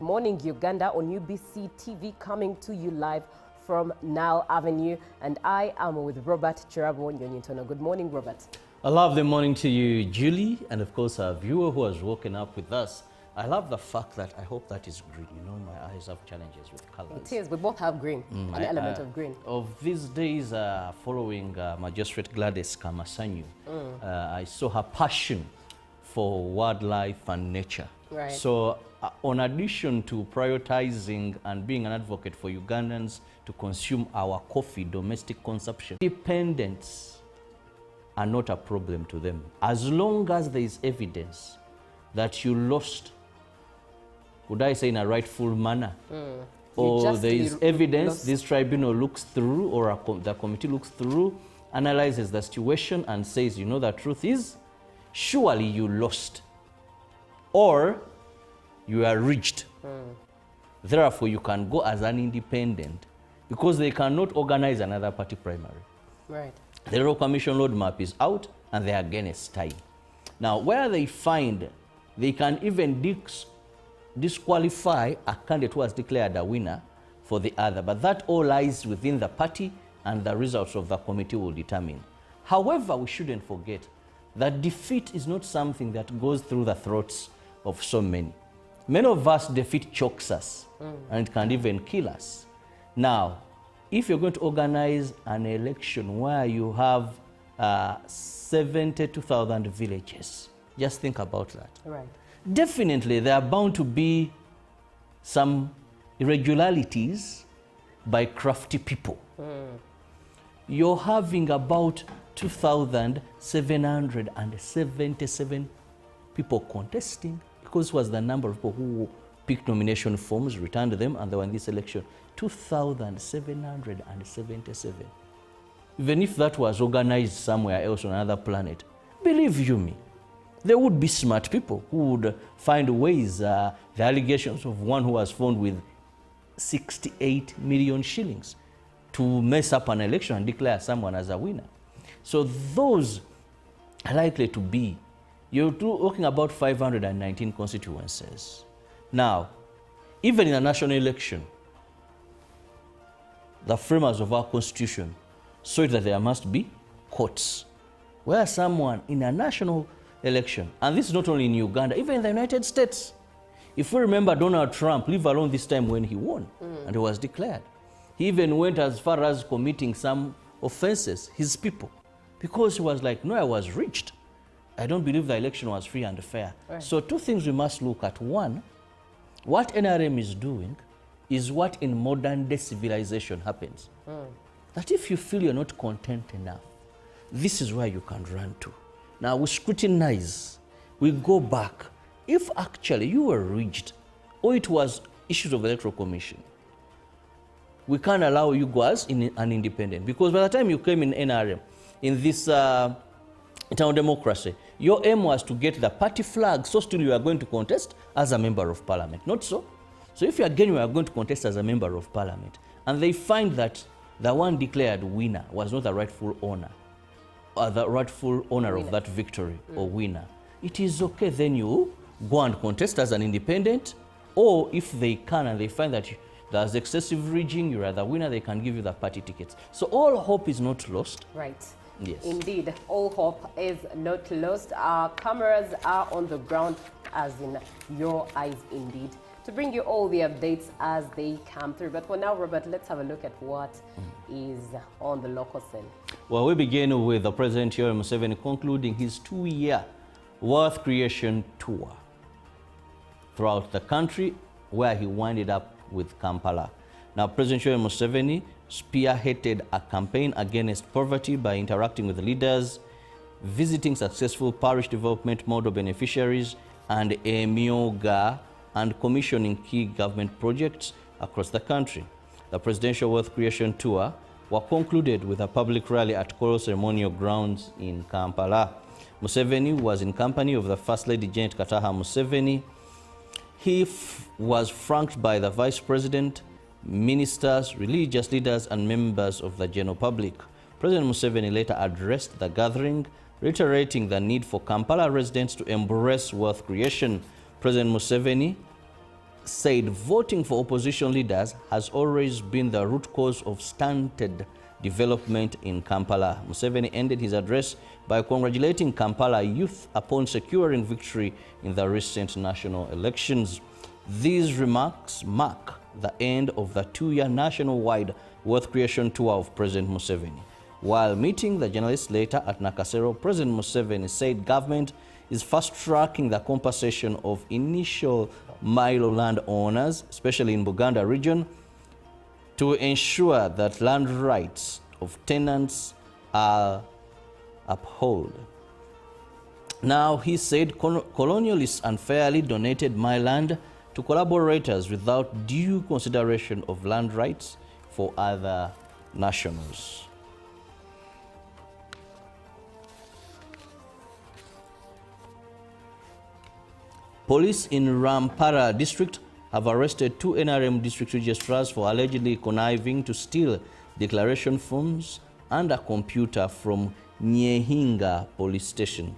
Good Morning Uganda on UBC TV, coming to you live from Nile Avenue. And I am with Robert Chirabo Nyonyintono. Good morning, Robert. I love the morning to you, Julie, and of course our viewer who has woken up with us. I love the fact that I hope that is green. You know, my eyes have challenges with colors. It is. We both have green, an element of green. Of these days, following Magistrate Gladys Kamasanyu, I saw her passion for wildlife and nature. Right. So, on addition to prioritizing and being an advocate for Ugandans to consume our coffee, domestic consumption, independence are not a problem to them. As long as there is evidence that you lost, would I say in a rightful manner, or there is evidence this tribunal looks through, or the committee looks through, analyzes the situation and says, you know, the truth is, surely you lost, or you are reached. Therefore, you can go as an independent, because they cannot organize another party primary. Right. The Royal Commission roadmap is out, and they are against time. Now, where they find they can even disqualify a candidate who has declared a winner for the other, but that all lies within the party, and the results of the committee will determine. However, we shouldn't forget that defeat is not something that goes through the throats of so many. Many of us, defeat chokes us, and it can even kill us. Now, if you're going to organize an election where you have 72,000 villages, just think about that. Right. Definitely, there are bound to be some irregularities by crafty people. You're having about 2,777 people contesting, because it was the number of people who picked nomination forms, returned them, and they were in this election. 2,777. Even if that was organized somewhere else on another planet, believe you me, there would be smart people who would find ways. The allegations of one who was found with 68 million shillings to mess up an election and declare someone as a winner. So those are likely to be, you're talking about 519 constituencies. Now, even in a national election, the framers of our constitution saw that there must be courts, where someone in a national election, and this is not only in Uganda, even in the United States. If we remember Donald Trump, leave alone this time when he won and he was declared, he even went as far as committing some offenses, his people, because he was like, no, I was reached. I don't believe the election was free and fair. Right. So two things we must look at. One, what NRM is doing is what in modern day civilization happens. That if you feel you're not content enough, this is where you can run to. Now we scrutinize, we go back. If actually you were reached, or it was issues of electoral commission, we can't allow you go as an independent, because by the time you came in NRM, in this internal democracy, your aim was to get the party flag, so still you are going to contest as a member of parliament, not so? So if you again you are going to contest as a member of parliament, and they find that the one declared winner was not the rightful owner, or the rightful owner of that victory or winner, it is okay, then you go and contest as an independent, or if they can and they find that there's excessive rigging, you are the winner, they can give you the party tickets. So all hope is not lost. Right. Yes. Indeed, all hope is not lost. Our cameras are on the ground, as in your eyes indeed, to bring you all the updates as they come through. But for now, Robert, let's have a look at what is on the local scene. Well, we begin with the President Yoweri Museveni concluding his 2-year wealth creation tour throughout the country, where he winded up with Kampala. Now, President Yoweri Museveni spearheaded a campaign against poverty by interacting with leaders, visiting successful parish development model beneficiaries and emyoga, and commissioning key government projects across the country. The Presidential Wealth Creation Tour was concluded with a public rally at Koro Ceremonial Grounds in Kampala. Museveni was in company of the First Lady Janet Kataha Museveni. He was flanked by the Vice President, ministers, religious leaders, and members of the general public. President Museveni later addressed the gathering, reiterating the need for Kampala residents to embrace wealth creation. President Museveni said voting for opposition leaders has always been the root cause of stunted development in Kampala. Museveni ended his address by congratulating Kampala youth upon securing victory in the recent national elections. These remarks mark the end of the two-year nationwide wealth creation tour of President Museveni. While meeting the journalists later at Nakasero, President Museveni said government is fast-tracking the compensation of initial Milo land owners, especially in Buganda region, to ensure that land rights of tenants are upheld. Now, he said colonialists unfairly donated my land to collaborators without due consideration of land rights for other nationals. Police in Rampara district have arrested 2 NRM district registrars for allegedly conniving to steal declaration forms and a computer from Nyehinga police station.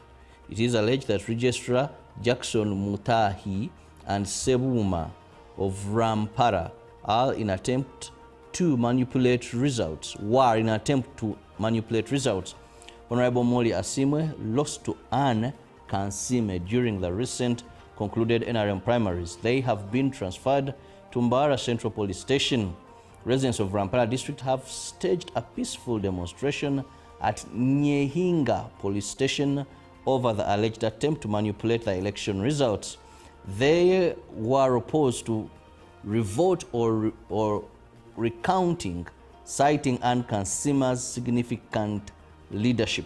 It is alleged that Registrar Jackson Mutahi and Sebuma of Rampara were in attempt to manipulate results. Honorable Molly Asimwe lost to Anne Kansime during the recent concluded NRM primaries. They have been transferred to Mbara Central Police Station. Residents of Rampara district have staged a peaceful demonstration at Nyehinga Police Station over the alleged attempt to manipulate the election results. They were opposed to revote or recounting, citing Anne Kansima's significant leadership.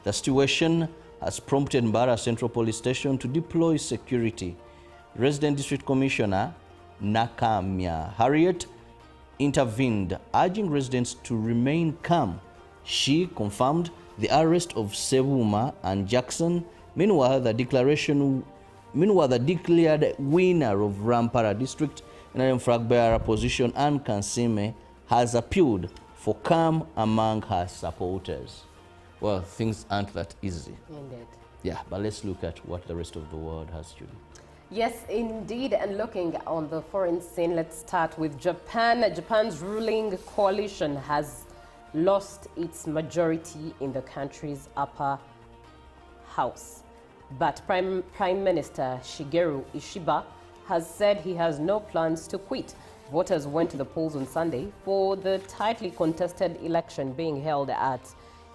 The situation has prompted Mbara Central Police Station to deploy security. Resident District Commissioner Nakamya Harriet intervened, urging residents to remain calm. She confirmed the arrest of Sebuma and Jackson. Meanwhile, the declared winner of Rampara District, NRM flag bearer position, Anne Kansime, has appealed for calm among her supporters. Well, things aren't that easy. Indeed. Yeah, but let's look at what the rest of the world has to do. Yes, indeed. And looking on the foreign scene, let's start with Japan. Japan's ruling coalition has lost its majority in the country's upper house. But Prime Minister Shigeru Ishiba has said he has no plans to quit. Voters went to the polls on Sunday for the tightly contested election being held at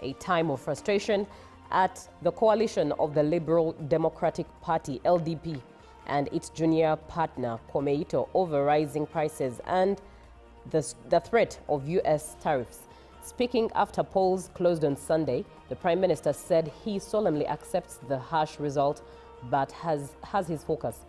a time of frustration at the coalition of the Liberal Democratic Party, LDP, and its junior partner, Komeito, over rising prices and the threat of U.S. tariffs. Speaking after polls closed on Sunday, the Prime Minister said he solemnly accepts the harsh result, but has his focus,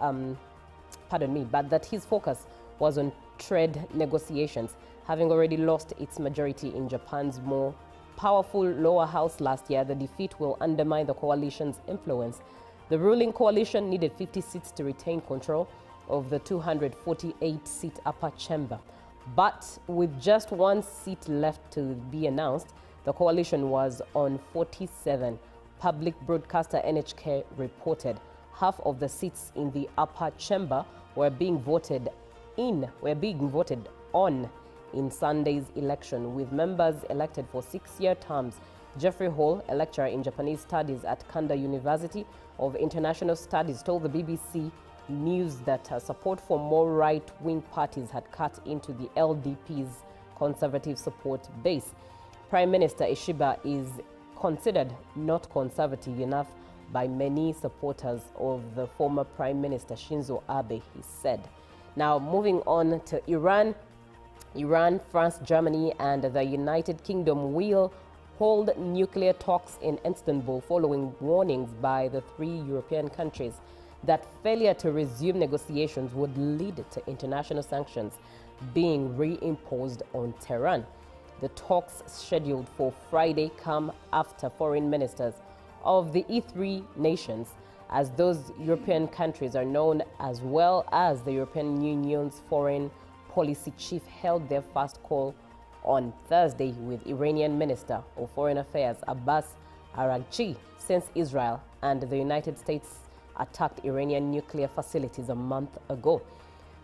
but that his focus was on trade negotiations, having already lost its majority in Japan's more powerful lower house last year. The defeat will undermine the coalition's influence. The ruling coalition needed 50 seats to retain control of the 248-seat upper chamber. But with just 1 seat left to be announced, the coalition was on 47. Public broadcaster NHK reported half of the seats in the upper chamber were being voted on in Sunday's election, with members elected for 6-year terms. Jeffrey Hall, a lecturer in Japanese studies at Kanda University of International Studies, told the BBC News that support for more right-wing parties had cut into the LDP's conservative support base. Prime Minister Ishiba is considered not conservative enough by many supporters of the former Prime Minister Shinzo Abe, he said. Now, moving on to Iran. Iran, France, Germany, and the United Kingdom will hold nuclear talks in Istanbul following warnings by the 3 European countries that failure to resume negotiations would lead to international sanctions being reimposed on Tehran. The talks scheduled for Friday come after foreign ministers of the E3 nations, as those European countries are known, as well as the European Union's foreign policy chief, held their first call on Thursday with Iranian Minister of Foreign Affairs Abbas Araghchi, since Israel and the United States attacked Iranian nuclear facilities a month ago.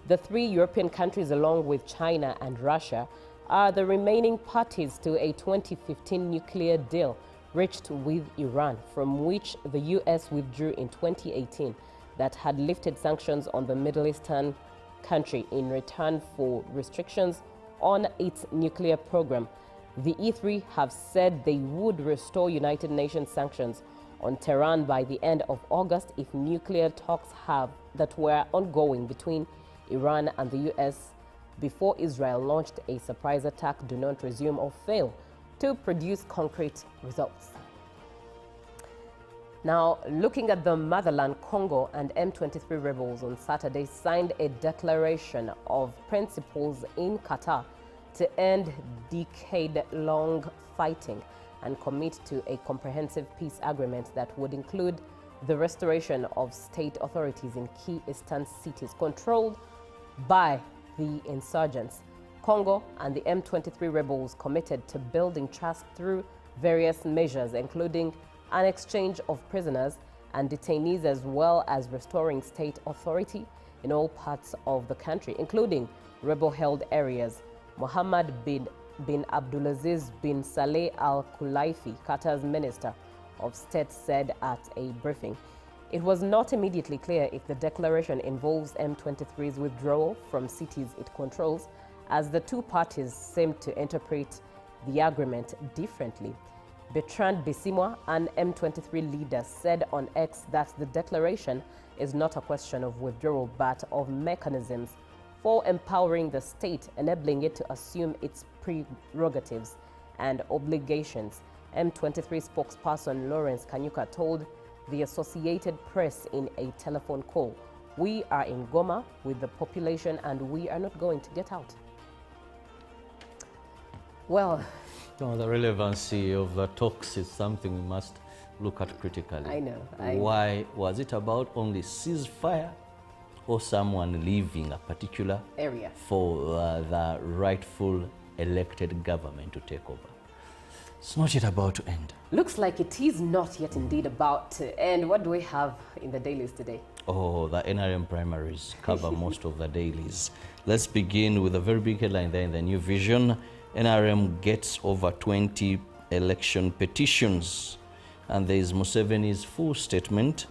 The three European countries, along with China and Russia, are the remaining parties to a 2015 nuclear deal reached with Iran, from which the U.S. withdrew in 2018, that had lifted sanctions on the Middle Eastern country in return for restrictions on its nuclear program. The E3 have said they would restore United Nations sanctions on Tehran by the end of August if nuclear talks that were ongoing between Iran and the U.S. before Israel launched a surprise attack do not resume or fail to produce concrete results. Now, looking at the motherland, Congo and M23 rebels on Saturday signed a declaration of principles in Qatar to end decade-long fighting and commit to a comprehensive peace agreement that would include the restoration of state authorities in key eastern cities controlled by the insurgents. Congo and the M23 rebels committed to building trust through various measures, including an exchange of prisoners and detainees, as well as restoring state authority in all parts of the country, including rebel-held areas. Mohammed bin Abdulaziz bin Saleh Al Khulaifi, Qatar's Minister of State, said at a briefing, "It was not immediately clear if the declaration involves M23's withdrawal from cities it controls, as the two parties seem to interpret the agreement differently." Bertrand Bisimwa, an M23 leader, said on X that the declaration is not a question of withdrawal but of mechanisms for empowering the state, enabling it to assume its prerogatives and obligations. M23 spokesperson Lawrence Kanyuka told the Associated Press in a telephone call, "We are in Goma with the population and we are not going to get out." Well, the relevancy of the talks is something we must look at critically. I know. Why was it about only ceasefire or someone leaving a particular area for the rightful elected government to take over? It's not yet about to end. Looks like it is not yet indeed about to end. What do we have in the dailies today? Oh, the NRM primaries cover most of the dailies. Let's begin with a very big headline there in the New Vision. NRM gets over 20 election petitions. And there is Museveni's full statement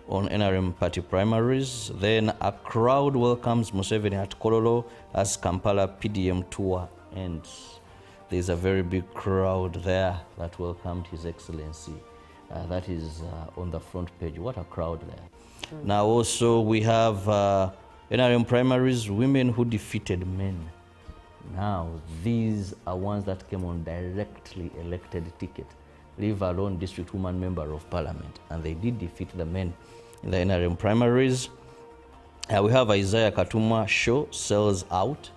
on NRM party primaries. Then a crowd welcomes Museveni at Kololo as Kampala PDM tour ends. There's a very big crowd there that welcomed His Excellency. That is on the front page. What a crowd there. Now also we have NRM primaries, women who defeated men. Now these are ones that came on directly elected ticket, leave alone district woman member of parliament, and they did defeat the men in the NRM primaries. We have Isaiah Katuma show sells out.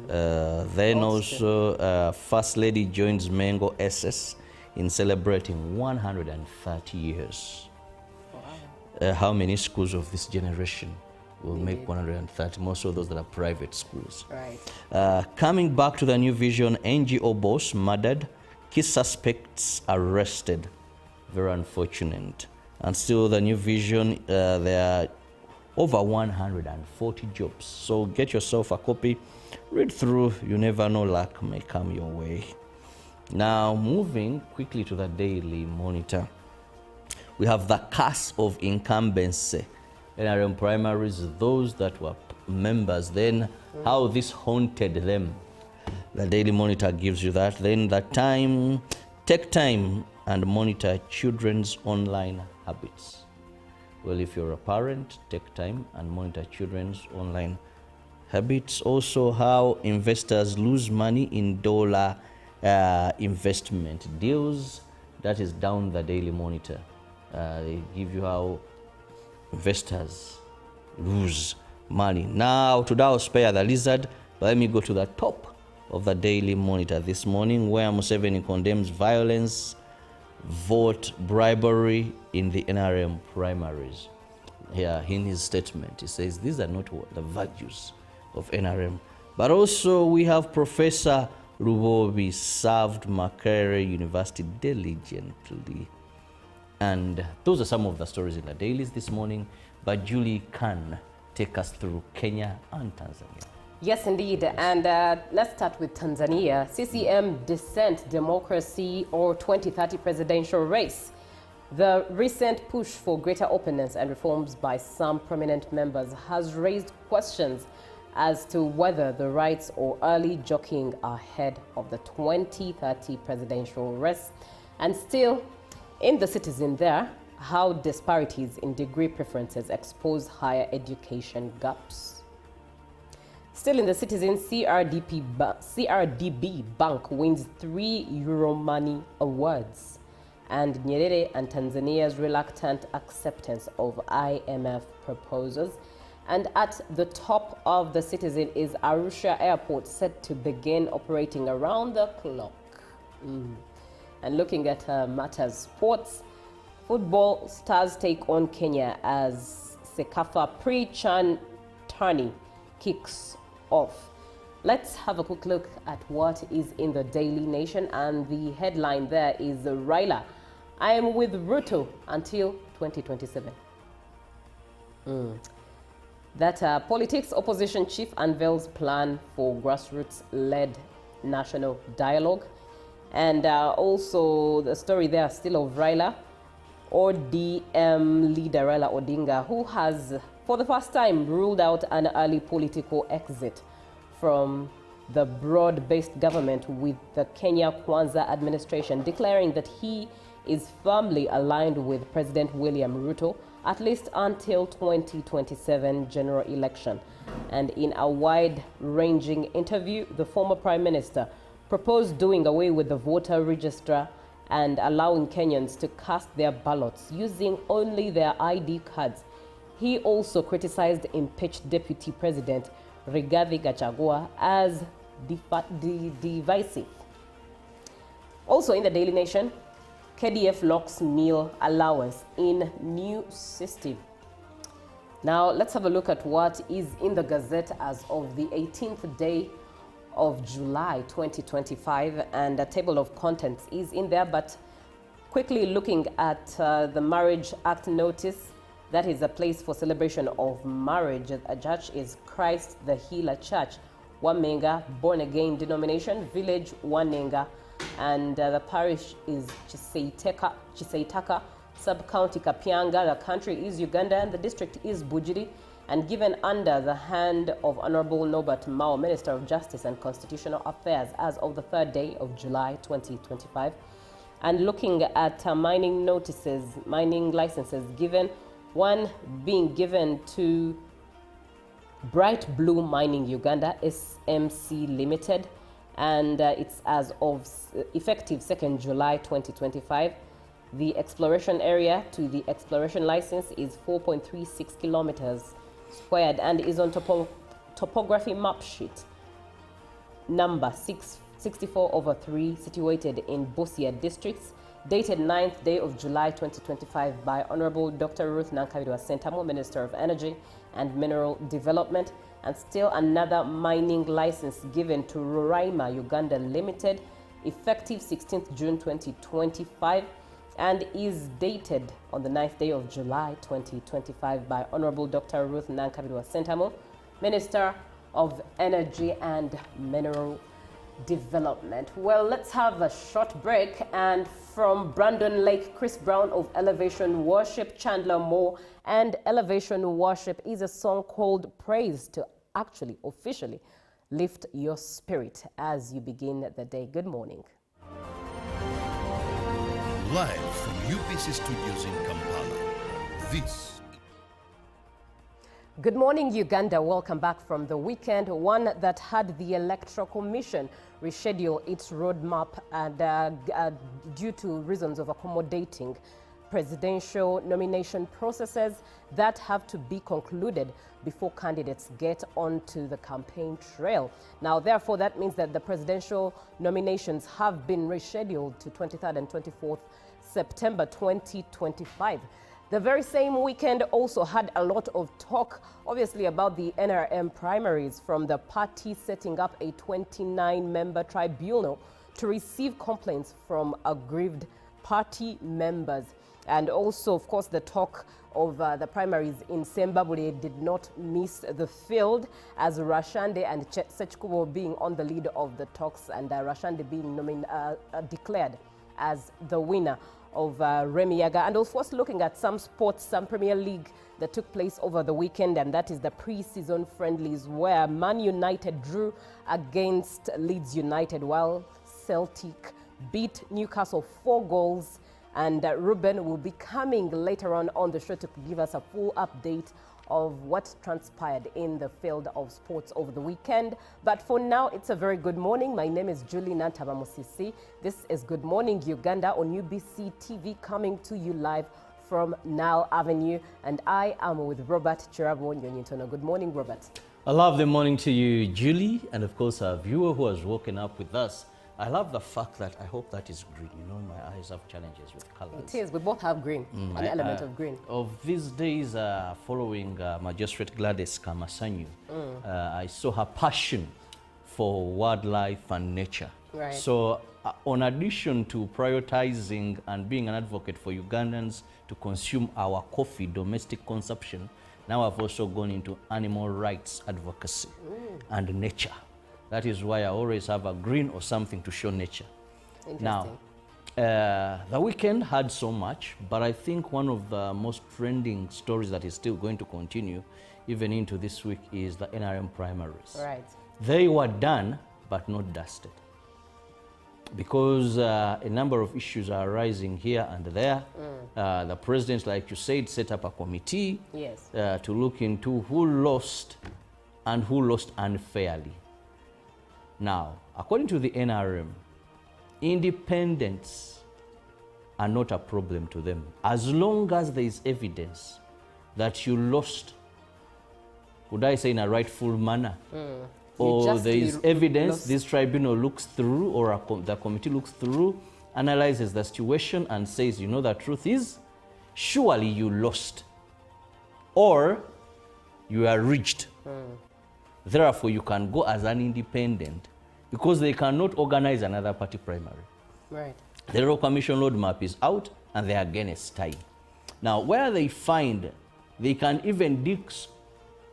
Then also First Lady joins Mengo SS in celebrating 130 years. Wow. How many schools of this generation will make 130? Most of those that are private schools. Right. Coming back to the New Vision, NGO boss murdered, key suspects arrested. Very unfortunate. And still the New Vision, there are over 140 jobs. So get yourself a copy, read through, you never know, luck may come your way. Now moving quickly to the Daily Monitor. We have the curse of incumbency. NRM primaries, those that were members then, how this haunted them. The Daily Monitor gives you that. Then the Time, take time and monitor children's online habits. Well, if you're a parent, take time and monitor children's online habits. Also, how investors lose money in dollar investment deals. That is down the Daily Monitor. They give you how investors lose money. Now, today I'll spare the lizard, but let me go to the top of the Daily Monitor this morning, where Museveni condemns violence, vote bribery in the NRM primaries. Here in his statement, he says these are not the values of NRM. But also we have Professor Rubobi served Makerere University diligently. And those are some of the stories in the dailies this morning. But Julie can take us through Kenya and Tanzania. Yes, indeed. And let's start with Tanzania. CCM Descent Democracy or 2030 presidential race. The recent push for greater openness and reforms by some prominent members has raised questions as to whether the rights or early jockeying are ahead of the 2030 presidential race. And still, in the citizen there, how disparities in degree preferences expose higher education gaps. Still in the citizen, CRDB Bank wins 3 Euromoney awards. And Nyerere and Tanzania's reluctant acceptance of IMF proposals. And at the top of the citizen is Arusha Airport, set to begin operating around the clock. And looking at matters sports, football stars take on Kenya as Sekafa pre-Chan tourney kicks off. Let's have a quick look at what is in the Daily Nation, and the headline there is Raila, I am with Ruto until 2027. That politics opposition chief unveils plan for grassroots-led national dialogue. And also the story there still of Raila, ODM leader Raila Odinga, who has for the first time ruled out an early political exit from the broad-based government with the Kenya Kwanza administration, declaring that he is firmly aligned with President William Ruto, at least until 2027 general election. And in a wide-ranging interview, the former Prime Minister proposed doing away with the voter register and allowing Kenyans to cast their ballots using only their ID cards. He also criticized impeached Deputy President Rigathi Gachagua as divisive. Also in the Daily Nation, KDF locks meal allowance in new system. Now let's have a look at what is in the Gazette as of the 18th day of July 2025, and a table of contents is in there, but quickly looking at the Marriage Act notice, that is a place for celebration of marriage. A church is Christ the Healer Church, Wamenga, born again denomination, village Wanenga, and the parish is Chiseitaka, sub-county Kapianga, the country is Uganda, and the district is Bujiri, and given under the hand of Honorable Norbert Mao, Minister of Justice and Constitutional Affairs, as of the 3rd day of July 2025. And looking at mining notices, mining licenses given, one being given to Bright Blue Mining Uganda, SMC Limited, and it's as of effective 2nd July 2025. The exploration area to the exploration license is 4.36 kilometers squared and is on topography map sheet number 664/3, situated in Busia districts, dated 9th day of July 2025 by Honorable Dr. Ruth Nankabirwa Sentamu, Minister of Energy and Mineral Development. And still another mining license given to Roraima Uganda Limited, effective 16th June 2025, and is dated on the 9th day of July 2025 by Honorable Dr. Ruth Nankabirwa Sentamu, Minister of Energy and Mineral Development. Well, let's have a short break, and from Brandon Lake, Chris Brown of Elevation Worship, Chandler Moore, and Elevation Worship is a song called Praise to actually officially lift your spirit as you begin the day. Good morning. Live from UPC Studios in Kampala, this. Good morning, Uganda. Welcome back from the weekend, one that had the Electoral Commission reschedule its roadmap and due to reasons of accommodating presidential nomination processes that have to be concluded before candidates get onto the campaign trail. Now, therefore, that means that the presidential nominations have been rescheduled to 23rd and 24th September 2025. The very same weekend also had a lot of talk, obviously, about the NRM primaries, from the party setting up a 29-member tribunal to receive complaints from aggrieved party members. And also, of course, the talk of the primaries in Zimbabwe did not miss the field, as Rashande and Sechkubo being on the lead of the talks, and Rashande being declared as the winner of Remiyaga. And of course, looking at some sports, some Premier League that took place over the weekend, and that is the pre-season friendlies, where Man United drew against Leeds United, while Celtic beat Newcastle 4 goals. And Ruben will be coming later on the show to give us a full update of what transpired in the field of sports over the weekend. But for now, it's a very good morning. My name is Julie Nantabamusisi. This is Good Morning Uganda on UBC TV, coming to you live from Nile Avenue. And I am with Robert Chirabo Nyonyitono. Good morning, Robert. I love the morning to you, Julie, and of course our viewer who has woken up with us. I love the fact that I hope that is green. You know, my eyes have challenges with colors. It is. We both have green, an element of green. Of these days, following Magistrate Gladys Kamasanyu, I saw her passion for wildlife and nature. Right. So, in addition to prioritizing and being an advocate for Ugandans to consume our coffee, domestic consumption, now I've also gone into animal rights advocacy and nature. That is why I always have a green or something to show nature. Now, the weekend had so much, but I think one of the most trending stories that is still going to continue even into this week is the NRM primaries. Right. They were done, but not dusted. Because a number of issues are arising here and there. The president, like you said, set up a committee to look into who lost and who lost unfairly. Now, according to the NRM, independents are not a problem to them. As long as there is evidence that you lost, would I say in a rightful manner, or there is evidence this tribunal looks through, or the committee looks through, analyzes the situation and says, you know, the truth is, surely you lost, or you are reached. Therefore, you can go as an independent because they cannot organize another party primary. Right. The Royal Commission roadmap is out and they are against time. Now, where they find they can even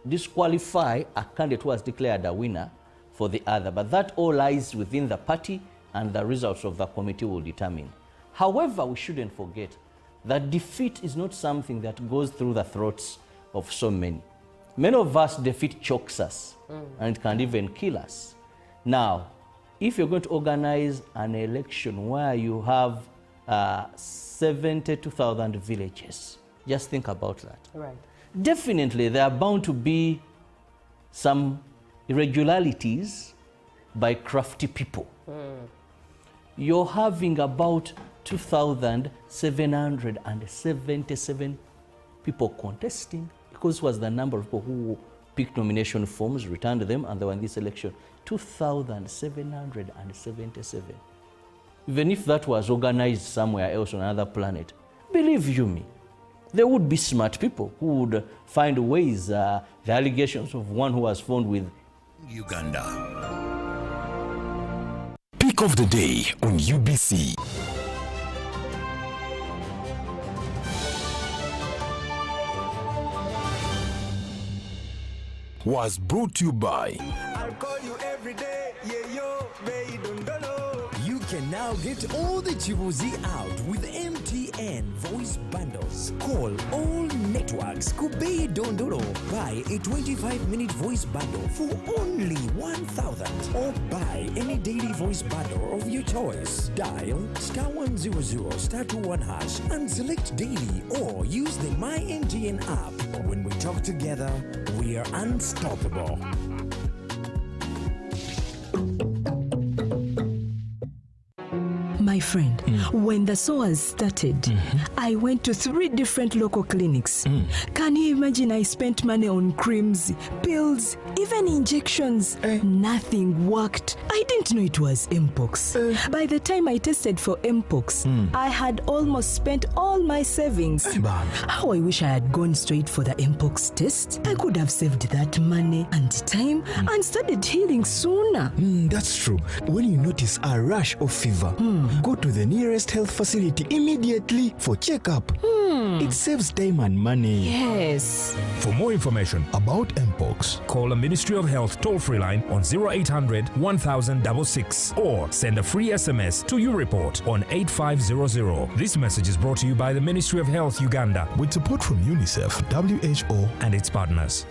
disqualify a candidate who has declared a winner for the other, but that all lies within the party and the results of the committee will determine. However, we shouldn't forget that defeat is not something that goes through the throats of so many. Many of us, defeat chokes us and it can even kill us. Now, if you're going to organize an election where you have 72,000 villages, just think about that. Right. Definitely, there are bound to be some irregularities by crafty people. You're having about 2,777 people contesting, because it was the number of people who picked nomination forms, returned them, and they were in this election. 2,777. Even if that was organized somewhere else on another planet, believe you me, there would be smart people who would find ways, the allegations of one who was found with Uganda. Pick of the day on UBC. Was brought to you by I'll call you every day, yeah, yo, baby, don't know. You can now get all the Chibuzi out with MTN voice bundles. Call all networks Kubei Dondoro. Buy a 25-minute voice bundle for only 1,000, or buy any daily voice bundle of your choice. Dial *100 *21# and select daily, or use the My MTN app. When we talk together, we are unstoppable. My friend, when the SOAS started, I went to 3 different local clinics. Can you imagine? I spent money on creams, pills, even injections. Nothing worked. I didn't know it was Mpox. By the time I tested for Mpox, I had almost spent all my savings. How I wish I had gone straight for the Mpox test. I could have saved that money and time and started healing sooner. That's true. When you notice a rash of fever, go go to the nearest health facility immediately for checkup. It saves time and money. Yes. For more information about Mpox, call the Ministry of Health toll-free line on 0800 1066 or send a free SMS to YouReport on 8500. This message is brought to you by the Ministry of Health Uganda With support from UNICEF, WHO, and its partners.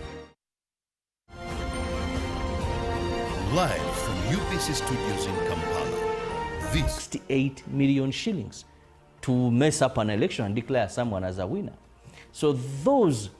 live from UBC Studios in Kampala. This 68 million shillings to mess up an election and declare someone as a winner. So those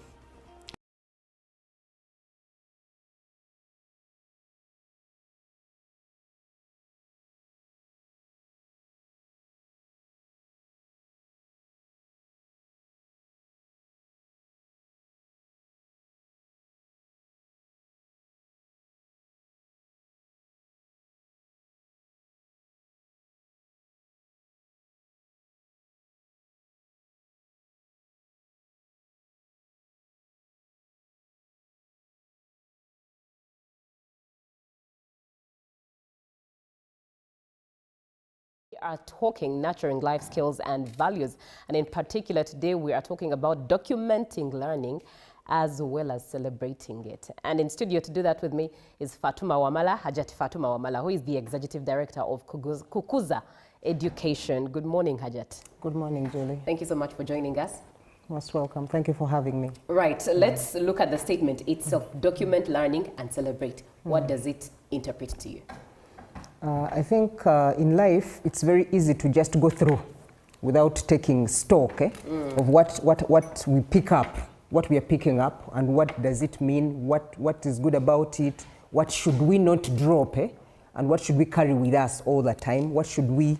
We are talking nurturing life skills and values, and in particular today we are talking about documenting learning as well as celebrating it. And in studio to do that with me is Fatuma Wamala, Hajat Fatuma Wamala, who is the Executive Director of Kukuza Education. Good morning, Hajat. Good morning, Julie. Thank you so much for joining us. Most welcome. Thank you for having me. Right, so let's look at the statement itself. Document learning and celebrate. What does it interpret to you? I think in life, it's very easy to just go through without taking stock of what we pick up, what we are picking up, and what does it mean, what is good about it, what should we not drop, and what should we carry with us all the time, what should we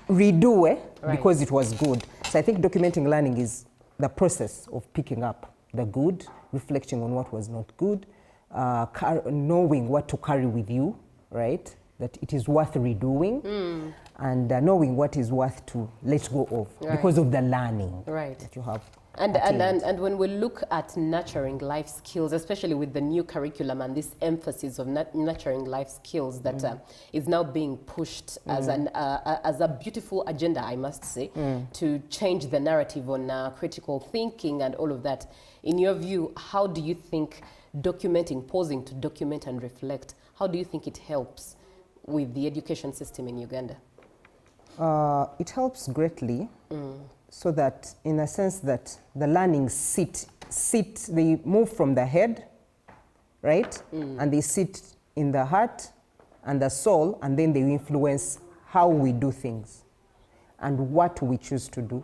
redo Right. because it was good. So I think documenting learning is the process of picking up the good, reflecting on what was not good, knowing what to carry with you, right? That it is worth redoing, and knowing what is worth to let go of because of the learning that you have. And when we look at nurturing life skills, especially with the new curriculum and this emphasis of nurturing life skills that is now being pushed as a beautiful agenda, I must say, to change the narrative on critical thinking and all of that. In your view, how do you think documenting, pausing to document and reflect, how do you think it helps with the education system in Uganda? It helps greatly, so that in a sense that the learning they move from the head, right? And they sit in the heart and the soul, and then they influence how we do things and what we choose to do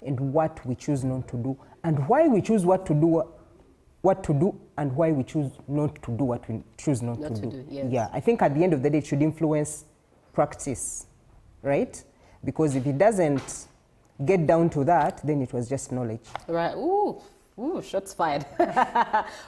and what we choose not to do and why we choose what to do and why we choose not to do what we choose not to do. Yes. Yeah, I think at the end of the day, it should influence practice, right? Because if it doesn't get down to that, then it was just knowledge. Right. Ooh, shots fired.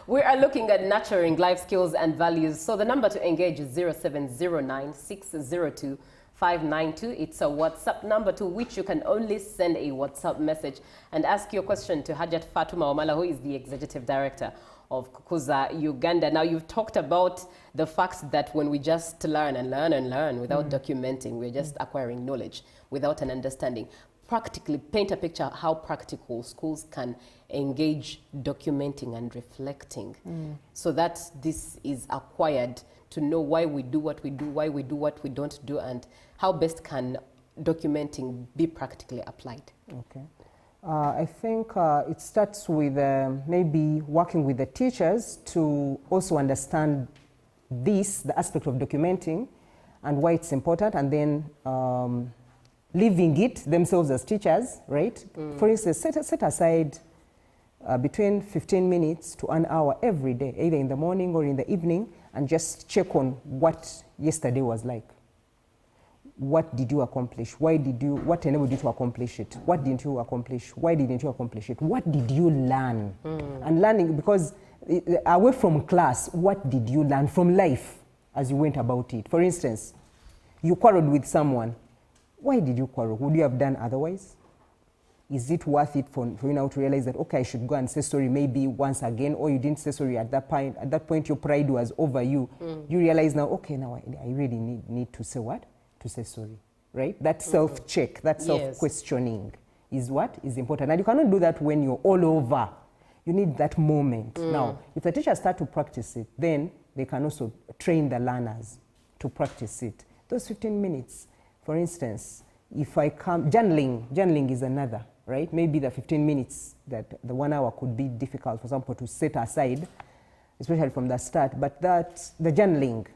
We are looking at nurturing life skills and values. So the number to engage is 0709 602 592. It's a WhatsApp number to which you can only send a WhatsApp message and ask your question to Hajat Fatuma Wamala, who is the Executive Director of Kukuza Uganda. Now, you've talked about the fact that when we just learn and learn and learn without documenting, we're just acquiring knowledge without an understanding. Practically paint a picture how practical schools can engage documenting and reflecting so that this is acquired to know why we do what we do, why we do what we don't do, and how best can documenting be practically applied. Okay. I think it starts with maybe working with the teachers to also understand the aspect of documenting and why it's important, and then living it themselves as teachers, right? For instance, set aside between 15 minutes to an hour every day, either in the morning or in the evening, and just check on what yesterday was like. What did you accomplish? What enabled you to accomplish it? What didn't you accomplish? Why didn't you accomplish it? What did you learn? And learning, because away from class, what did you learn from life as you went about it? For instance, you quarreled with someone. Why did you quarrel? Would you have done otherwise? Is it worth it for you now to realize that, okay, I should go and say sorry maybe once again, or you didn't say sorry at that point. At that point, your pride was over you. You realize now, okay, now I really need to say what? To say sorry, right? That self-check, that Yes. self-questioning is what is important. And you cannot do that when you're all over. You need that moment. Now, if the teachers start to practice it, then they can also train the learners to practice it. Those 15 minutes, for instance, if I come, journaling is another, right? Maybe the 15 minutes, that the 1 hour could be difficult, for example, to set aside, especially from the start, but that, the journaling,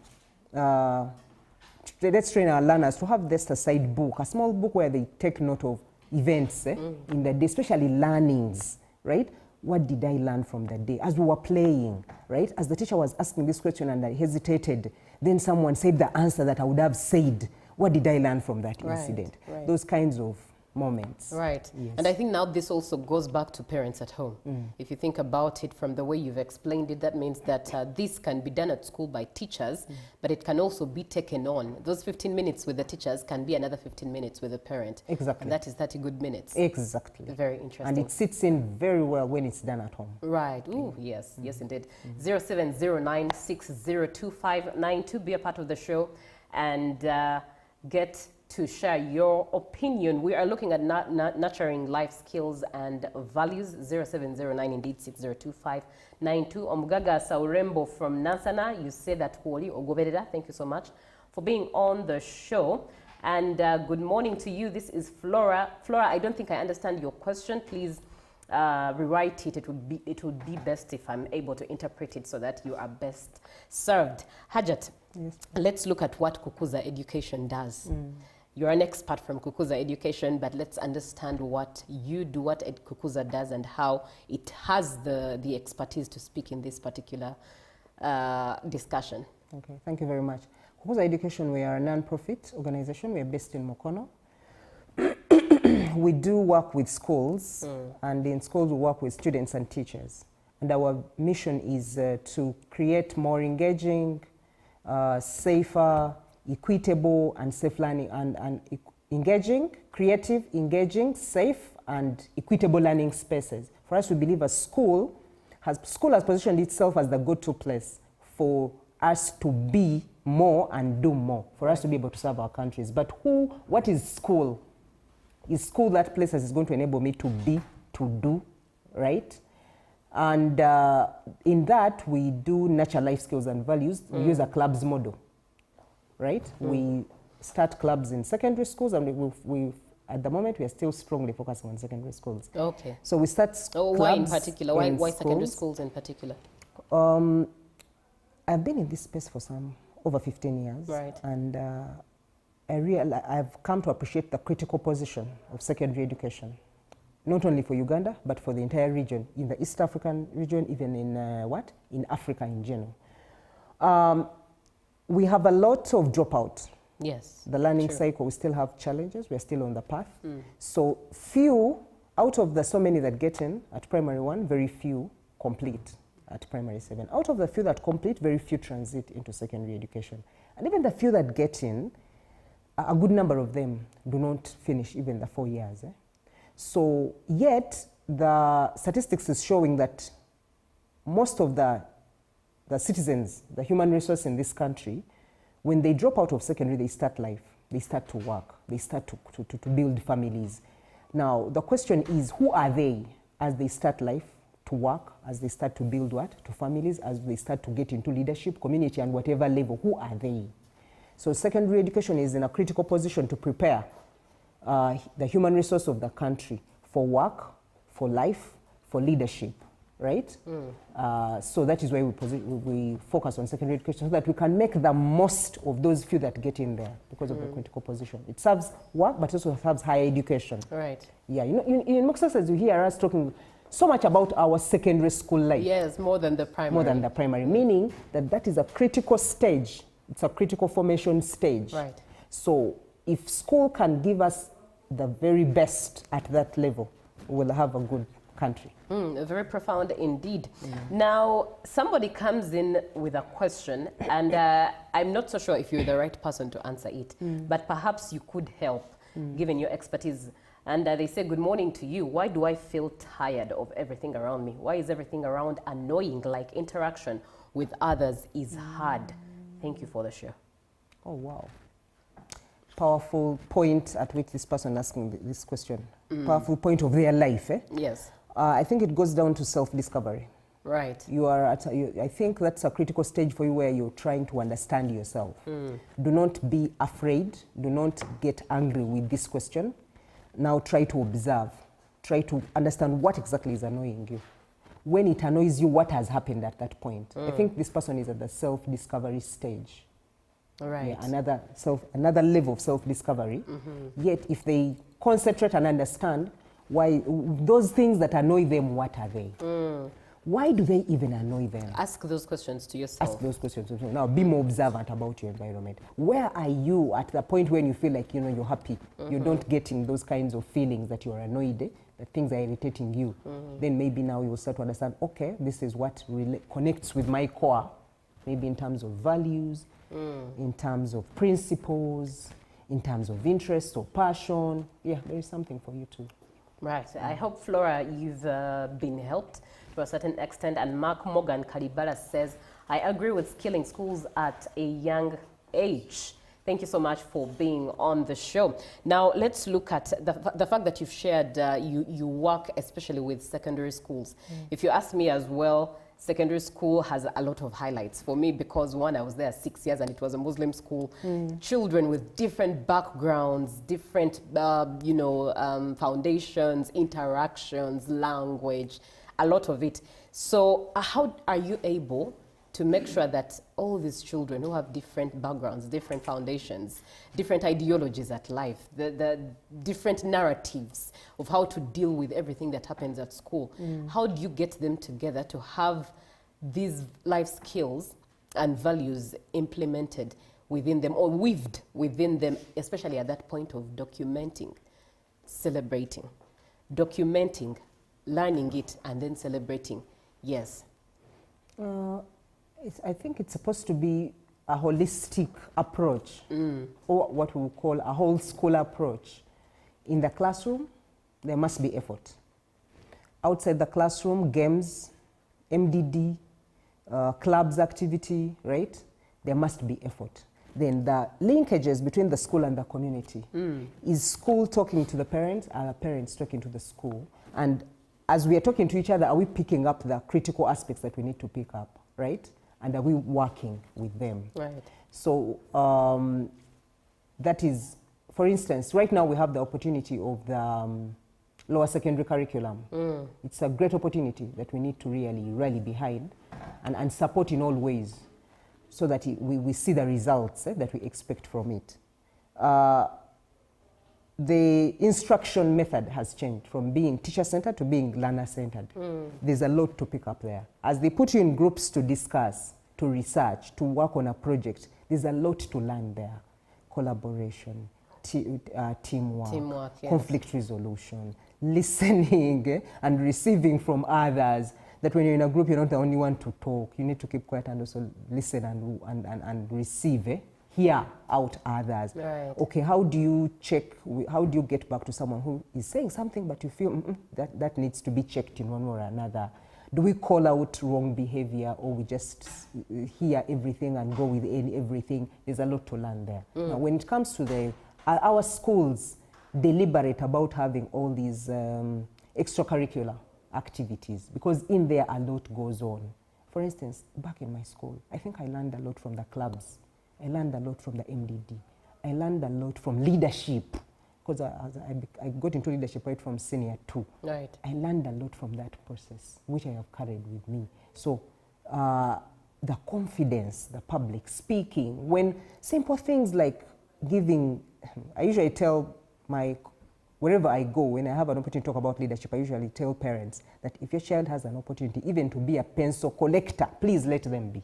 let's train our learners to have this aside book, a small book where they take note of events in the day, especially learnings, right? What did I learn from the day? As we were playing, right? As the teacher was asking this question and I hesitated, then someone said the answer that I would have said. What did I learn from that incident? Right. Those kinds of moments. Right. Yes. And I think now this also goes back to parents at home. If you think about it from the way you've explained it, that means that this can be done at school by teachers, but it can also be taken on. Those 15 minutes with the teachers can be another 15 minutes with the parent. Exactly. And that is 30 good minutes. Exactly. Very interesting. And it sits in very well when it's done at home. Right. Ooh, yes. Yes, indeed. 0709602592. Be a part of the show and get to share your opinion. We are looking at nurturing life skills and values. 0709 indeed 602592. Omugaga Saurembo from Nansana, you say that Kuoli Ogoberera. Thank you so much for being on the show. And good morning to you. This is Flora. Flora, I don't think I understand your question. Please rewrite it. It would be best if I'm able to interpret it so that you are best served. Hajat, Yes. let's look at what Kukuza Education does. You're an expert from Kukuza Education, but let's understand what you do, what Kukuza does, and how it has the expertise to speak in this particular discussion. Okay, thank you very much. Kukuza Education, we are a non-profit organization. We are based in Mukono. We do work with schools, and in schools we work with students and teachers. And our mission is to create more engaging, safer, equitable and safe learning, and engaging, creative, engaging, safe and equitable learning spaces. For us, we believe school has positioned itself as the go-to place for us to be more and do more, for us to be able to serve our countries. But what is school? Is school that place that is going to enable me to be, to do, right? And in that, we do nurture life skills and values. We use a clubs model, right? We start clubs in secondary schools, and we at the moment, we are still strongly focusing on secondary schools. Okay. So we start clubs. Why in particular? Why secondary schools. schools in particular? I've been in this space for over 15 years. Right. And I've come to appreciate the critical position of secondary education, not only for Uganda, but for the entire region, in the East African region, even in in Africa in general. We have a lot of dropout. Yes. The learning true. cycle, we still have challenges. We're still on the path. So few, out of the so many that get in at primary 1, very few complete at primary 7. Out of the few that complete, very few transit into secondary education. And even the few that get in, a good number of them do not finish even the 4 years. So yet, the statistics is showing that most of the citizens, the human resource in this country, when they drop out of secondary, they start life, they start to work, they start to build families. Now, the question is, who are they as they start life, to work, as they start to build to families, as they start to get into leadership, community, and whatever level, who are they? So secondary education is in a critical position to prepare the human resource of the country for work, for life, for leadership, right? So that is why we focus on secondary education, so that we can make the most of those few that get in there because of the critical position. It serves work, but also serves higher education. Right. Yeah, you know, in Moxas, you hear us talking so much about our secondary school life. Yes, more than the primary. More than the primary, meaning that is a critical stage. It's a critical formation stage. Right. So if school can give us the very best at that level, we'll have a good country. Very profound indeed. Now, somebody comes in with a question, and I'm not so sure if you're the right person to answer it, but perhaps you could help, given your expertise. And they say, good morning to you. Why do I feel tired of everything around me? Why is everything around annoying, like interaction with others is hard? Thank you for the show. Oh, wow. powerful point at which this person asking this question, powerful point of their life. Yes. I think it goes down to self-discovery. Right. You are at I think that's a critical stage for you where you're trying to understand yourself. Do not be afraid. Do not get angry with this question. Now try to observe. Try to understand what exactly is annoying you. When it annoys you, what has happened at that point? I think this person is at the self-discovery stage. Right. Yeah, another level of self-discovery. Yet if they concentrate and understand why those things that annoy them, what are they? Why do they even annoy them? Ask those questions to yourself. Ask those questions. Now, be more observant about your environment. Where are you at the point when you feel like, you know, you're happy? You're not getting those kinds of feelings that you're annoyed, that things are irritating you. Then maybe now you will start to understand, okay, this is what connects with my core. Maybe in terms of values, in terms of principles, in terms of interest or passion. Yeah, there is something for you too. Right. I hope, Flora, you've been helped to a certain extent. And Mark Morgan Kalibala says, I agree with skilling schools at a young age. Thank you so much for being on the show. Now, let's look at the fact that you've shared, you work especially with secondary schools. If you ask me as well, secondary school has a lot of highlights for me because one, I was there 6 years and it was a Muslim school. Children with different backgrounds, different, foundations, interactions, language, a lot of it. So how are you able to make sure that all these children who have different backgrounds, different foundations, different ideologies at life, the different narratives of how to deal with everything that happens at school, how do you get them together to have these life skills and values implemented within them or weaved within them, especially at that point of documenting, celebrating, documenting, learning it, and then celebrating? Yes. I think it's supposed to be a holistic approach, or what we call a whole school approach. In the classroom, there must be effort. Outside the classroom, games, MDD, clubs activity, right? There must be effort. Then the linkages between the school and the community. Is school talking to the parents? Are the parents talking to the school? And as we are talking to each other, are we picking up the critical aspects that we need to pick up, right? And are we working with them? Right. So that is, for instance, right now we have the opportunity of the lower secondary curriculum. It's a great opportunity that we need to really rally behind and support in all ways so that we see the results that we expect from it. The instruction method has changed from being teacher-centered to being learner-centered. There's a lot to pick up there. As they put you in groups to discuss, to research, to work on a project, there's a lot to learn there. Collaboration, teamwork, yes. conflict resolution, listening and receiving from others. That when you're in a group, you're not the only one to talk. You need to keep quiet and also listen and receive. Hear out others. Right. Okay, how do you check, how do you get back to someone who is saying something but you feel that needs to be checked in one way or another? Do we call out wrong behavior or we just hear everything and go with everything? There's a lot to learn there. Now, when it comes to our schools deliberate about having all these extracurricular activities because in there a lot goes on. For instance, back in my school, I think I learned a lot from the clubs. I learned a lot from the MDD. I learned a lot from leadership because I got into leadership right from senior 2. Right. I learned a lot from that process, which I have carried with me. So the confidence, the public speaking, when simple things like giving, I usually tell wherever I go, when I have an opportunity to talk about leadership, I usually tell parents that if your child has an opportunity even to be a pencil collector, please let them be.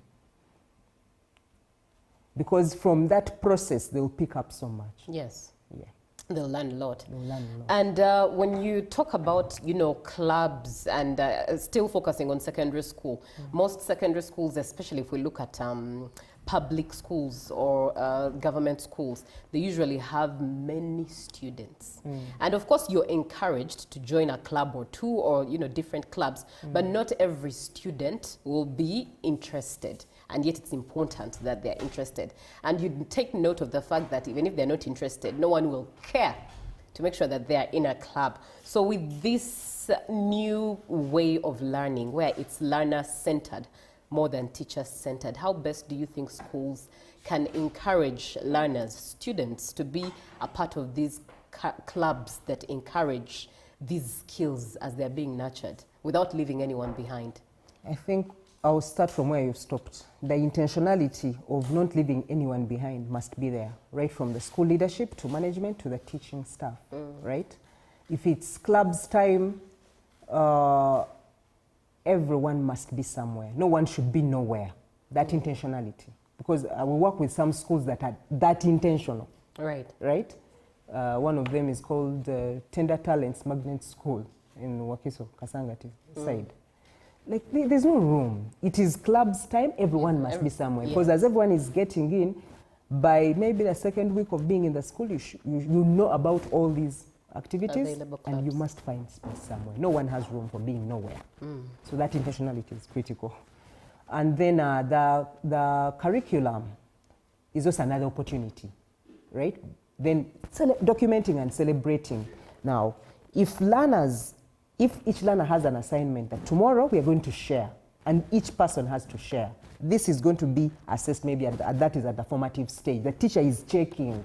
Because from that process, they'll pick up so much. Yes. Yeah. They'll learn a lot. They'll learn a lot. And when you talk about, clubs and still focusing on secondary school, most secondary schools, especially if we look at public schools or government schools, they usually have many students. And of course, you're encouraged to join a club or two or, different clubs, but not every student will be interested. and yet it's important that they're interested. And you take note of the fact that even if they're not interested, no one will care to make sure that they're in a club. So with this new way of learning, where it's learner-centered more than teacher-centered, how best do you think schools can encourage learners, students, to be a part of these clubs that encourage these skills as they're being nurtured without leaving anyone behind? I think I'll start from where you've stopped. The intentionality of not leaving anyone behind must be there, right from the school leadership to management to the teaching staff, right? If it's clubs time, everyone must be somewhere. No one should be nowhere. That intentionality. Because I will work with some schools that are that intentional. Right. Right? One of them is called Tender Talents Magnet School in Wakiso, Kasangati side. Like, there's no room. It is clubs time, everyone must be somewhere. Because as everyone is getting in, by maybe the second week of being in the school, you know about all these activities, and you must find space somewhere. No one has room for being nowhere. So that intentionality is critical. And then the curriculum is also another opportunity, right? Then documenting and celebrating. Now, if each learner has an assignment that tomorrow we are going to share, and each person has to share, this is going to be assessed maybe that is at the formative stage. The teacher is checking,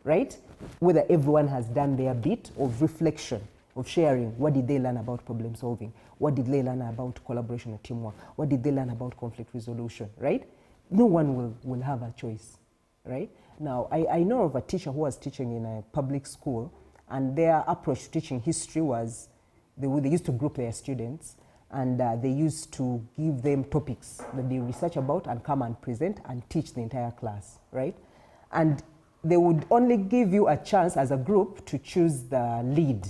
right, whether everyone has done their bit of reflection, of sharing. What did they learn about problem solving? What did they learn about collaboration and teamwork? What did they learn about conflict resolution, right? No one will have a choice, right? Now, I know of a teacher who was teaching in a public school, and their approach to teaching history was they used to group their students, and they used to give them topics that they research about and come and present and teach the entire class, right? And they would only give you a chance as a group to choose the lead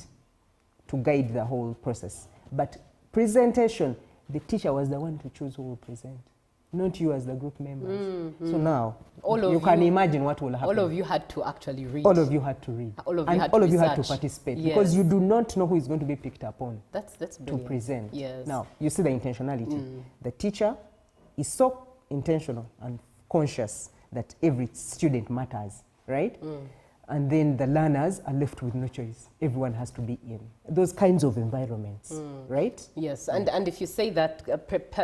to guide the whole process. But presentation, the teacher was the one to choose who will present, not you as the group members. So now, you can imagine what will happen. All of you had to actually read. All of you had to read. All of you and had all to of you had to research. participate, because you do not know who is going to be picked upon That's to brilliant. present. Yes. Now, you see the intentionality. The teacher is so intentional and conscious that every student matters, right? And then the learners are left with no choice. Everyone has to be in those kinds of environments, right? Yes, and if you say that,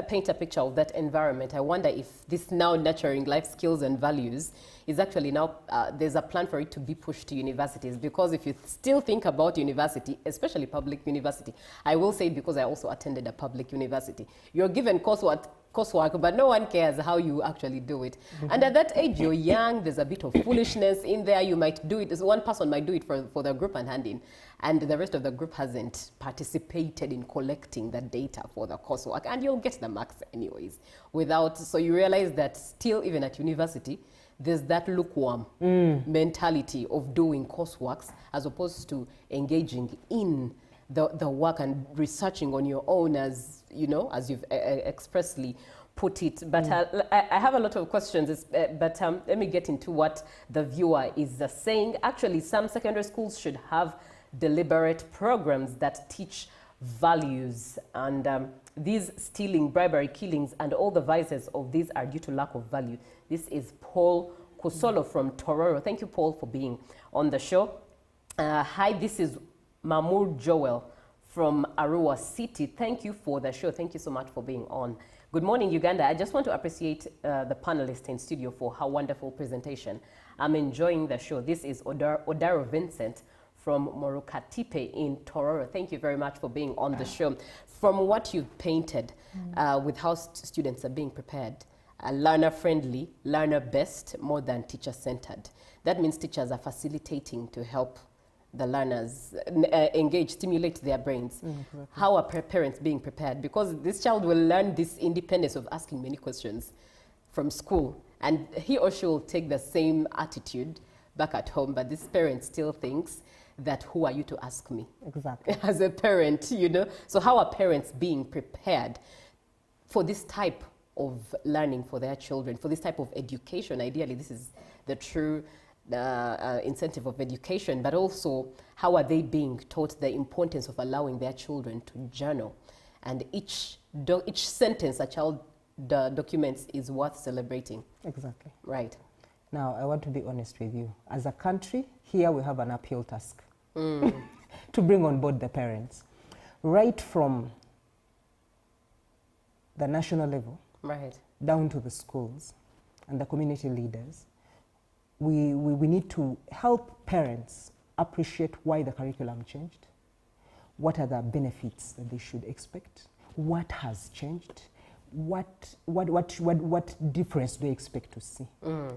paint a picture of that environment, I wonder if this now nurturing life skills and values is actually now, there's a plan for it to be pushed to universities. Because if you still think about university, especially public university, I will say, because I also attended a public university, you're given coursework, but no one cares how you actually do it. And at that age, you're young, there's a bit of foolishness in there. You might do it, one person might do it for the group and hand in, and the rest of the group hasn't participated in collecting the data for the coursework, and you'll get the marks anyways. So you realize that still, even at university, there's that lukewarm mentality of doing courseworks as opposed to engaging in the work and researching on your own, as you know, as you've expressly put it. But I have a lot of questions, but let me get into what the viewer is saying. Actually, some secondary schools should have deliberate programs that teach values, and these stealing, bribery, killings, and all the vices of these are due to lack of value. This is Paul Kusolo from Tororo. Thank you, Paul, for being on the show. Hi, this is Mamour Joel from Arua City. Thank you for the show. Thank you so much for being on. Good morning, Uganda. I just want to appreciate the panelists in studio for her wonderful presentation. I'm enjoying the show. This is Odaro Vincent from Morukatipe in Tororo. Thank you very much for being on the show. From what you've painted with how students are being prepared, learner-friendly, learner-best, more than teacher-centered. That means teachers are facilitating to help the learners engage, stimulate their brains. How are parents being prepared? Because this child will learn this independence of asking many questions from school, and he or she will take the same attitude back at home, but this parent still thinks that, who are you to ask me? Exactly. As a parent, you know. So how are parents being prepared for this type of learning for their children, for this type of education? Ideally, this is the true incentive of education, but also how are they being taught the importance of allowing their children to journal? And each sentence a child the documents is worth celebrating. Exactly. Right. Now, I want to be honest with you. As a country, here we have an uphill task to bring on board the parents. Right from the national level, Right. down to the schools and the community leaders, we need to help parents appreciate why the curriculum changed, what are the benefits that they should expect, what has changed, what difference do they expect to see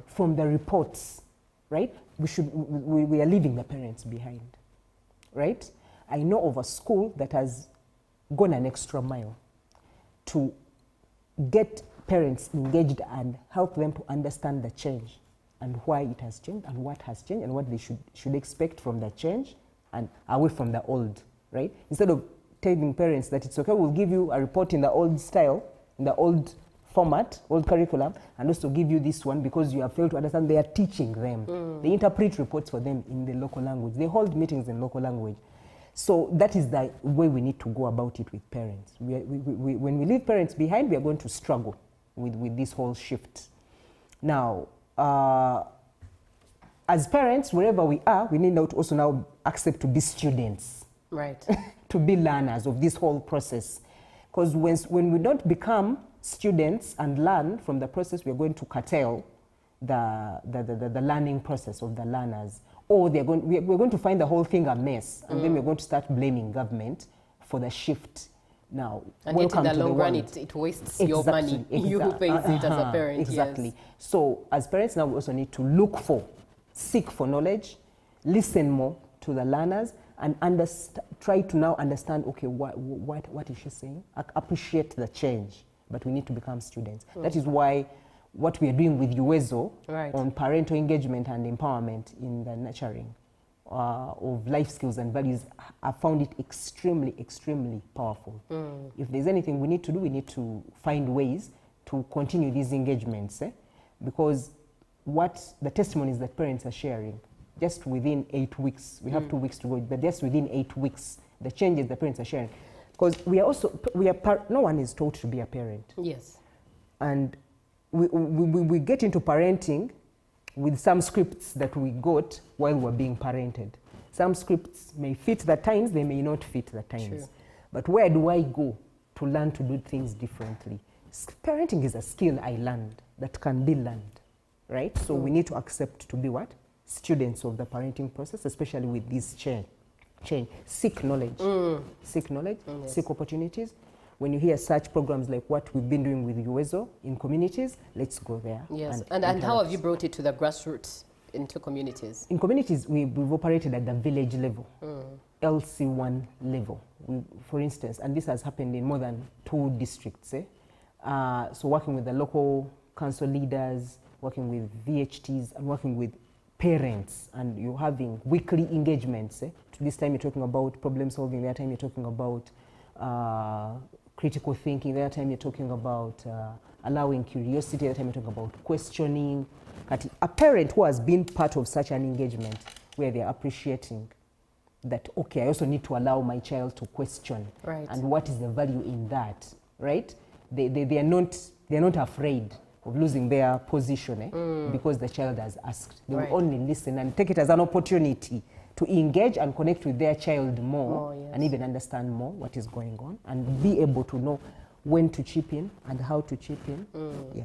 from the reports, right? We are leaving the parents behind, right? I know of a school that has gone an extra mile to get parents engaged and help them to understand the change and why it has changed and what has changed and what they should expect from the change and away from the old, right? Instead of telling parents that it's okay, we'll give you a report in the old style, in the old format, old curriculum, and also give you this one because you have failed to understand. They are teaching them. They interpret reports for them in the local language. They hold meetings in local language. So that is the way we need to go about it with parents. When we leave parents behind, we are going to struggle with this whole shift. Now, as parents, wherever we are, we need now to also now accept to be students. Right. To be learners of this whole process. Because when we don't become students and learn from the process, we're going to curtail the learning process of the learners. Or we're going to find the whole thing a mess, and then we're going to start blaming government for the shift. Now, and yet in the long run, world. it wastes your money. You who pays it as a parent. Exactly. Yes. So as parents now, we also need to seek for knowledge, listen more to the learners, and try to now understand, okay, what is she saying? Appreciate the change, but we need to become students. That is why what we are doing with UEZO on parental engagement and empowerment in the nurturing of life skills and values, I found it extremely, extremely powerful. If there's anything we need to do, we need to find ways to continue these engagements, because what the testimonies that parents are sharing, just within 8 weeks, we have 2 weeks to go, but just within 8 weeks, the changes the parents are sharing. Because no one is taught to be a parent. Yes. And we get into parenting with some scripts that we got while we're being parented. Some scripts may fit the times, they may not fit the times. True. But where do I go to learn to do things differently? Parenting is a skill I learned that can be learned, right? So we need to accept to be what? Students of the parenting process, especially with this change. Seek knowledge. Seek knowledge, Yes. seek opportunities. When you hear such programs like what we've been doing with UEZO in communities, let's go there. Yes. And how have you brought it to the grassroots into communities? In communities, we've operated at the village level, LC1 level, for instance, and this has happened in more than 2 districts. So working with the local council leaders, working with VHTs, and working with parents, and you're having weekly engagements. To this time you're talking about problem solving, the other time you're talking about critical thinking, the other time you're talking about allowing curiosity, the other time you're talking about questioning. A parent who has been part of such an engagement where they're appreciating that, okay, I also need to allow my child to question. Right. And what is the value in that, right? They're not afraid of losing their position because the child has asked. They will only listen and take it as an opportunity to engage and connect with their child more, yes. and even understand more what is going on and be able to know when to chip in and how to chip in. Yeah,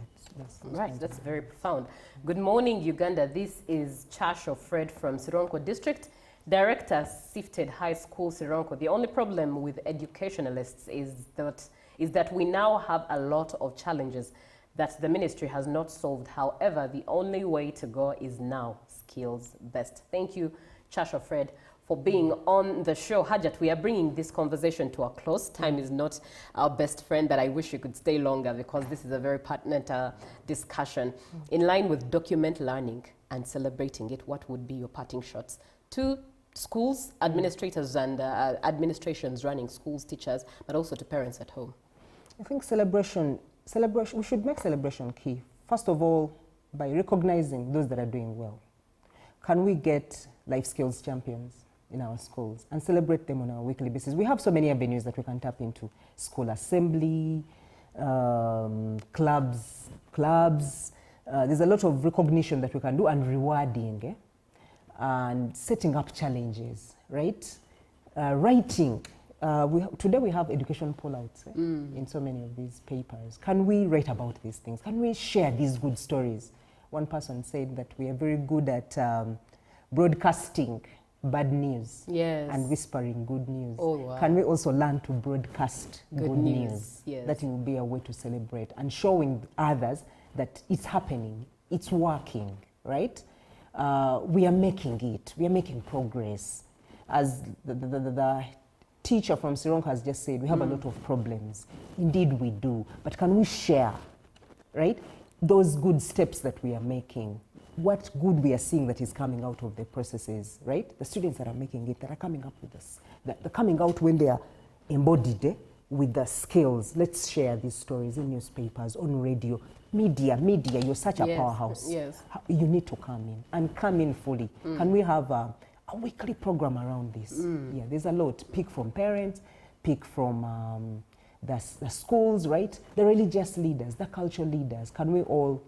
that's very profound. Good morning, Uganda. This is Chasho Fred from Sironko District, Director, Sifted High School, Sironko. The only problem with educationalists is that we now have a lot of challenges that the ministry has not solved. However, the only way to go is now skills-based. Thank you, Chasho Fred, for being on the show. Hajat, we are bringing this conversation to a close. Time is not our best friend, but I wish you could stay longer because this is a very pertinent discussion. In line with document learning and celebrating it, what would be your parting shots to schools, administrators and administrations running schools, teachers, but also to parents at home? I think celebration, we should make celebration key. First of all, by recognizing those that are doing well. Can we get life skills champions in our schools and celebrate them on a weekly basis? We have so many avenues that we can tap into. School assembly, clubs. There's a lot of recognition that we can do, and rewarding, and setting up challenges, right? Writing. Today we have education pullouts in so many of these papers. Can we write about these things? Can we share these good stories? One person said that we are very good at broadcasting bad news and whispering good news. Oh, wow. Can we also learn to broadcast good news? Yes. That will be a way to celebrate and showing others that it's happening, it's working, right? We are making it, we are making progress. As the teacher from Sirong has just said, we have a lot of problems. Indeed we do, but can we share, right? Those good steps that we are making, what good we are seeing that is coming out of the processes, right? The students that are making it, that are coming up with this, they're coming out when they are embodied with the skills. Let's share these stories in newspapers, on radio, media, you're such a powerhouse. Yes. You need to come in, and come in fully. Can we have a weekly program around this? Yeah, there's a lot. Pick from parents, pick from the schools, right? The religious leaders, the cultural leaders. Can we all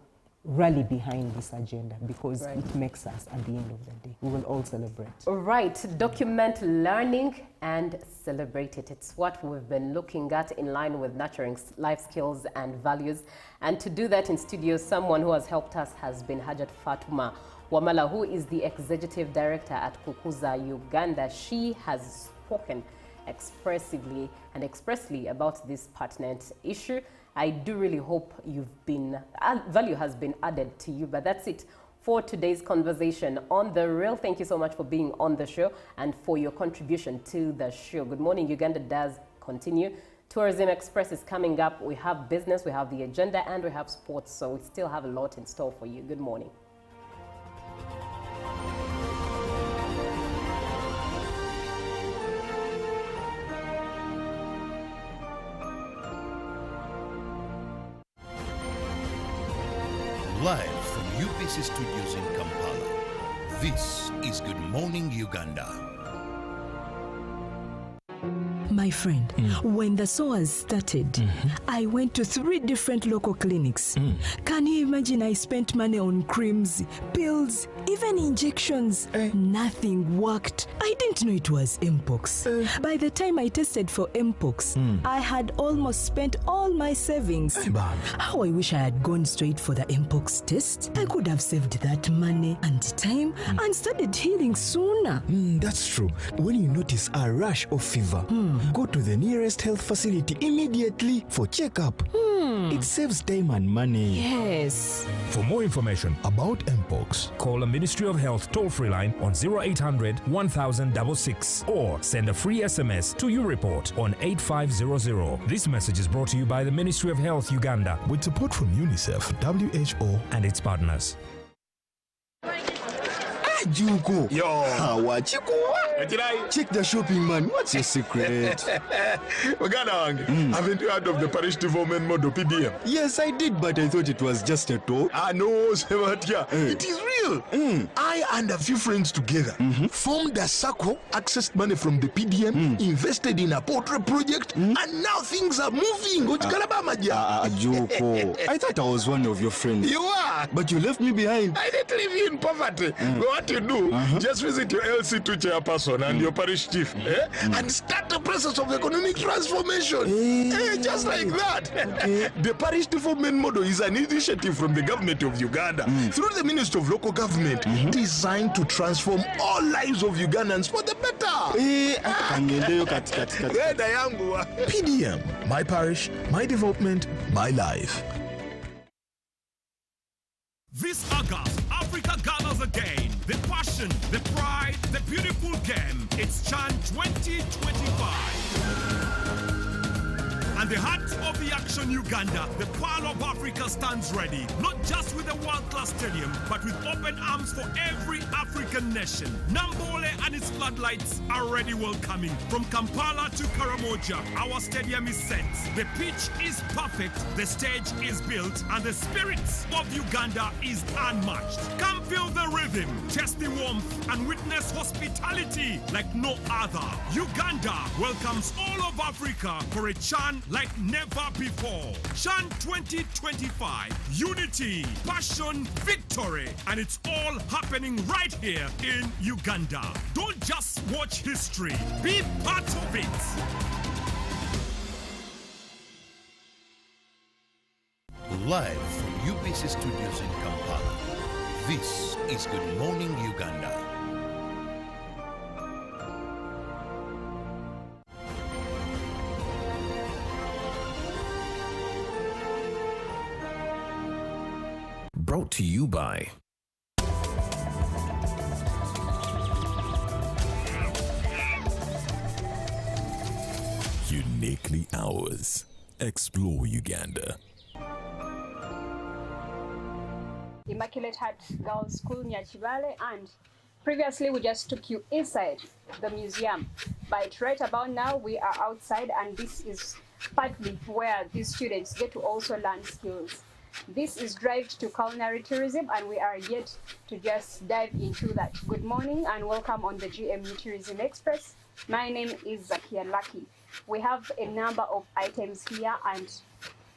rally behind this agenda, because it makes us, at the end of the day, we will all celebrate. All right, document learning and celebrate it. It's what we've been looking at in line with nurturing life skills and values. And to do that in studio, someone who has helped us has been Hajat Fatuma Wamala, who is the Executive Director at Kukuza, Uganda. She has spoken expressively and expressly about this pertinent issue. I do really hope value has been added to you, but that's it for today's conversation on The Real. Thank you so much for being on the show and for your contribution to the show. Good Morning Uganda does continue. Tourism Express is coming up. We have business, we have the agenda, and we have sports, so we still have a lot in store for you. Good morning. Live from UBC Studios in Kampala, this is Good Morning Uganda. My friend, when the SOAS started, I went to 3 different local clinics. Can you imagine? I spent money on creams, pills, even injections. Nothing worked. I didn't know it was Mpox. By the time I tested for Mpox, I had almost spent all my savings. How I wish I had gone straight for the Mpox test. I could have saved that money and time and started healing sooner. That's true. When you notice a rash of fever, go to the nearest health facility immediately for checkup. It saves time and money. Yes. For more information About Mpox, call the Ministry of Health toll-free line on 0800 1066 or send a free SMS to YouReport on 8500. This message is brought to you by the Ministry of Health Uganda with support from UNICEF, WHO, and its partners. Juko. Yo. Check the shopping, man. What's your secret? Uganda, haven't you heard of the parish development model PDM? Yes, I did, but I thought it was just a talk. No, Sebatia. It is real. I and a few friends together formed a circle, accessed money from the PDM, invested in a portrait project, and now things are moving. Juko. I thought I was one of your friends. You are. But you left me behind. I didn't leave you in poverty. What you do, just visit your LC2 chairperson and your parish chief and start the process of economic transformation. Just like that. The parish development model is an initiative from the government of Uganda through the Ministry of Local Government designed to transform all lives of Ugandans for the better. PDM, my parish, my development, my life. This August, Africa gathers again. The passion, the pride, the beautiful game. It's Chan 2025. And the heart of the action, Uganda, the Pearl of Africa stands ready. Not just with a world-class stadium, but with open arms for every African nation. Nambole and its floodlights are already welcoming. From Kampala to Karamoja, our stadium is set. The pitch is perfect, the stage is built, and the spirit of Uganda is unmatched. Come Feel the rhythm, test the warmth, and witness hospitality like no other. Uganda welcomes all of Africa for a Chan like never before. Chan 2025. Unity, passion, victory. And it's all happening right here in Uganda. Don't just watch history, be part of it. Live from UBC Studios in Kampala, this is Good Morning Uganda. Brought to you by Uniquely Ours. Explore Uganda. Immaculate Heart Girls School near Chibale, and previously we just took you inside the museum, but right about now we are outside, and this is partly where these students get to also learn skills. This is Drive to Culinary Tourism, and we are yet to just dive into that. Good morning and welcome on the GMU Tourism Express. My name is Zakia Lucky. We have a number of items here, and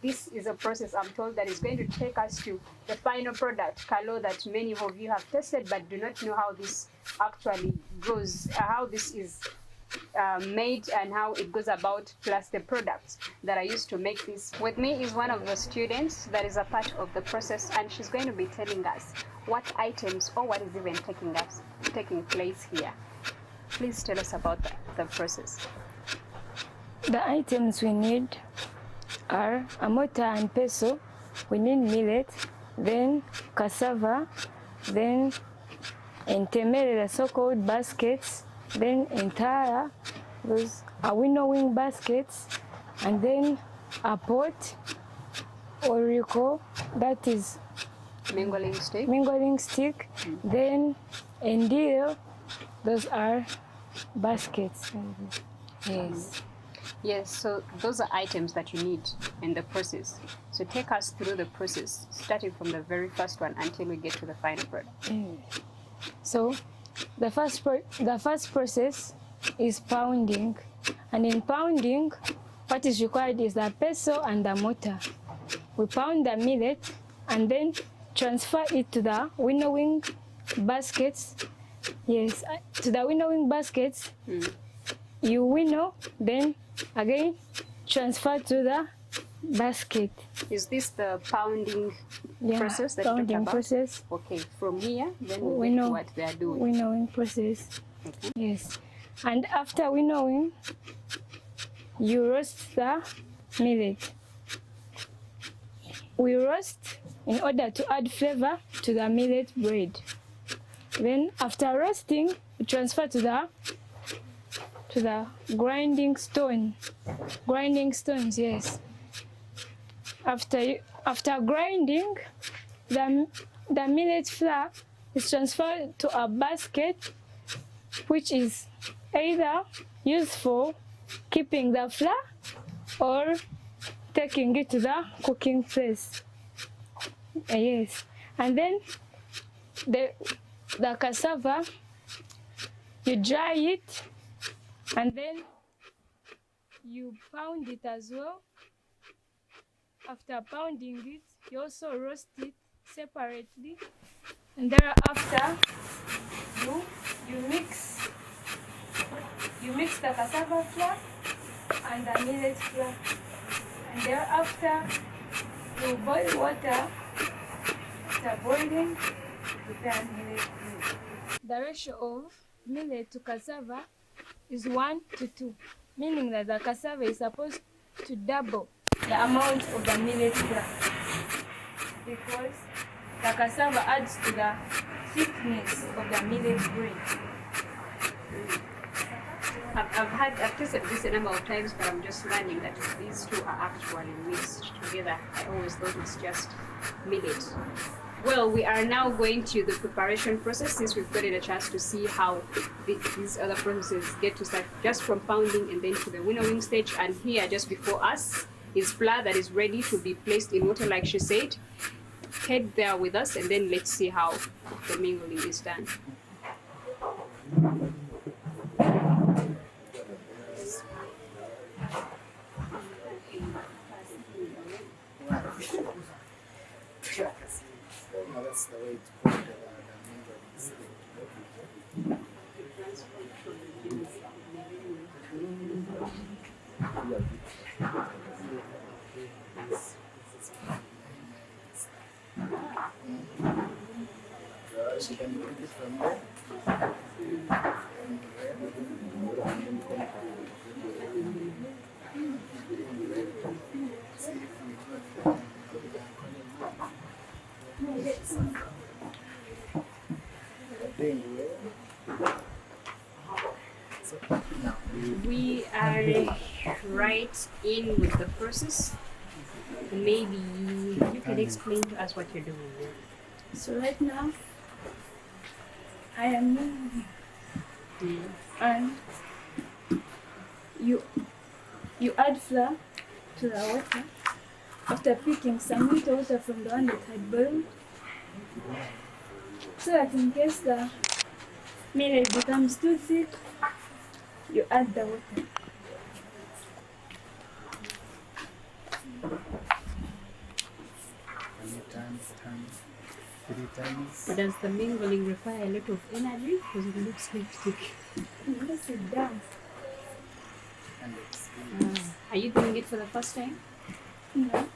this is a process, I'm told, that is going to take us to the final product, Kalo, that many of you have tested but do not know how this actually goes, how this is made and how it goes about, plus the products that are used to make this. With me is one of the students that is a part of the process, and she's going to be telling us what items or what is even taking place here. Please tell us about the process. The items we need are a mortar and pestle, we need millet, then cassava, then entemere, the so-called baskets, then entire, those are winnowing baskets, and then a pot, or you call, that is mingling stick, then endio, those are baskets. Yes. Yes, so those are items that you need in the process. So take us through the process, starting from the very first one until we get to the final product. So the first process is pounding. And in pounding, what is required is the pestle and the mortar. We pound the millet and then transfer it to the winnowing baskets. Yes, to the winnowing baskets. You winnow, then again transfer to the basket. Is this the pounding process that pounding you talked about? Process. Okay, from here, then we know what they are doing. Winnowing process. Okay. Yes. And after winnowing, you roast the millet. We roast in order to add flavor to the millet bread. Then after roasting, we transfer to the grinding stone. Grinding stones, yes. After grinding, the millet flour is transferred to a basket, which is either used for keeping the flour or taking it to the cooking place. Yes. And then the cassava, you dry it, and then you pound it as well. After pounding it, you also roast it separately, and thereafter you mix the cassava flour and the millet flour, and thereafter you boil water. After boiling, prepare millet flour. The ratio of millet to cassava is 1:2, meaning that the cassava is supposed to double the amount of the millet flour, because the cassava adds to the thickness of the millet bread. I've tasted this a number of times, but I'm just learning that these two are actually mixed together. I always thought it's just millet. Well, we are now going to the preparation process, since we've gotten a chance to see how these other processes get to start, just from pounding and then to the winnowing stage. And here, just before us, is flour that is ready to be placed in water, like she said. head there with us, and then let's see how the mingling is done. That's the way to put she can take it from there. We are right in with the process. Maybe you can explain to us what you're doing there. So right now, I am moving, and you add flour to the water after picking some little water from the one that had boiled, so that in case the millet becomes too thick, you add the water. Does the mingling require a lot of energy? Because it looks hectic. Yes, it does. Are you doing it for the first time? No.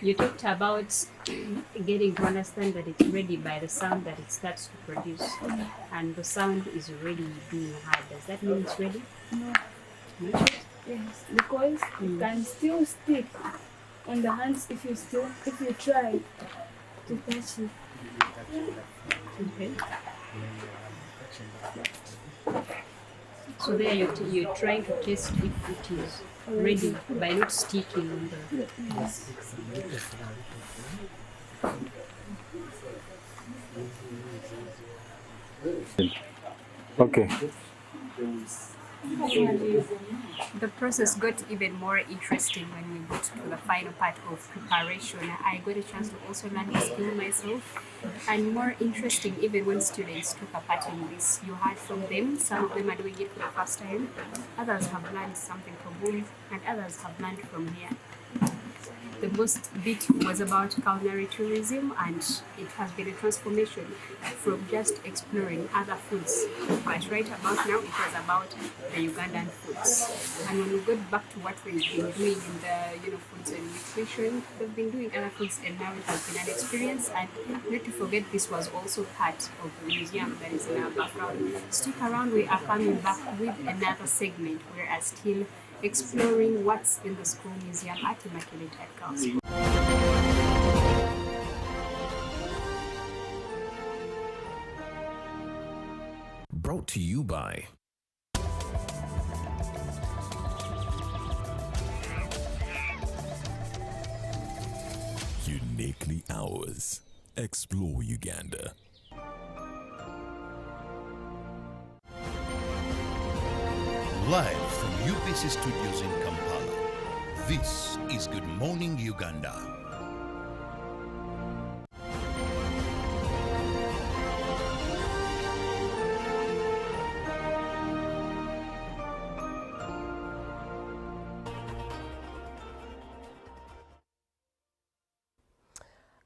You talked about getting to understand that it's ready by the sound that it starts to produce, and the sound is already being heard. Does that mean it's ready? No. Not yet? Yes, because it can still stick on the hands if you try to touch it. Okay. So there you're trying to test if it is ready by not sticking on the... Yes. Okay. The process got even more interesting when we got to the final part of preparation. I got a chance to also learn the skill myself, and more interesting even when students took a part in this. You heard from them, some of them are doing it for the first time, others have learned something from home, and others have learned from here. The most bit was about culinary tourism, and it has been a transformation from just exploring other foods. But right about now, it was about the Ugandan foods. And when we got back to what we've been doing in the foods and nutrition, we've been doing other foods, and now it has been an experience. And not to forget, this was also part of the museum that is in our background. Stick around, we are coming back with another segment where I still exploring what's in the school museum at Immaculate Health School. Brought to you by Uniquely Ours. Explore Uganda. Live from UBC Studios in Kampala, this is Good Morning Uganda.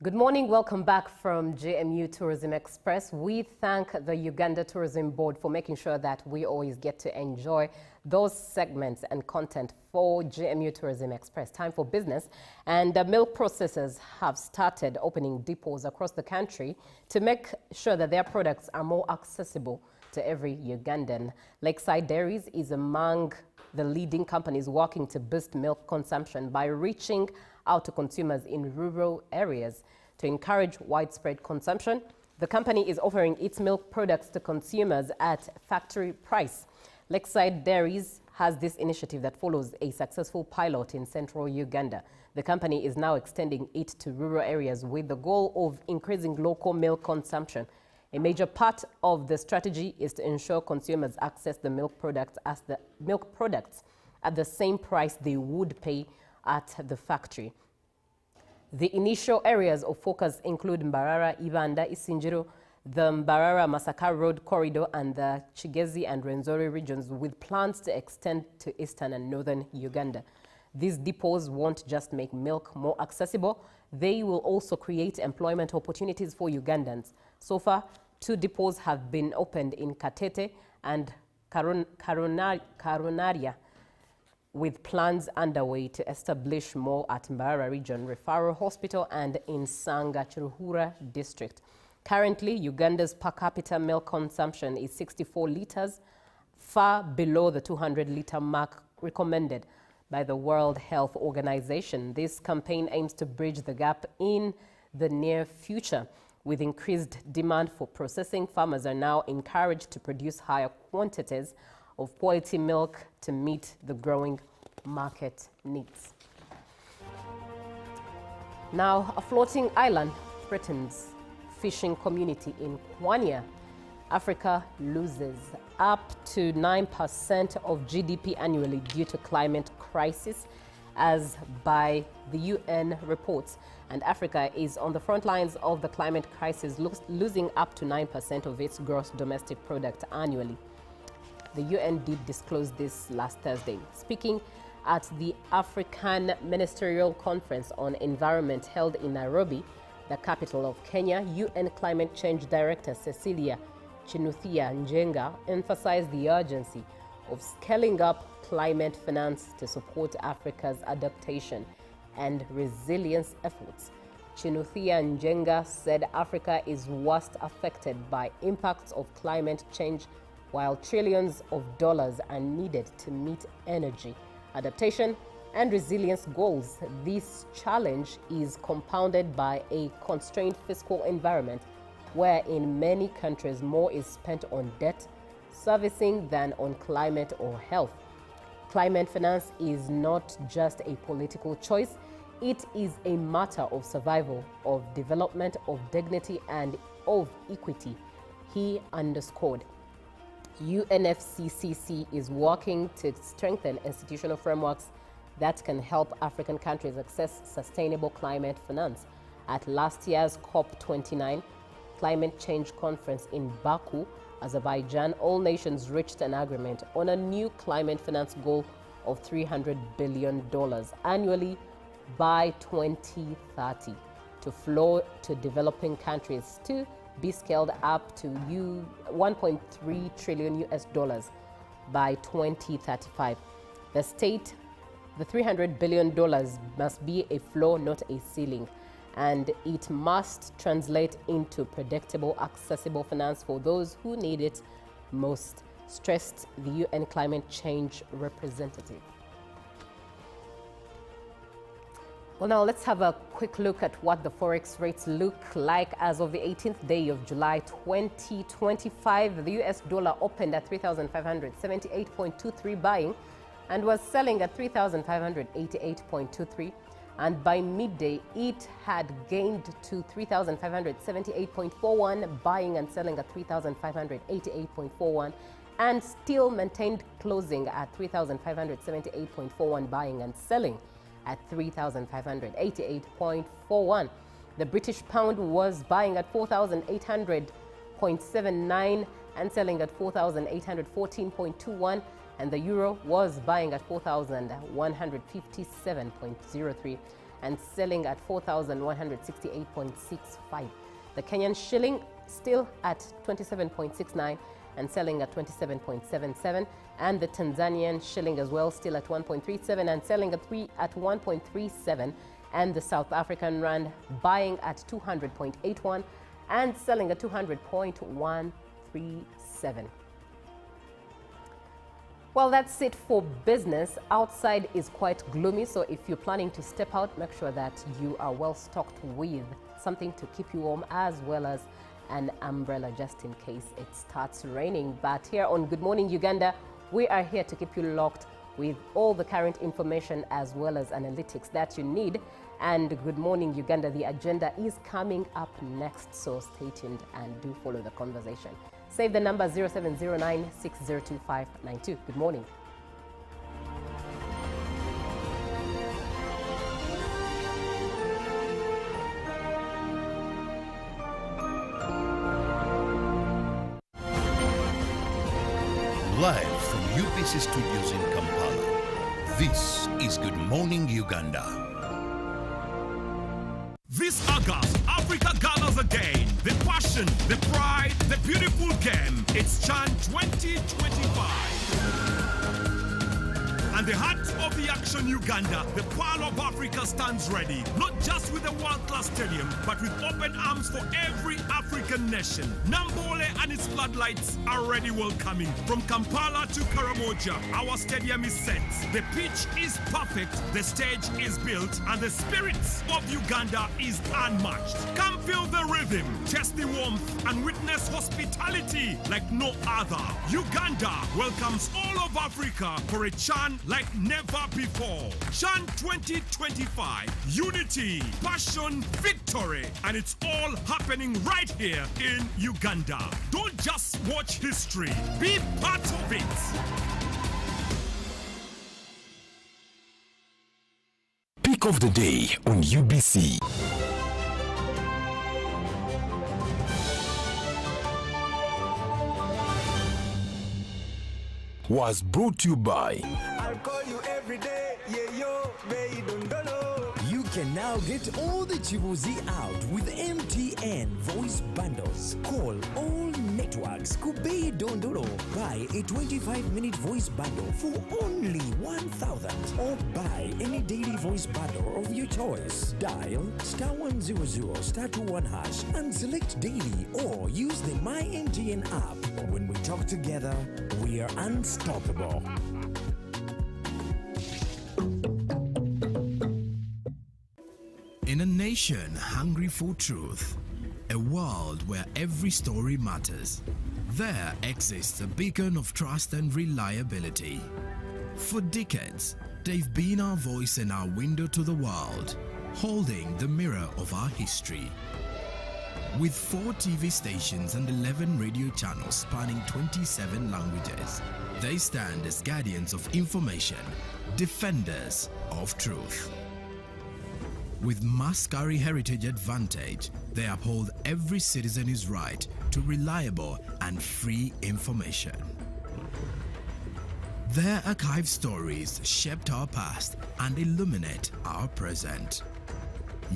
Good morning, welcome back from JMU Tourism Express. We thank the Uganda Tourism Board for making sure that we always get to enjoy those segments and content for JMU Tourism Express. Time for business, and milk processors have started opening depots across the country to make sure that their products are more accessible to every Ugandan. Lakeside Dairies is among the leading companies working to boost milk consumption by reaching out to consumers in rural areas. To encourage widespread consumption, the company is offering its milk products to consumers at factory price. Lakeside Dairies has this initiative that follows a successful pilot in central Uganda. The company is now extending it to rural areas with the goal of increasing local milk consumption. A major part of the strategy is to ensure consumers access the milk products at the same price they would pay at the factory. The initial areas of focus include Mbarara, Ibanda, Isinjiro, the Mbarara-Masaka Road corridor, and the Chigezi and Rwenzori regions, with plans to extend to eastern and northern Uganda. These depots won't just make milk more accessible, they will also create employment opportunities for Ugandans. So far, 2 depots have been opened in Katete and Karunaria, with plans underway to establish more at Mbarara Region Referral Hospital and in Sanga Chiruhura district. Currently, Uganda's per capita milk consumption is 64 litres, far below the 200-litre mark recommended by the World Health Organization. This campaign aims to bridge the gap in the near future. With increased demand for processing, farmers are now encouraged to produce higher quantities of quality milk to meet the growing market needs. Now, a floating island threatens fishing community in Kwanya. Africa loses up to 9% of GDP annually due to climate crisis, as by the UN reports. And Africa is on the front lines of the climate crisis, losing up to 9% of its gross domestic product annually. The UN did disclose this last Thursday. Speaking at the African Ministerial Conference on Environment held in Nairobi, the capital of Kenya, UN Climate Change Director Cecilia Chinuthia Njenga emphasized the urgency of scaling up climate finance to support Africa's adaptation and resilience efforts. Chinuthia Njenga said Africa is worst affected by impacts of climate change, while trillions of dollars are needed to meet energy, adaptation, and resilience goals. This challenge is compounded by a constrained fiscal environment, where in many countries more is spent on debt servicing than on climate or health. Climate finance is not just a political choice, it is a matter of survival, of development, of dignity, and of equity, he underscored. UNFCCC is working to strengthen institutional frameworks that can help African countries access sustainable climate finance. At last year's COP29 Climate Change Conference in Baku, Azerbaijan, all nations reached an agreement on a new climate finance goal of $300 billion annually by 2030 to flow to developing countries, to be scaled up to $1.3 trillion by 2035. The $300 billion must be a floor, not a ceiling, and it must translate into predictable, accessible finance for those who need it most, stressed the UN climate change representative. Well, now let's have a quick look at what the forex rates look like as of the 18th day of July 2025. The US dollar opened at 3,578.23 buying and was selling at 3,588.23. And by midday, it had gained to 3,578.41, buying and selling at 3,588.41, and still maintained closing at 3,578.41, buying and selling at 3,588.41. The British pound was buying at 4,800.79 and selling at 4,814.21, and the euro was buying at 4,157.03 and selling at 4,168.65. The Kenyan shilling still at 27.69 and selling at 27.77, and the Tanzanian shilling as well still at 1.37 and selling at 1.37, and the South African rand buying at 200.81 and selling at 200.137. Well, that's it for business. Outside is quite gloomy, so if you're planning to step out, make sure that you are well stocked with something to keep you warm, as well as an umbrella just in case it starts raining. But here on Good Morning Uganda, we are here to keep you locked with all the current information as well as analytics that you need. and Good Morning Uganda. The agenda is coming up next, so stay tuned and do follow the conversation. Save the number 0709 602592. Good morning. Live from UBC Studios in Kampala, this is Good Morning Uganda. This August, Africa gathers again. The passion, the pride, the beautiful game. It's Chan 2025. And the heart of the action, Uganda, the Pearl of Africa stands ready. Not just with a world-class stadium, but with open arms for every African nation. Nambole and its floodlights are already welcoming. From Kampala to Karamoja, our stadium is set. The pitch is perfect, the stage is built, and the spirit of Uganda is unmatched. Come feel the rhythm, taste the warmth, and witness hospitality like no other. Uganda welcomes all of Africa for a Chan like never before. Chan 2025, unity, passion, victory, and it's all happening right here in Uganda. Don't just watch history, be part of it. Pick of the day on UBC. Was brought to you by I'll call you every day, yeah, yo, baby, don't know. You can now get all the Chibuzi out with MTN voice bundles. Call all networks Kubei Dondoro. Buy a 25-minute voice bundle for only 1,000 or buy any daily voice bundle of your choice. Dial *100*21# and select daily or use the My MTN app. When we talk together, we are unstoppable. In a nation hungry for truth, a world where every story matters, there exists a beacon of trust and reliability. For decades, they've been our voice and our window to the world, holding the mirror of our history. With 4 TV stations and 11 radio channels spanning 27 languages, they stand as guardians of information, defenders of truth. With Mascari Heritage Advantage, they uphold every citizen's right to reliable and free information. Their archived stories shaped our past and illuminate our present.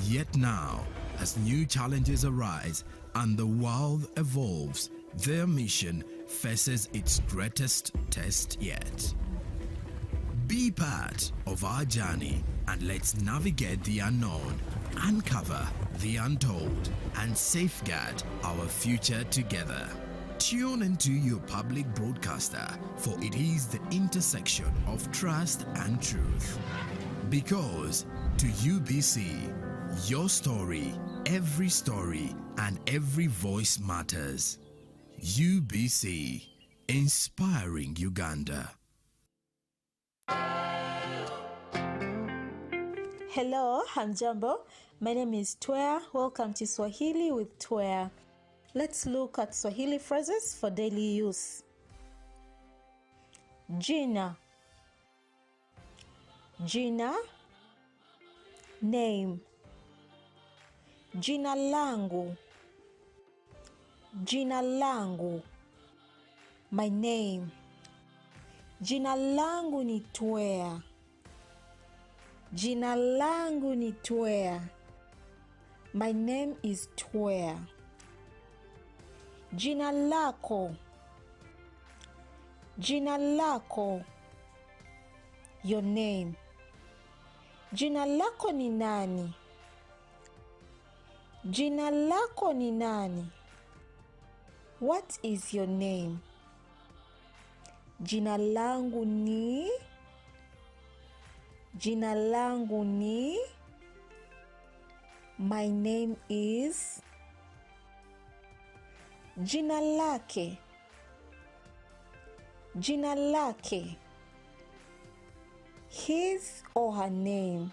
Yet now, as new challenges arise and the world evolves, their mission faces its greatest test yet. Be part of our journey and let's navigate the unknown, uncover the untold, and safeguard our future together. Tune into your public broadcaster, for it is the intersection of trust and truth. Because to UBC, your story, and every voice matters. UBC, inspiring Uganda. Hello, hamjambo. My name is Twea. Welcome to Swahili with Twea. Let's look at Swahili phrases for daily use. Jina. Jina. Name. Jina langu. Jina langu. My name. Jina langu ni Twea. Jina langu ni Twea. My name is Twea. Jina lako. Jina lako. Your name. Jina lako ni nani? Jina lako ni nani? What is your name? Jina langu ni. Jina langu ni. My name is. Jina lake. Jina lake. His or her name.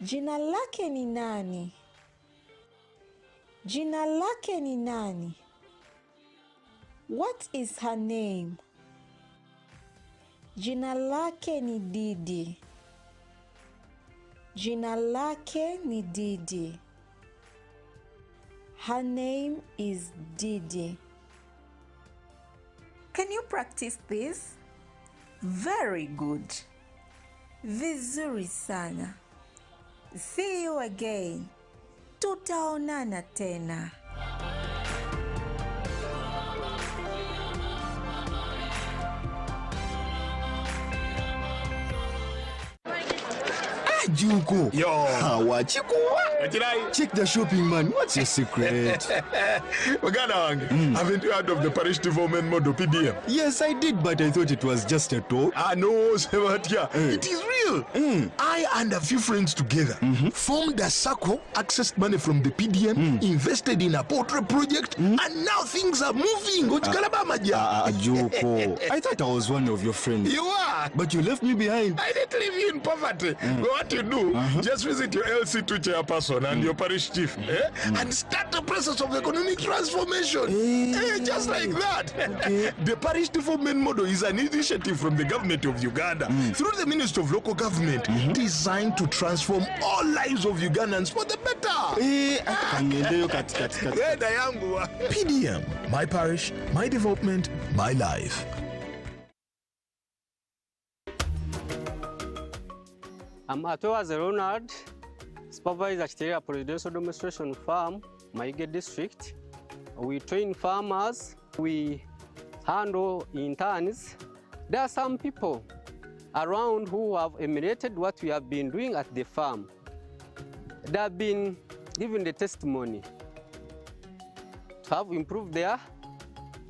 Jina lake ni nani? Jina lake ni nani? What is her name? Jina lake ni Didi. Jina lake ni Didi. Her name is Didi. Can you practice this? Very good. Vizuri sana. See you again. Tutaonana tena. Juko. Yo. Check the shopping, man. What's your secret? Uganda, haven't you heard of the parish development model, PDM? Yes, I did, but I thought it was just a talk. No, Sebatia. It is real. I and a few friends together formed a circle, accessed money from the PDM, invested in a poultry project, and now things are moving. Juko. I thought I was one of your friends. You are. But you left me behind. I didn't leave you in poverty. What you do, just visit your LC2 chairperson and your parish chief and start the process of economic transformation. Just like that. The parish development model is an initiative from the government of Uganda through the Ministry of Local Government designed to transform all lives of Ugandans for the better. PDM, my parish, my development, my life. I'm Atoa Ronald, supervisor at Chiteria Presidential Demonstration Farm, Maige District. We train farmers, we handle interns. There are some people around who have emulated what we have been doing at the farm. They have been given the testimony to have improved their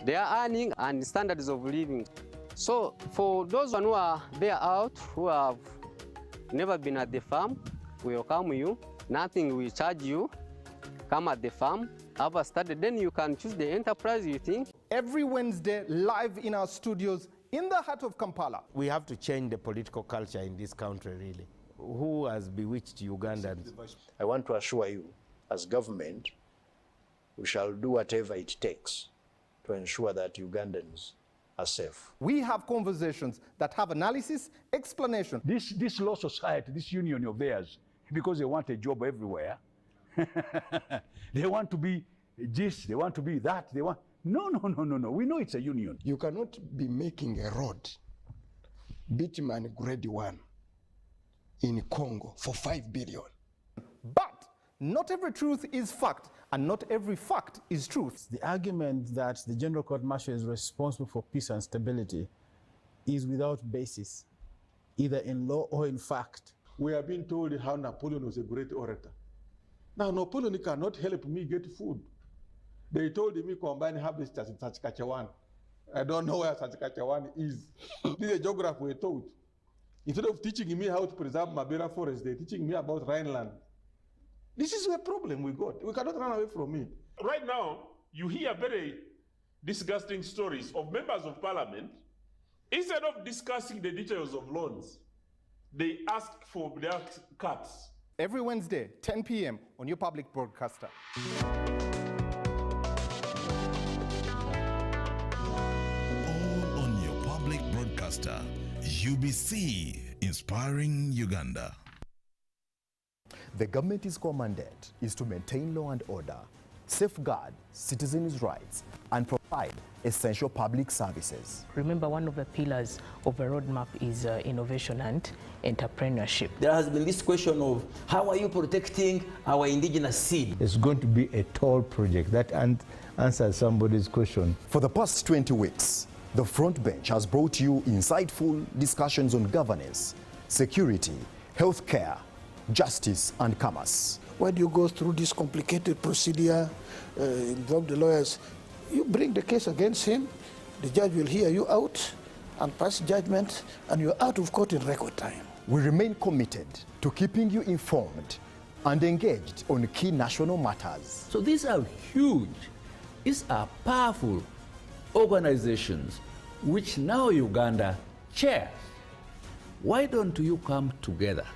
earning and standards of living. So for those who are there out who have never been at the farm, we welcome you. Nothing will charge you. Come at the farm, have a study, then you can choose the enterprise you think. Every Wednesday, live in our studios in the heart of Kampala. We have to change the political culture in this country, really. Who has bewitched Ugandans? I want to assure you, as government, we shall do whatever it takes to ensure that Ugandans are safe. We have conversations that have analysis, explanation. This law society, this union of theirs, because they want a job everywhere, they want to be this, they want to be that, they want... No. We know it's a union. You cannot be making a road, bitumen grade 1, in Congo for 5 billion. But not every truth is fact, and not every fact is truth. The argument that the General Court Martial is responsible for peace and stability is without basis, either in law or in fact. We have been told how Napoleon was a great orator. Now, Napoleon cannot help me get food. They told me combine harvest in Saskatchewan. I don't know where Saskatchewan is. This is a geography we're taught. Instead of teaching me how to preserve Mabera forest, they're teaching me about Rhineland. This is a problem we got. We cannot run away from it. Right now, you hear very disgusting stories of members of parliament. Instead of discussing the details of loans, they ask for their cuts. Every Wednesday, 10 p.m. on your public broadcaster. All on your public broadcaster, UBC, inspiring Uganda. The government's mandate is to maintain law and order, safeguard citizens' rights, and provide essential public services. Remember, one of the pillars of a roadmap is innovation and entrepreneurship. There has been this question of how are you protecting our indigenous seed? It's going to be a tall project. That answers somebody's question. For the past 20 weeks, the front bench has brought you insightful discussions on governance, security, healthcare, justice, and commerce. When you go through this complicated procedure, involve the lawyers, you bring the case against him, the judge will hear you out and pass judgment, and you're out of court in record time. We remain committed to keeping you informed and engaged on key national matters. So these are huge, these are powerful organizations which now Uganda chairs. Why don't you come together?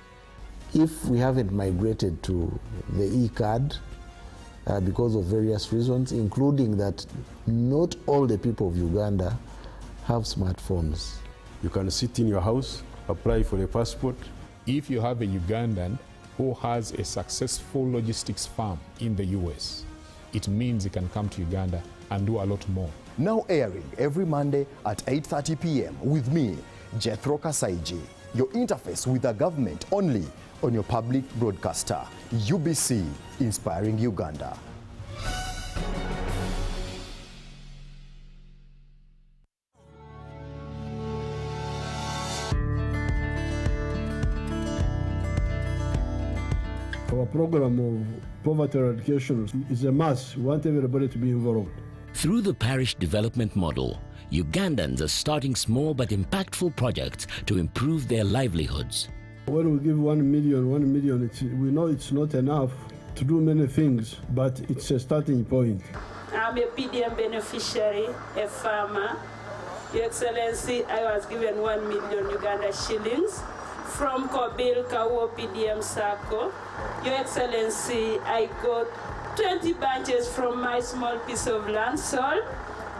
if we haven't migrated to the e-card because of various reasons, including that not all the people of Uganda have smartphones. You can sit in your house, apply for a passport. If you have a Ugandan who has a successful logistics firm in the US, it means he can come to Uganda and do a lot more. Now airing every Monday at 8:30 p.m. with me, Jethro Kasaiji, your interface with the government only on your public broadcaster, UBC, Inspiring Uganda. Our program of poverty eradication is a must. We want everybody to be involved. Through the parish development model, Ugandans are starting small but impactful projects to improve their livelihoods. When we give 1 million, we know it's not enough to do many things, but it's a starting point. I'm a PDM beneficiary, a farmer. Your Excellency, I was given 1 million Uganda shillings from Kobil Kawo PDM Circle. Your Excellency, I got 20 bunches from my small piece of land sold,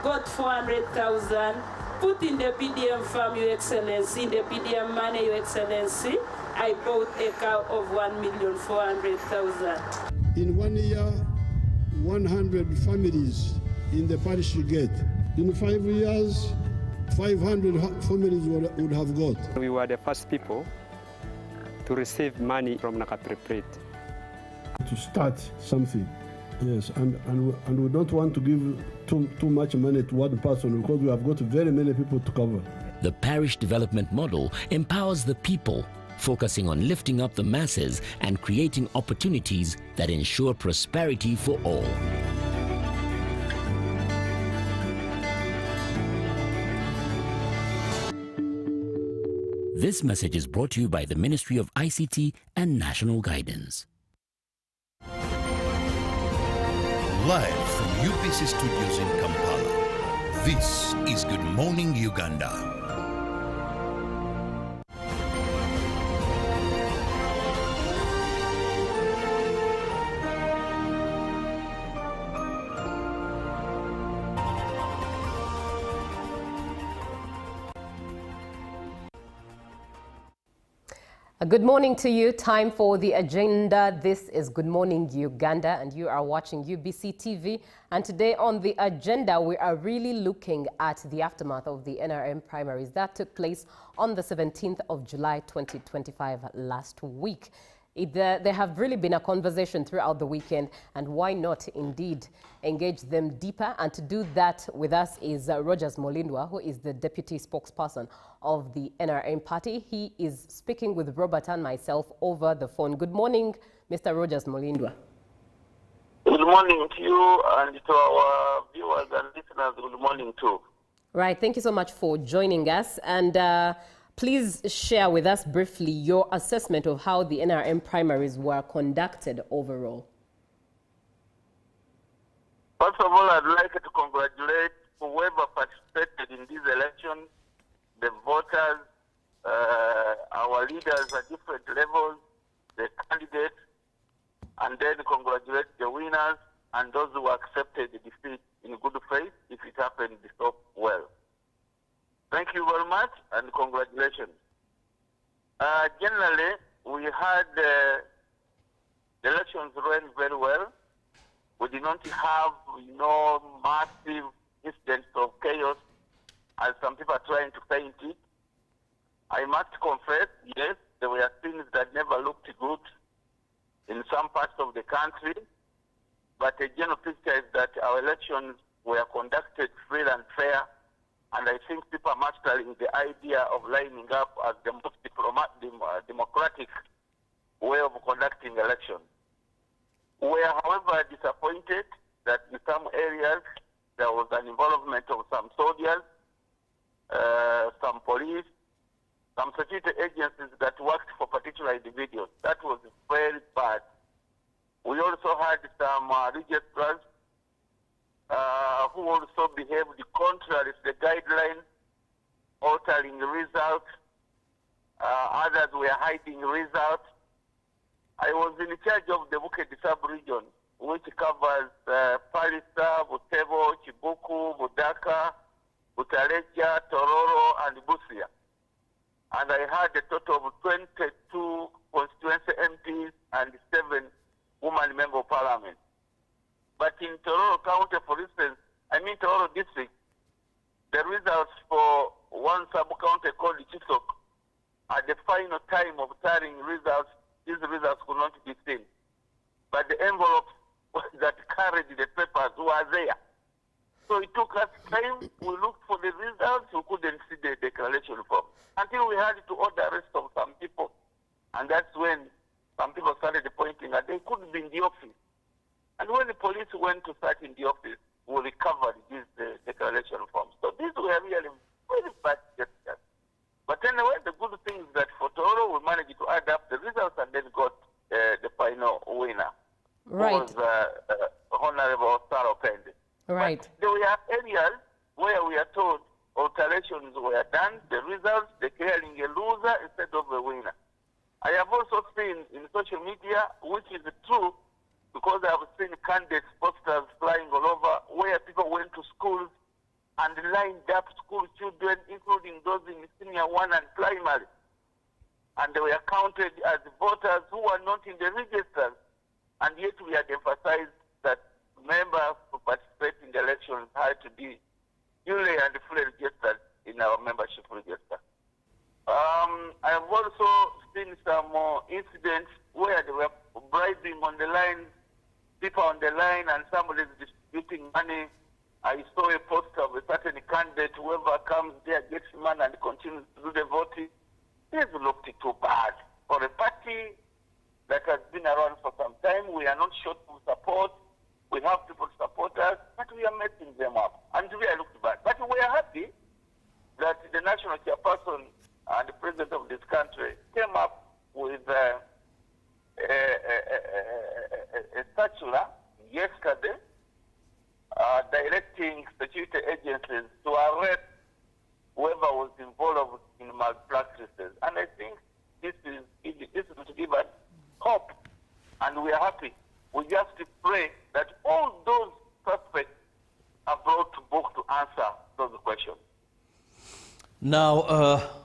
got 400,000, put in the PDM farm, Your Excellency, in the PDM money, Your Excellency, I bought a cow of 1,400,000. In 1 year, 100 families in the parish you get. In 5 years, 500 families would have got. We were the first people to receive money from Nakaprepret. To start something, yes, and we don't want to give too much money to one person because we have got very many people to cover. The parish development model empowers the people, focusing on lifting up the masses and creating opportunities that ensure prosperity for all. This message is brought to you by the Ministry of ICT and National Guidance. Live from UBC Studios in Kampala, this is Good Morning Uganda. Good morning to you. Time for the agenda. This is Good Morning Uganda and you are watching UBC TV. And today on the agenda, we are really looking at the aftermath of the NRM primaries that took place on the 17th of July 2025 last week. There have really been a conversation throughout the weekend, and why not indeed engage them deeper? And to do that with us is Rogers Molindwa, who is the deputy spokesperson of the NRM party. He is speaking with Robert and myself over the phone. Good morning, Mr. Rogers Molindwa. Good morning to you and to our viewers and listeners. Good morning too. Right, thank you so much for joining us. And please share with us briefly your assessment of how the NRM primaries were conducted overall. First of all, I'd like to congratulate whoever participated in this election, the voters, our leaders at different levels, the candidates, and then congratulate the winners and those who accepted the defeat in good faith if it happened so well. Thank you very much and congratulations. Generally, we had the elections ran very well. We did not have, massive incidents of chaos as some people are trying to paint it. I must confess, yes, there were things that never looked good in some parts of the country, but the general picture is that our elections were conducted free and fair. And I think people are mastering the idea of lining up as the most democratic way of conducting elections. We are, however, disappointed that in some areas there was an involvement of some soldiers, some police, some security agencies that worked for particular individuals. That was very bad. We also had some registrars who also behaved contrary to the guidelines, altering results. Others were hiding results. I was in charge of the Bukedi sub-region, which covers Palisa, Butevo, Chibuku, Budaka, Butareja, Tororo, and Busia. And I had a total of 22 constituency MPs and 7 women member of parliament. But in Tororo County, for instance, Tororo district, the results for one sub-county called Chisok, at the final time of tallying results, these results could not be seen. But the envelopes that carried the papers were there. So it took us time. We looked for the results. We couldn't see the declaration form until we had to order arrest of some people. And that's when some people started pointing that they couldn't be in the office. And when the police went to search in the office, we recovered these declaration forms. So these were really very bad gestures. But anyway, the good thing is that for Tororo, we managed to add up the results and then got the final winner. Right. Who was Honorable Sarah Pende. Right. But there were areas where we are told alterations were done, the results declaring a loser instead of a winner. I have also seen in social media, which is true, because I have seen candidates posters flying all over where people went to schools and lined up school children, including those in senior 1 and primary. And they were counted as voters who were not in the registers. And yet we had emphasized that members who participate in the elections had to be duly and fully registered in our membership register. I have also seen some incidents where they were bribing on the line, people on the line, and somebody is distributing money. I saw a poster of a certain candidate, whoever comes there gets money and continues to do the voting. This looked too bad. For a party that has been around for some time, we are not short of support. We have people to support us, but we are messing them up. And we are looked bad. But we are happy that the national chairperson and the president of this country came up with a circular yesterday directing security agencies to arrest whoever was involved in malpractices. And I think this is to give us hope, and we are happy. We just pray that all those suspects are brought to book to answer those questions. Now,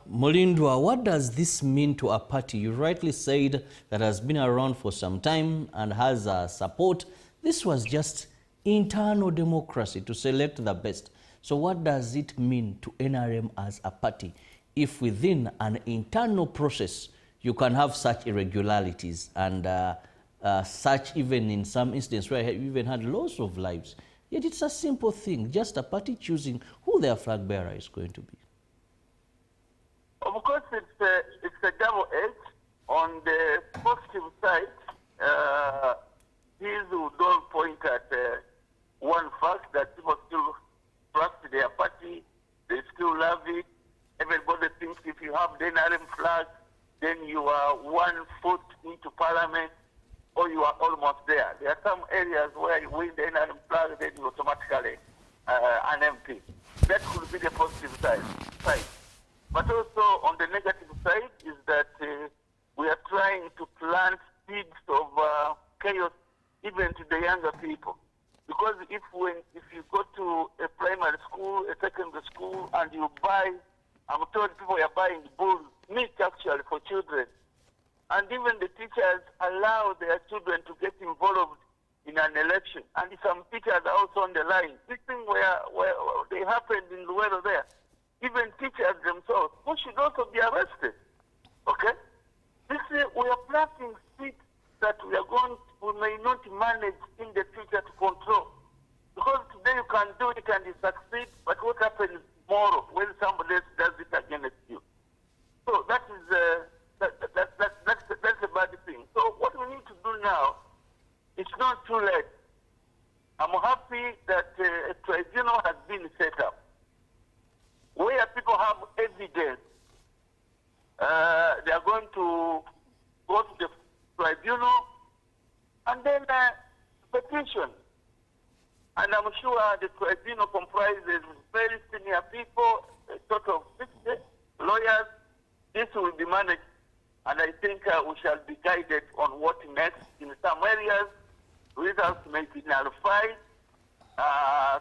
Mulindwa, what does this mean to a party? You rightly said that has been around for some time and has support. This was just internal democracy to select the best. So what does it mean to NRM as a party if within an internal process you can have such irregularities and such, even in some instances where you even had loss of lives? Yet it's a simple thing, just a party choosing who their flag bearer is going to be. Of course, it's a double edge. On the positive side, these who don't point at one fact that people still trust their party, they still love it. Everybody thinks if you have the NRM flag, then you are 1 foot into parliament, or you are almost there. There are some areas where you win the NRM flag, then you automatically an MP. That could be the positive side. But also on the negative side is that we are trying to plant seeds of chaos even to the younger people. Because if you go to a primary school, a secondary school, and you buy, I'm told people are buying bulls, meat actually for children. And even the teachers allow their children to get involved in an election. And some teachers are also on the line. This thing where they happened in Luero there, even teachers themselves, who should also be arrested. Okay? We are planting seeds that we may not manage in the future to control. Because today you can do it and you succeed, but what happens tomorrow when somebody else does it against you? So that is that's a bad thing. So what we need to do now, it's not too late. I'm happy that a tribunal has been set up where people have evidence. They are going to go to the tribunal and then petition. And I'm sure the tribunal comprises very senior people, a total of 60 lawyers. This will be managed And I think we shall be guided on what next. In some areas, results may be nullified.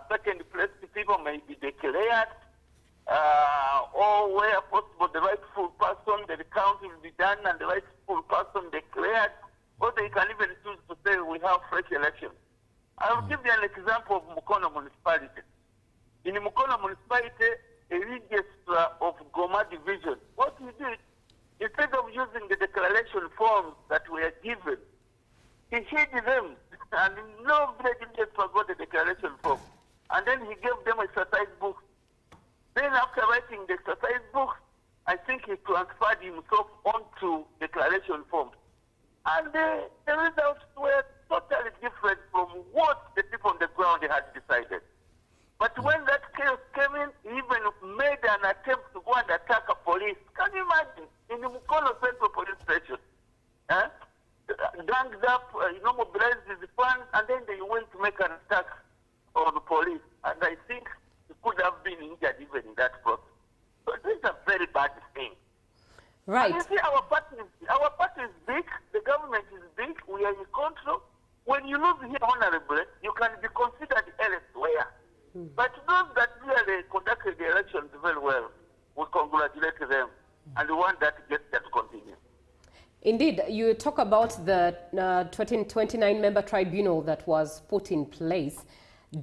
Second place people may be declared. Or where possible, the rightful person, the recount will be done and the rightful person declared. Or they can even choose to say we have fresh elections. I'll give you an example of Mukono municipality. In Mukono municipality, a register of Goma division, what he did, instead of using the declaration forms that were given, he hid them, and no village just forgot the declaration form. And then he gave them exercise books. Then after writing the exercise books, I think he transferred himself onto declaration forms. And the results were totally different from what the people on the ground had decided. But when that chaos came in, he even made an attempt to go and attack a police. Can you imagine? In the Mukono Central Police Station, ganged up, mobilized the funds, and then they went to make an attack on the police. And I think he could have been injured even in that process. So this is a very bad thing. Right. And you see, our party is big, the government is big, we are in control. When you lose here honorably, you can be considered elsewhere. But those that really conducted the elections very well, we congratulate them, and we want that gesture to continue. Indeed, you talk about the 29-member tribunal that was put in place.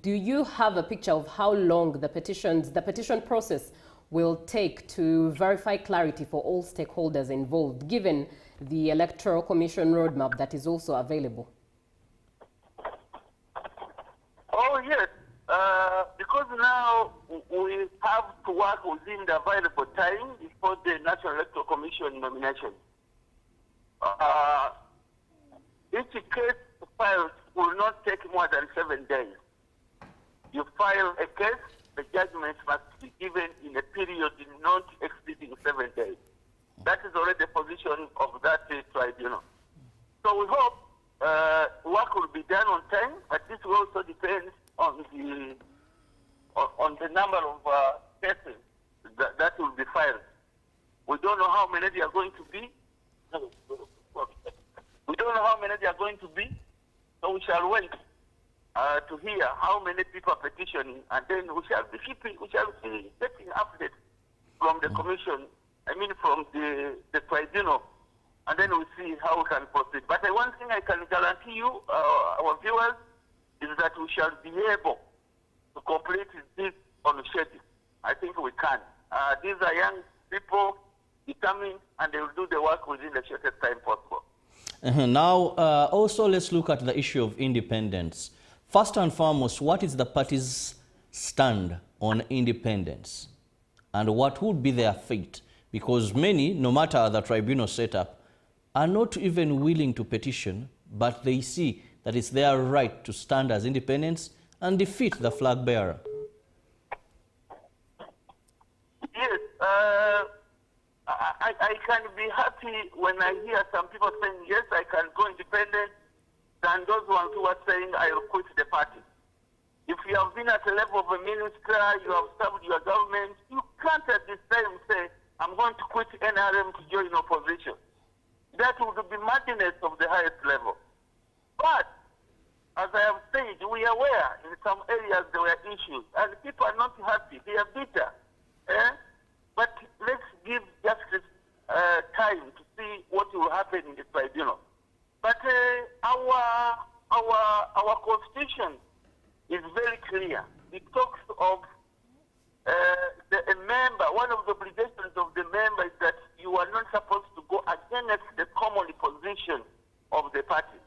Do you have a picture of how long the petition process will take to verify clarity for all stakeholders involved, given the Electoral Commission roadmap that is also available? Oh, yes. Because now we have to work within the available time before the National Electoral Commission nomination. Each case filed will not take more than 7 days. You file a case, the judgment must be given in a period not exceeding 7 days. That is already the position of that tribunal. So we hope work will be done on time, but this will also depend on the number of cases that will be filed. We don't know how many they are going to be. We don't know how many they are going to be, so we shall wait to hear how many people are petitioning, and then we shall be getting updates from the commission, from the tribunal, and then we see how we can proceed. But one thing I can guarantee you, our viewers, is that we shall be able to complete this on schedule. I think we can. These are young people, determined, and they will do the work within the shortest time possible. Now, also let's look at the issue of independence. First and foremost, what is the party's stand on independence? And what would be their fate? Because many, no matter the tribunal setup, are not even willing to petition, but they see that it's their right to stand as independents and defeat the flag bearer. Yes, I can be happy when I hear some people saying, yes, I can go independent, than those ones who are saying, I will quit the party. If you have been at the level of a minister, you have served your government, you can't at this time say, I'm going to quit NRM to join opposition. That would be madness of the highest level. But, as I have said, we are aware in some areas there were issues, and people are not happy, they are bitter. But let's give justice time to see what will happen in the tribunal. But our constitution is very clear. It talks of a member, one of the obligations of the member is that you are not supposed to go against the common position of the party.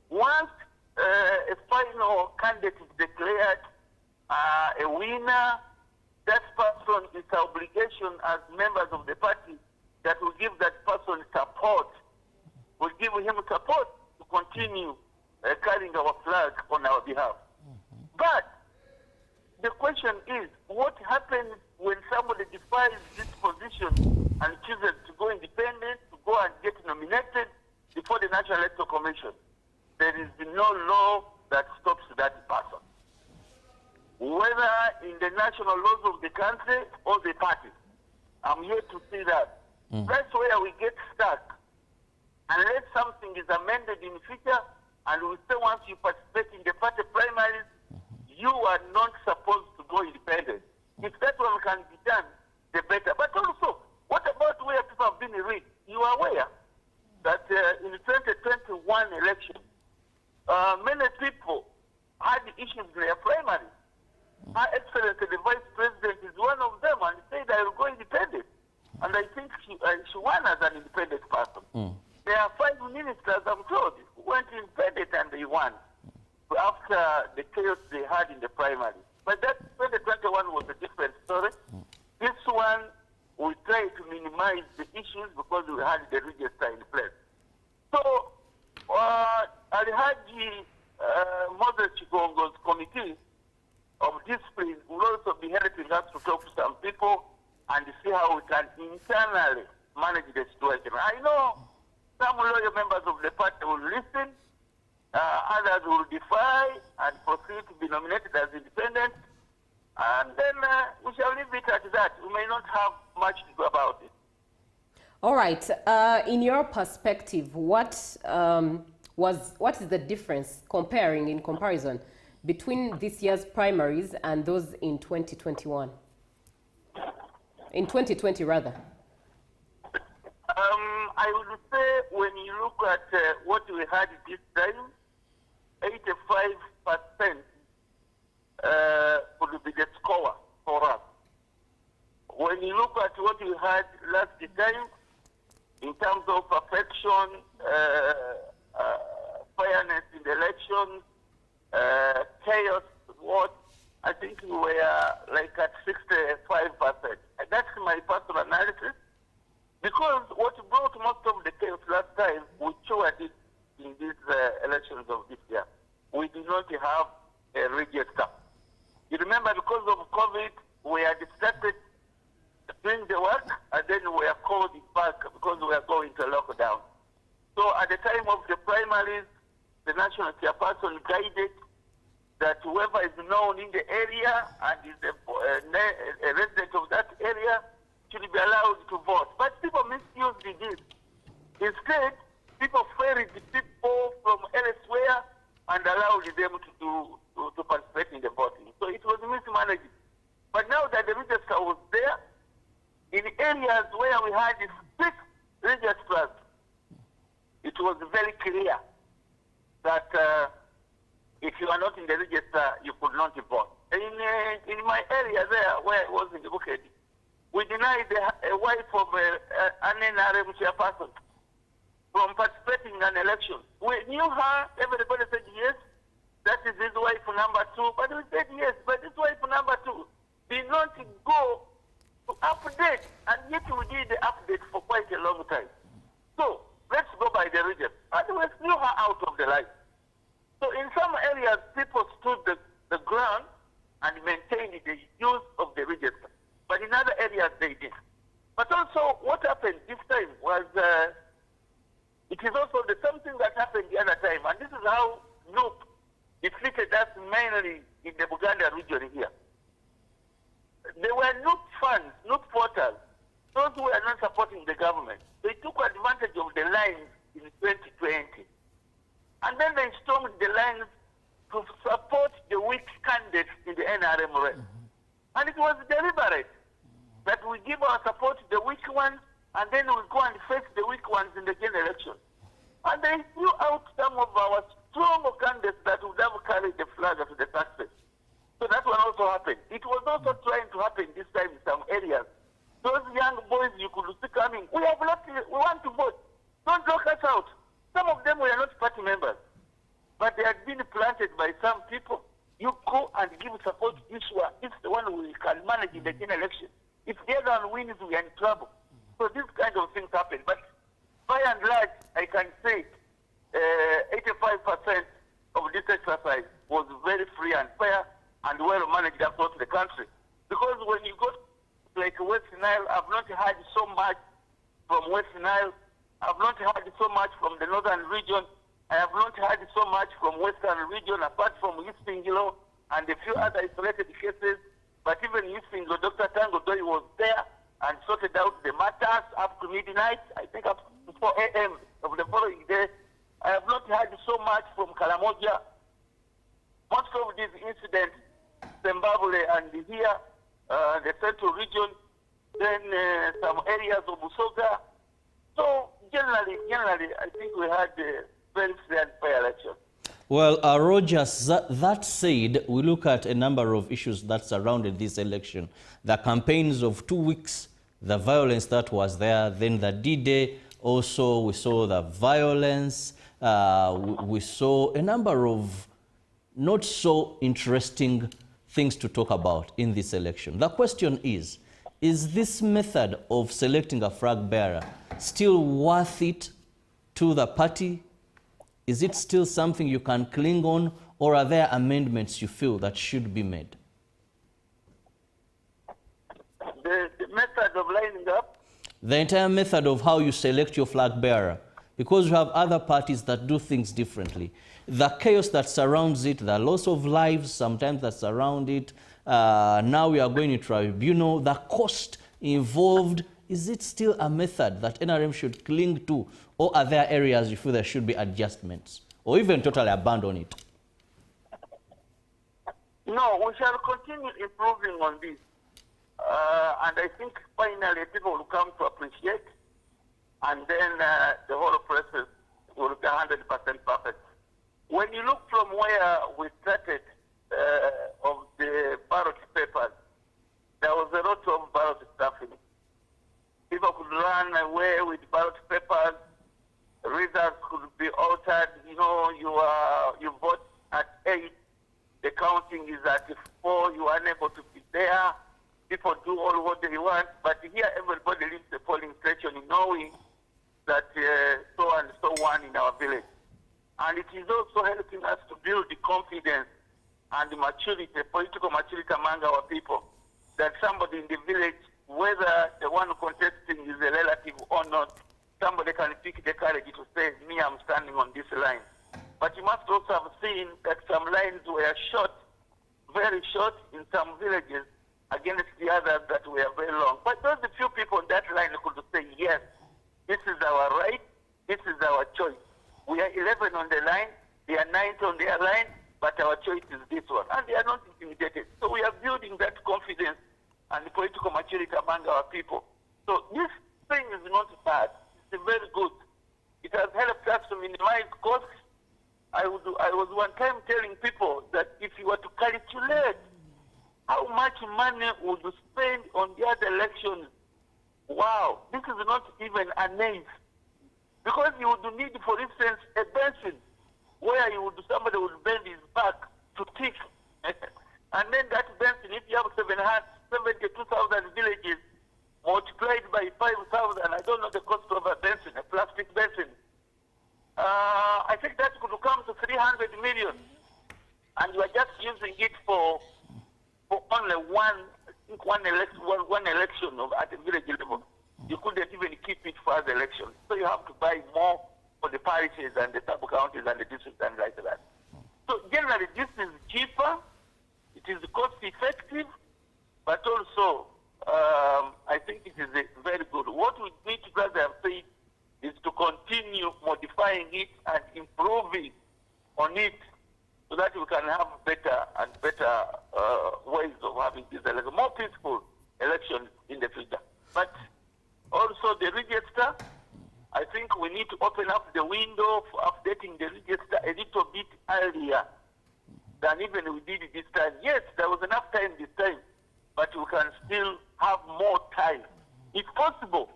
Once a final candidate is declared a winner, that person is an obligation as members of the party that will give that person support. Will give him support to continue carrying our flag on our behalf. But the question is, what happens when somebody defies this position and chooses to go independent, to go and get nominated before the National Electoral Commission? There is no law that stops that person. Whether in the national laws of the country or the party. I'm here to see that. That's where we get stuck. unless something is amended in the future, and we say once you participate in the party primaries, you are not supposed to go independent. If that one can be done, the better. But also, what about where people have been rigged? You are aware that in the 2021 election, many people had issues in their primaries. Her Excellency, the Vice President, is one of them, and said, I will go independent. And I think she won as an independent person. There are 5 ministers, I'm told, who went independent and they won after the chaos they had in the primary. But that 2021 was a different story. This one, we try to minimize the issues because we had the register in place. So, Alhaji Moses Chigongo's committee of discipline will also be helping us to talk to some people and see how we can internally manage the situation. I know some loyal members of the party will listen, others will defy and proceed to be nominated as independent, and then we shall leave it at that. We may not have much to do about it. All right. In your perspective, what is the difference in comparison between this year's primaries and those in 2021? In 2020, rather. I would say when you look at what we had this time, 85% would be the score for us. When you look at what we had last time, in terms of perfection, fairness in the elections, chaos, I think we were like at 65%. And that's my personal analysis. Because what brought most of the chaos last time, we showed it in these elections of this year. We did not have a register. You remember, because of COVID, we had started doing the work, and then we were called back because we were going to lockdown. So at the time of the primaries, the national chairperson guided that whoever is known in the area and is a resident of that area should be allowed to vote. But people misused this. Instead, people ferried people from elsewhere and allowed them to participate in the voting. So it was mismanaged. But now that the register was there, in areas where we had 6 registers, it was very clear that if you are not in the register, you could not vote. In my area there, where I was in the Bukedi, we denied a wife of an NRM chairperson from participating in an election. We knew her, everybody said yes, that is his wife number 2, but we said yes, but this wife number 2 did not go to update, and yet we did the update for quite a long time. So, let's go by the register. And we threw her out of the line. So in some areas, people stood the ground and maintained the use of the register. But in other areas, they did. But also, what happened this time was, it is also the same thing that happened the other time. And this is how NUP defeated us mainly in the Uganda region here. There were NUP funds, NUP voters, those who were not supporting the government. They took advantage of the lines in 2020. And then they stormed the lines to support the weak candidates in the NRM race. And it was deliberate that we give our support to the weak ones, and then we go and face the weak ones in the general election. And they threw out some of our strong candidates that would have carried the flag to the success. So that one also happened. It was also trying to happen this time in some areas. Those young boys you could see coming, we want to vote. Don't lock us out. Some of them were not party members, but they had been planted by some people. You go and give support to this one. It's the one we can manage in the general election. If the other one wins, we are in trouble. So these kind of things happen. But by and large, I can say 85% of this exercise was very free and fair and well managed across the country. Because when you go like West Nile, I've not heard so much from West Nile. I've not heard so much from the northern region. I have not heard so much from western region, apart from East Pingilo and a few other isolated cases. But even East Pingilo, Dr. Tango Doi was there and sorted out the matters up to midnight, I think up to 4 a.m. of the following day. I have not heard so much from Karamoja. Most of these incidents, Zimbabwe and here, the central region, then some areas of Busoga. So generally, I think we had a very fair and fair election. Well, Rogers, that said, we look at a number of issues that surrounded this election. The campaigns of 2 weeks, the violence that was there, then the D-Day, also we saw the violence, we saw a number of not so interesting things to talk about in this election. The question is this method of selecting a flag bearer still worth it to the party? Is it still something you can cling on, or are there amendments you feel that should be made? The method of lining up? The entire method of how you select your flag bearer. Because you have other parties that do things differently. The chaos that surrounds it, the loss of lives sometimes that surround it, now we are going to tribunal, the cost involved, is it still a method that NRM should cling to, or are there areas you feel there should be adjustments, or even totally abandon it? No, we shall continue improving on this. And I think finally people will come to appreciate, and then the whole process will be 100% perfect. When you look from where we started of the ballot papers, there was a lot of ballot stuffing. People could run away with ballot papers, results could be altered. You know, you vote at 8, the counting is at 4, you are unable to be there. People do all what they want, but here everybody leaves the polling station knowing that so and so won in our village. And it is also helping us to build the confidence and the maturity, political maturity among our people, that somebody in the village, whether the one contesting is a relative or not, somebody can pick the courage to say, me, I'm standing on this line. But you must also have seen that some lines were short, very short in some villages, against the others that were very long. But those few people on that line could say, yes, this is our right, this is our choice. We are 11 on the line, they are 9 on their line, but our choice is this one. And they are not intimidated. So we are building that confidence and the political maturity among our people. So this thing is not bad. It's very good. It has helped us to minimize costs. I was one time telling people that if you were to calculate how much money would you spend on the other elections, wow, this is not even an eighth. Because you would need, for instance, a basin where somebody would bend his back to tick. And then that basin, if you have 72,000 villages multiplied by 5,000, I don't know the cost of a basin, a plastic basin. I think that could come to 300 million. And you are just using it for only one election at the village level. You couldn't even keep it for other elections. So you have to buy more for the parishes and the sub-counties and the districts and like that. So generally, this is cheaper, it is cost-effective, but also I think it is very good. What we need to rather say is to continue modifying it and improving on it so that we can have better and better ways of having this election, more peaceful elections in the future. But also the register, I think we need to open up the window for updating the register a little bit earlier than even we did this time. Yes, there was enough time this time, but we can still have more time. If possible,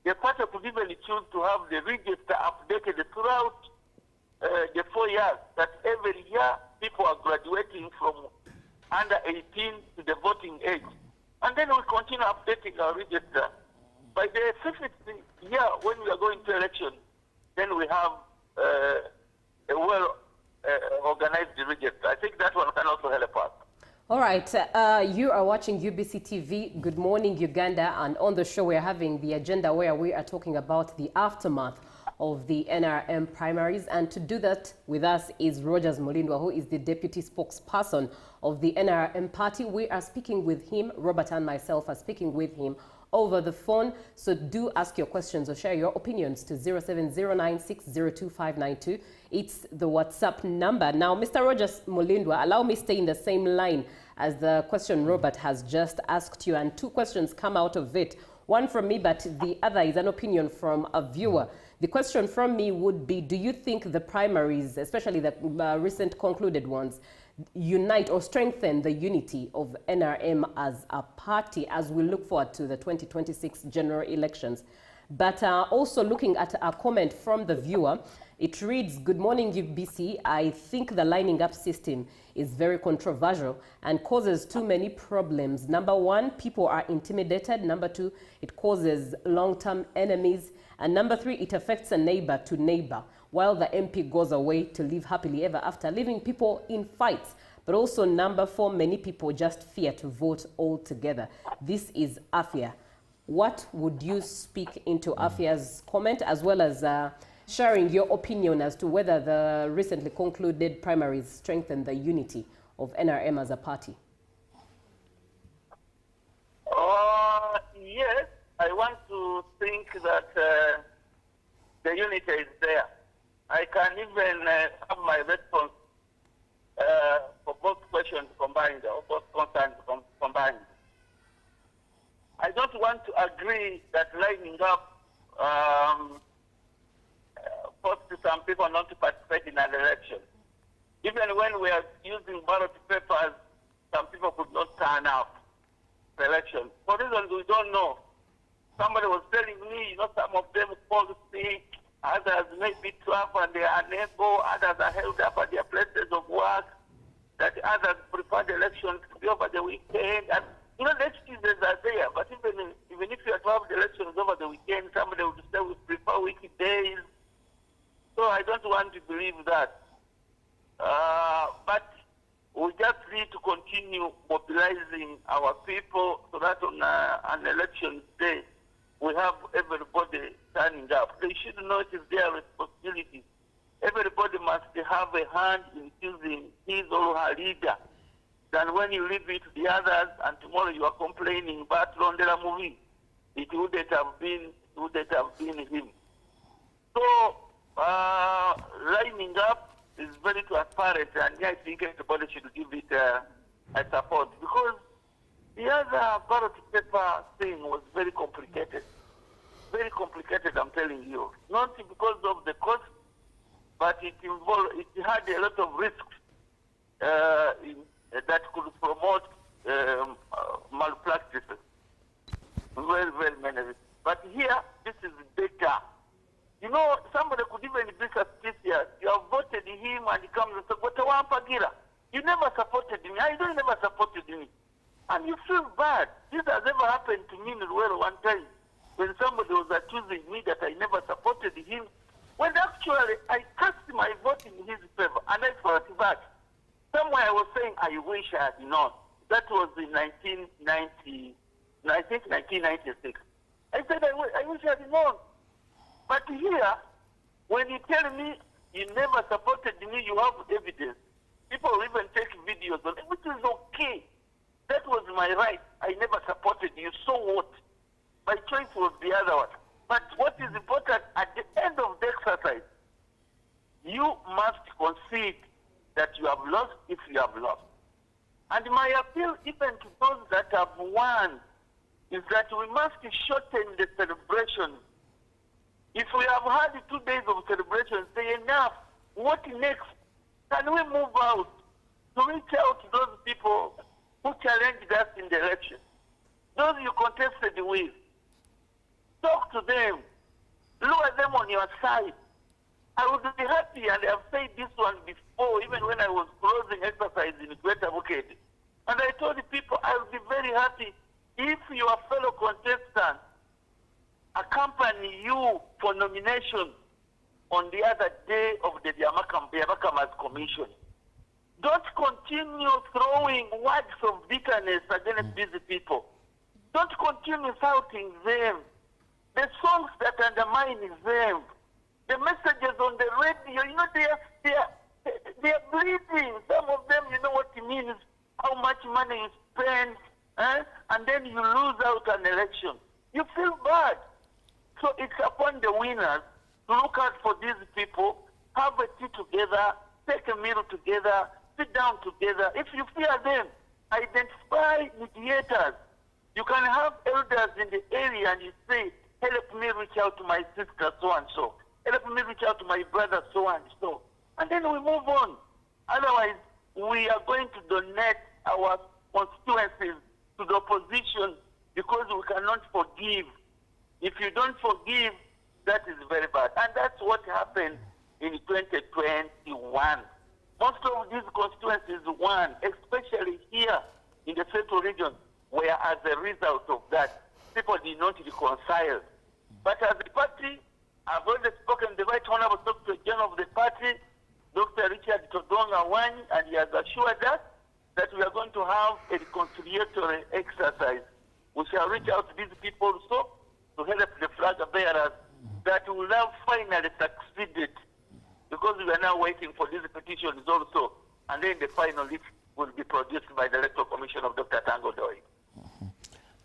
the party could even choose to have the register updated throughout the 4 years, that every year people are graduating from under 18 to the voting age. And then we continue updating our register. By the 50th year, when we are going to election, then we have a well-organized register. I think that one can also help us. All right, you are watching UBC TV, Good Morning Uganda, and on the show we're having the agenda where we are talking about the aftermath of the NRM primaries, and to do that with us is Rogers Mulindwa, who is the deputy spokesperson of the NRM party. We are speaking with him, Robert and myself are speaking with him over the phone. So do ask your questions or share your opinions to 0709602592. It's the WhatsApp number. Now, Mr. Rogers Mulindwa, allow me stay in the same line as the question Robert has just asked you, and two questions come out of it. One from me, but the other is an opinion from a viewer. The question from me would be, do you think the primaries, especially the recent concluded ones, unite or strengthen the unity of NRM as a party as we look forward to the 2026 general elections? But also looking at a comment from the viewer, it reads, good morning, UBC. I think the lining up system is very controversial and causes too many problems. Number one, people are intimidated. Number two, it causes long-term enemies. And number three, it affects a neighbor to neighbor, while the MP goes away to live happily ever after, leaving people in fights. But also number four, many people just fear to vote altogether. This is Afia. What would you speak into Afia's comment, as well as sharing your opinion as to whether the recently concluded primaries strengthen the unity of NRM as a party? Yes, I want to think that the unity is there. I can even have my response for both questions combined, or both concerns combined. I don't want to agree that lining up forced some people not to participate in an election. Even when we are using ballot papers, some people could not turn up the election. For reasons we don't know. Somebody was telling me, some of them fall sick, others may be trapped and they are unable, others are held up at their places of work, that others prefer the elections to be over the weekend. And the excuses are there, but even if you have the elections over the weekend, somebody would say we prefer weekdays. So I don't want to believe that. But we just need to continue mobilizing our people so that on an election day, we have everybody turning up. They should know it is their responsibility. Everybody must have a hand in choosing his or her leader. Then when you leave it to the others and tomorrow you are complaining about Rondela movie, it wouldn't have been him. So lining up is very transparent, and I think everybody should give it a support, because the other ballot paper thing was very complicated. Very complicated, I'm telling you. Not because of the cost, but it had a lot of risks that could promote malpractices. Very, very many risks. But here, this is better. Somebody could even be suspicious. You have voted him and he comes and says, you never supported me. I don't never supported me. And you feel bad. This has ever happened to me in Ruel one time, when somebody was accusing me that I never supported him, when actually I cast my vote in his favor, and I felt bad. Somewhere I was saying, I wish I had known. That was in 1996. I said, I wish I had known. But here, when you tell me you never supported me, you have evidence. People will even take videos on it, which is okay. That was my right. I never supported you. So what? My choice was the other one. But what is important, at the end of the exercise, you must concede that you have lost if you have lost. And my appeal even to those that have won is that we must shorten the celebration. If we have had 2 days of celebration, say enough. What next? Can we move out to reach out to those people who challenged us in the election? Those you contested with. Talk to them. Lure them on your side. I would be happy, and I've said this one before, even when I was closing exercise in Great Advocate. And I told the people I would be very happy if your fellow contestants accompany you for nomination on the other day of the Byabakamas Commission. Don't continue throwing words of bitterness against these people. Don't continue shouting them. The songs that undermine them. The messages on the radio, they are bleeding. Some of them, you know what it means, how much money you spend, and then you lose out an election. you feel bad. So it's upon the winners to look out for these people, have a tea together, take a meal together, sit down together. If you fear them, identify mediators. You can have elders in the area and you say, help me reach out to my sister so-and-so. Help me reach out to my brother so-and-so. And then we move on. Otherwise, we are going to donate our constituencies to the opposition because we cannot forgive. If you don't forgive, that is very bad. And that's what happened in 2021. Most of these constituencies won, especially here in the central region, where as a result of that, people did not reconcile. But as a party, I've already spoken, the Right Honorable Secretary General of the party, Dr. Richard Todonga Wany, and he has assured us that we are going to have a reconciliatory exercise. We shall reach out to these people also to help the flag bearers that will have finally succeeded, because we are now waiting for these petitions also, and then the final list will be produced by the Electoral Commission of Dr. Tango Doi.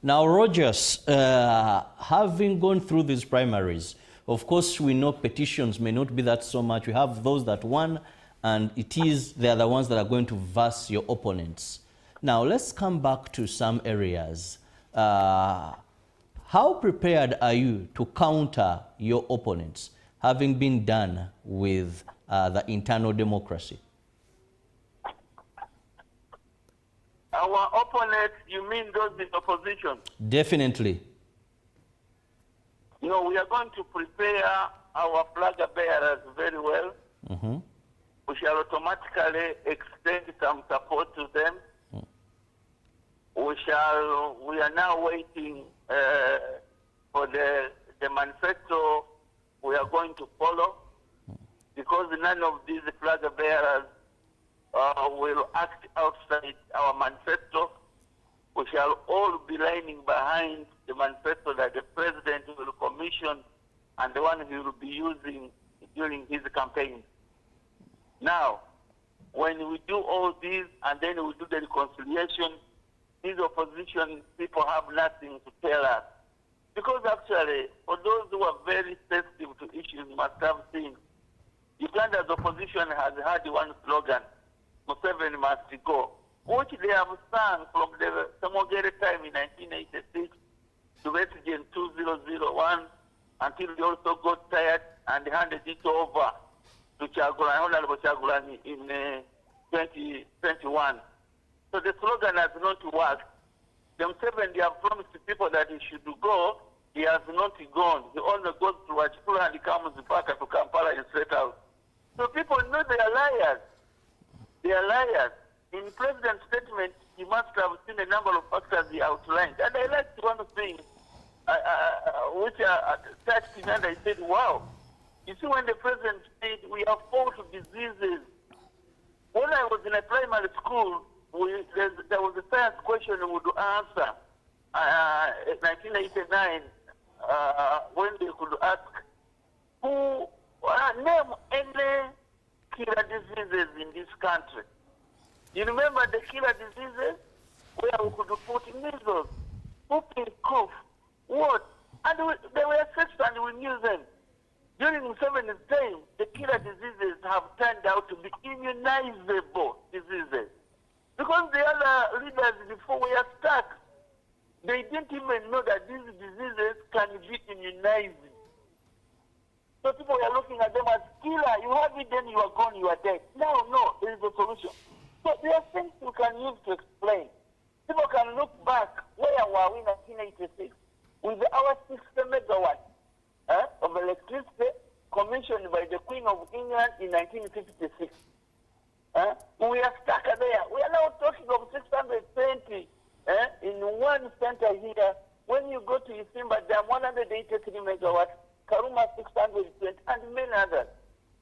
Now, Rogers, having gone through these primaries, of course, we know petitions may not be that so much. We have those that won, and they are the ones that are going to verse your opponents. Now, let's come back to some areas. How prepared are you to counter your opponents, having been done with the internal democracy? Our opponents, you mean those in opposition? Definitely. You know, we are going to prepare our flag bearers very well. Mm-hmm. We shall automatically extend some support to them. We are now waiting for the manifesto we are going to follow, because none of these flag bearers will act outside our manifesto. We shall all be lining behind the manifesto that the president will commission and the one he will be using during his campaign. Now, when we do all this and then we do the reconciliation, these opposition people have nothing to tell us. Because actually, for those who are very sensitive to issues, you must have seen, Uganda's opposition has had one slogan, Museveni must go, which they have sung from the Samogere time in 1986 to Westgen 2001 until they also got tired and handed it over to Chagulani, Honorable Chagulani in 2021. So the slogan has not worked. Themselves, they have promised to people that he should go. He has not gone. He only goes to Wachikula and he comes back to Kampala and straight out. So people know they are liars. They are liars. In President's statement, he must have seen a number of factors he outlined. And I liked one thing which touched me, and I said, wow. You see, when the President said, we have fought diseases. When I was in a primary school, there was a science question we would answer in 1989 when they could ask, name any killer diseases in this country. You remember the killer diseases where we could put measles, whooping cough, what? And they were fixed and we knew them. During Museveni's time, the killer diseases have turned out to be immunizable diseases. Because the other leaders before were stuck. They didn't even know that these diseases can be immunized. So people were looking at them as killer. You have it, then you are gone, you are dead. No, there is a solution. So there are things you can use to explain. People can look back, where were we in 1986? With our 60 megawatts of electricity commissioned by the Queen of England in 1956. We are stuck there. We are now talking of 620 in one center here. When you go to Isimba Dam, 183 megawatts, Karuma 620, and many others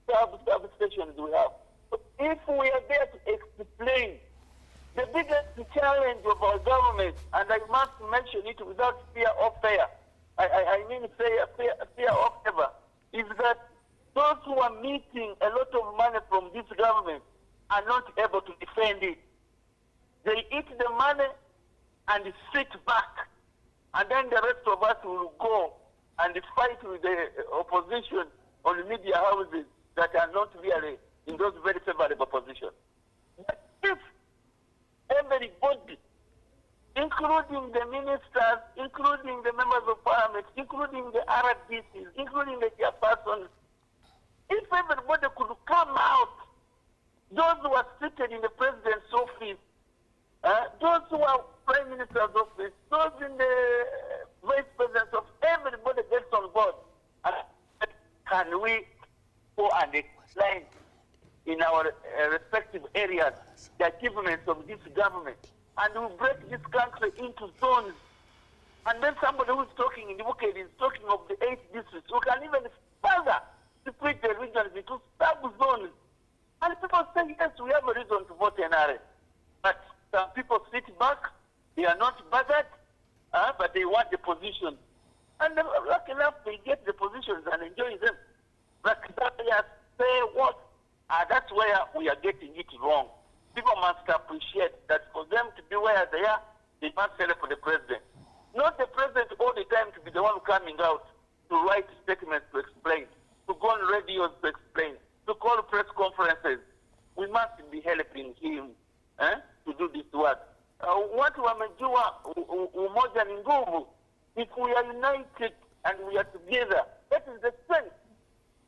substations we have. So if we are there to explain the biggest challenge of our government, and I must mention it without fear or fear, I mean fear or favor, is that those who are meeting a lot of money from this government are not able to defend it. They eat the money and sit back And then the rest of us will go and fight with the opposition on media houses that are not really in those very favorable positions. But if everybody, including the ministers, including the members of parliament, including the RDCs, including the chairpersons, if everybody could come out, those who are seated in the president's office, those who are prime minister's office, those in the vice president's office, everybody gets on board. Can we go and explain in our respective areas the achievements of this government? And we break this country into zones. And then somebody who is talking in the book is talking of the 8 districts. We can even further split the regions into sub-zones. And people say, yes, we have a reason to vote NRM. But some people sit back, they are not bothered, but they want the position. And lucky enough, they get the positions and enjoy them. But they say what? That's where we are getting it wrong. People must appreciate that for them to be where they are, they must help for the president. Not the president all the time to be the one coming out to write statements to explain, to go on radios to explain, to call press conferences. We must be helping him to do this work. What wamejua umoja ni nguvu. If we are united and we are together, that is the strength.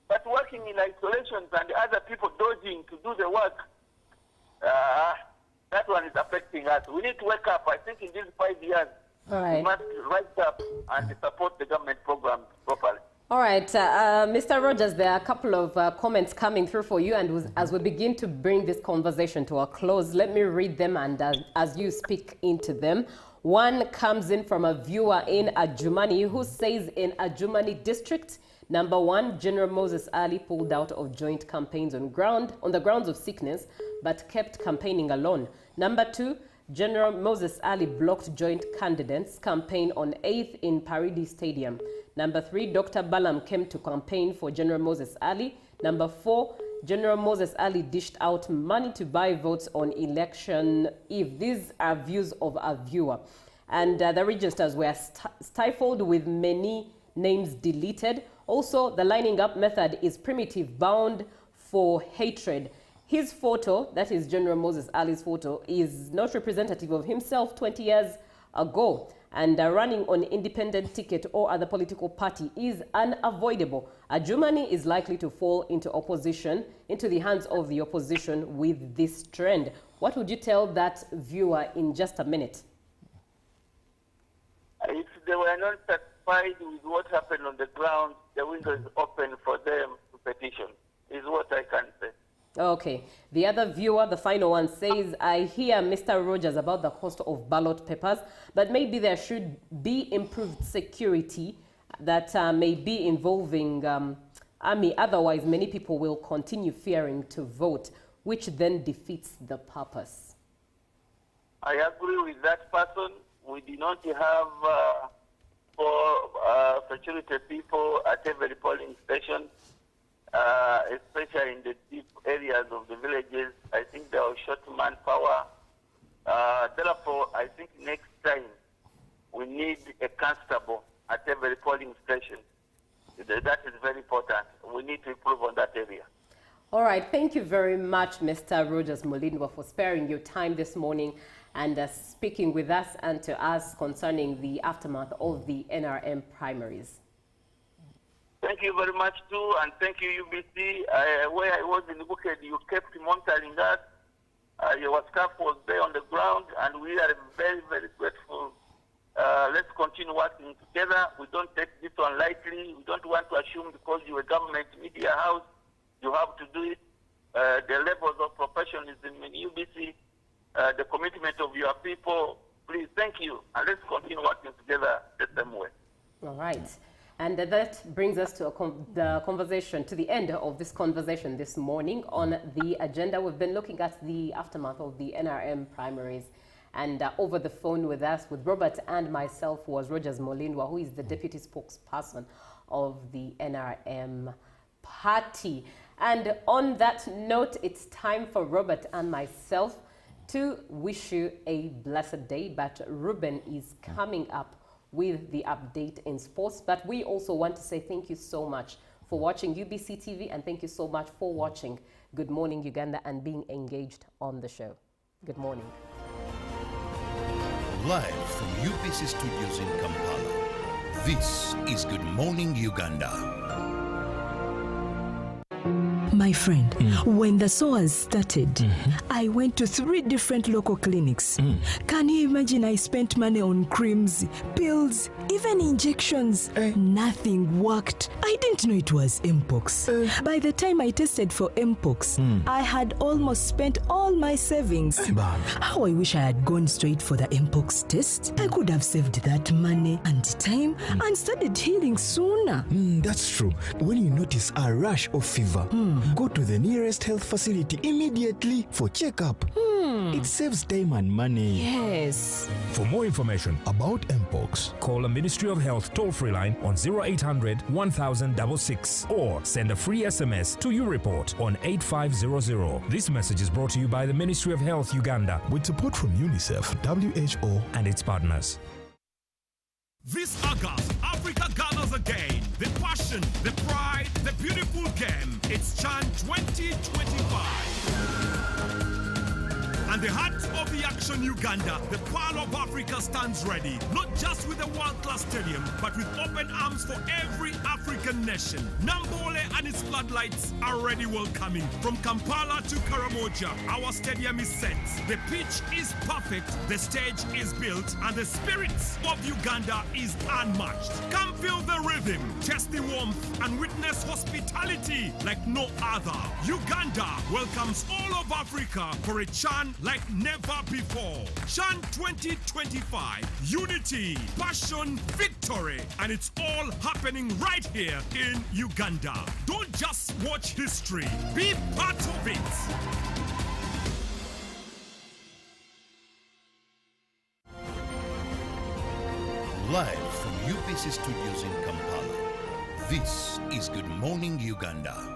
But working in isolation and other people dodging to do the work, that one is affecting us. We need to wake up. I think in these 5 years, we must rise up and support the government program properly. All right, Mr. Rogers, there are a couple of comments coming through for you, and as we begin to bring this conversation to a close, let me read them, and as you speak into them. One comes in from a viewer in Adjumani who says, in Adjumani district, number 1, General Moses Ali pulled out of joint campaigns on the grounds of sickness, but kept campaigning alone. Number 2, General Moses Ali blocked joint candidates' campaign on 8th in Paridi Stadium. Number 3, Dr. Balam came to campaign for General Moses Ali. Number 4, General Moses Ali dished out money to buy votes on election eve. These are views of a viewer. And the registers were stifled with many names deleted. Also, the lining up method is primitive, bound for hatred. His photo, that is General Moses Ali's photo, is not representative of himself 20 years ago. And running on independent ticket or other political party is unavoidable. Adjumani is likely to fall into the hands of the opposition with this trend. What would you tell that viewer in just a minute? If they were not satisfied with what happened on the ground, the window is open for them to petition, is what I can say. Okay. The other viewer, the final one, says, I hear Mr. Rogers about the cost of ballot papers, but maybe there should be improved security that may be involving army. Otherwise, many people will continue fearing to vote, which then defeats the purpose. I agree with that person. We do not have for security people at every polling station. Especially in the deep areas of the villages. I think they are short manpower. Therefore, I think next time we need a constable at every polling station. That is very important. We need to improve on that area. All right. Thank you very much, Mr. Rogers Mulindwa, for sparing your time this morning and speaking with us and to us concerning the aftermath of the NRM primaries. Thank you very much, too, and thank you, UBC. Where I was in the Buked, you kept monitoring us. Your staff was there on the ground, and we are very, very grateful. Let's continue working together. We don't take this one lightly. We don't want to assume because you're a government media house, you have to do it. The levels of professionalism in UBC, the commitment of your people, please, thank you, and let's continue working together the same way. All right. And that brings us to the end of this conversation this morning. On the agenda, we've been looking at the aftermath of the NRM primaries. And over the phone with us, with Robert and myself, was Rogers Mulindwa, who is the deputy spokesperson of the NRM party. And on that note, it's time for Robert and myself to wish you a blessed day. But Ruben is coming up with the update in sports. But we also want to say thank you so much for watching UBC TV, and thank you so much for watching Good Morning Uganda and being engaged on the show. Good morning. Live from UBC Studios in Kampala, this is Good Morning Uganda. My friend, when the SOAS started, I went to 3 different local clinics. Can you imagine I spent money on creams, pills, even injections? Nothing worked. I didn't know it was Mpox. By the time I tested for Mpox, I had almost spent all my savings. How I wish I had gone straight for the Mpox test. I could have saved that money and time and started healing sooner. That's true. When you notice a rash of fever, go to the nearest health facility immediately for checkup. It saves time and money. Yes. For more information about Mpox, call the Ministry of Health toll-free line on 0800 1066 or send a free SMS to YouReport on 8500. This message is brought to you by the Ministry of Health Uganda with support from UNICEF, WHO and its partners. This August, Africa gathers again. The passion, the pride, the beautiful game. It's CHAN 2025. And the heart of the action, Uganda, the Pearl of Africa stands ready. Not just with a world-class stadium, but with open arms for every African nation. Nambole and its floodlights are already welcoming. From Kampala to Karamoja, our stadium is set. The pitch is perfect, the stage is built, and the spirit of Uganda is unmatched. Come feel the rhythm, taste the warmth, and witness hospitality like no other. Uganda welcomes all of Africa for a CHAN like never before. CHAN 2025. Unity, passion, victory. And it's all happening right here in Uganda. Don't just watch history. Be part of it. Live from UBC Studios in Kampala, this is Good Morning Uganda.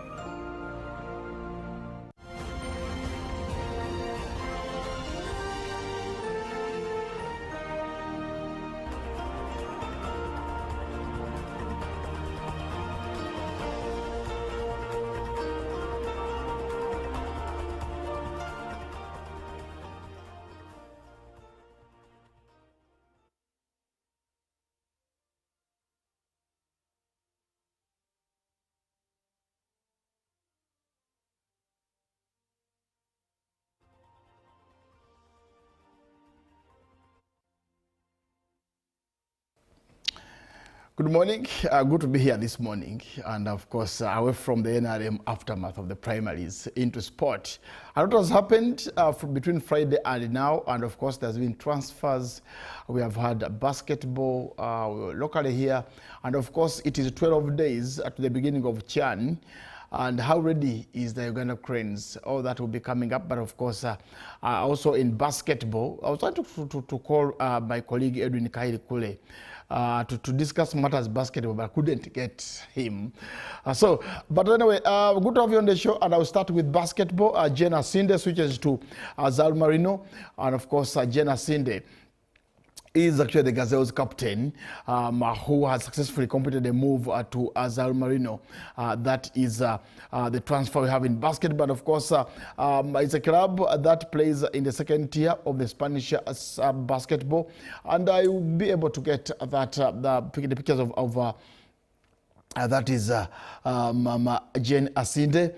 Good morning. Good to be here this morning, and of course away from the NRM aftermath of the primaries into sport. A lot has happened between Friday and now, and of course there's been transfers. We have had basketball locally here, and of course it is 12 days at the beginning of CHAN. And how ready is the Uganda Cranes? All that will be coming up. But of course, also in basketball, I was trying to call my colleague Edwin Kairi Kule to discuss matters basketball, but I couldn't get him. But anyway, good to have you on the show. And I'll start with basketball. Jen Asinde switches to Zal Marino. And of course, Jen Asinde is actually the Gazelles captain who has successfully completed a move to Zal Marino. That is the transfer we have in basketball. But of course, it's a club that plays in the second tier of the Spanish basketball. And I will be able to get that, the pictures of that is Jane Asinde.